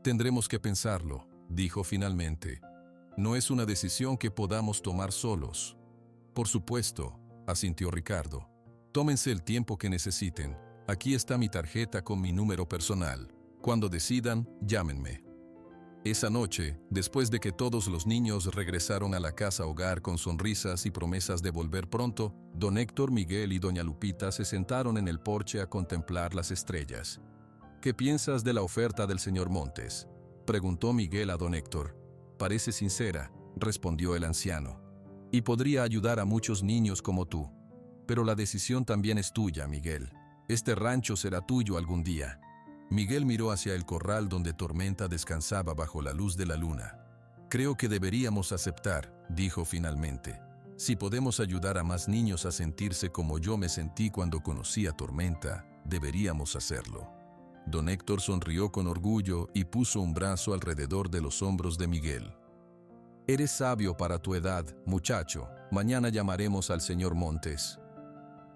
«Tendremos que pensarlo», dijo finalmente. «No es una decisión que podamos tomar solos». «Por supuesto», asintió Ricardo. «Tómense el tiempo que necesiten. Aquí está mi tarjeta con mi número personal. Cuando decidan, llámenme». Esa noche, después de que todos los niños regresaron a la casa hogar con sonrisas y promesas de volver pronto, don Héctor, Miguel y doña Lupita se sentaron en el porche a contemplar las estrellas. «¿Qué piensas de la oferta del señor Montes?», preguntó Miguel a don Héctor. «Parece sincera», respondió el anciano. «Y podría ayudar a muchos niños como tú. Pero la decisión también es tuya, Miguel. Este rancho será tuyo algún día». Miguel miró hacia el corral donde Tormenta descansaba bajo la luz de la luna. Creo que deberíamos aceptar, dijo finalmente. Si podemos ayudar a más niños a sentirse como yo me sentí cuando conocí a Tormenta, deberíamos hacerlo. Don Héctor sonrió con orgullo y puso un brazo alrededor de los hombros de Miguel. Eres sabio para tu edad, muchacho. Mañana llamaremos al señor Montes.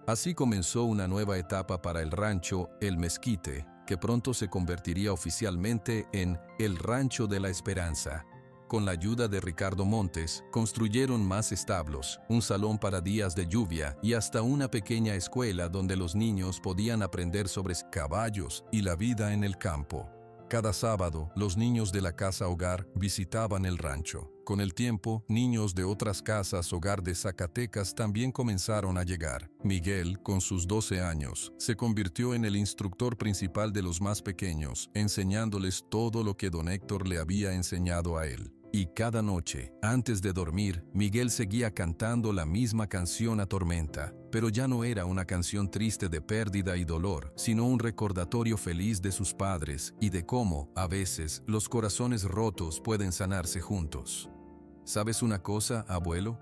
Así comenzó una nueva etapa para el rancho El Mezquite, que pronto se convertiría oficialmente en El Rancho de la Esperanza. Con la ayuda de Ricardo Montes, construyeron más establos, un salón para días de lluvia y hasta una pequeña escuela donde los niños podían aprender sobre caballos y la vida en el campo. Cada sábado, los niños de la casa hogar visitaban el rancho. Con el tiempo, niños de otras casas hogar de Zacatecas también comenzaron a llegar. Miguel, con sus 12 años, se convirtió en el instructor principal de los más pequeños, enseñándoles todo lo que don Héctor le había enseñado a él. Y cada noche, antes de dormir, Miguel seguía cantando la misma canción a Tormenta, pero ya no era una canción triste de pérdida y dolor, sino un recordatorio feliz de sus padres y de cómo, a veces, los corazones rotos pueden sanarse juntos. ¿Sabes una cosa, abuelo?,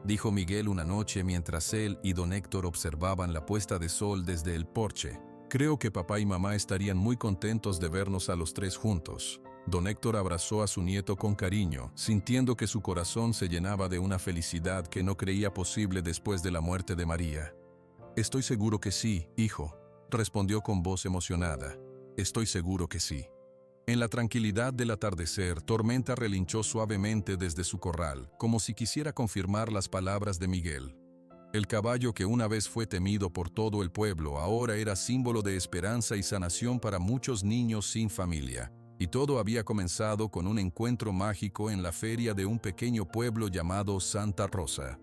dijo Miguel una noche mientras él y don Héctor observaban la puesta de sol desde el porche. Creo que papá y mamá estarían muy contentos de vernos a los tres juntos. Don Héctor abrazó a su nieto con cariño, sintiendo que su corazón se llenaba de una felicidad que no creía posible después de la muerte de María. Estoy seguro que sí, hijo, respondió con voz emocionada. Estoy seguro que sí. En la tranquilidad del atardecer, Tormenta relinchó suavemente desde su corral, como si quisiera confirmar las palabras de Miguel. El caballo que una vez fue temido por todo el pueblo ahora era símbolo de esperanza y sanación para muchos niños sin familia. Y todo había comenzado con un encuentro mágico en la feria de un pequeño pueblo llamado Santa Rosa.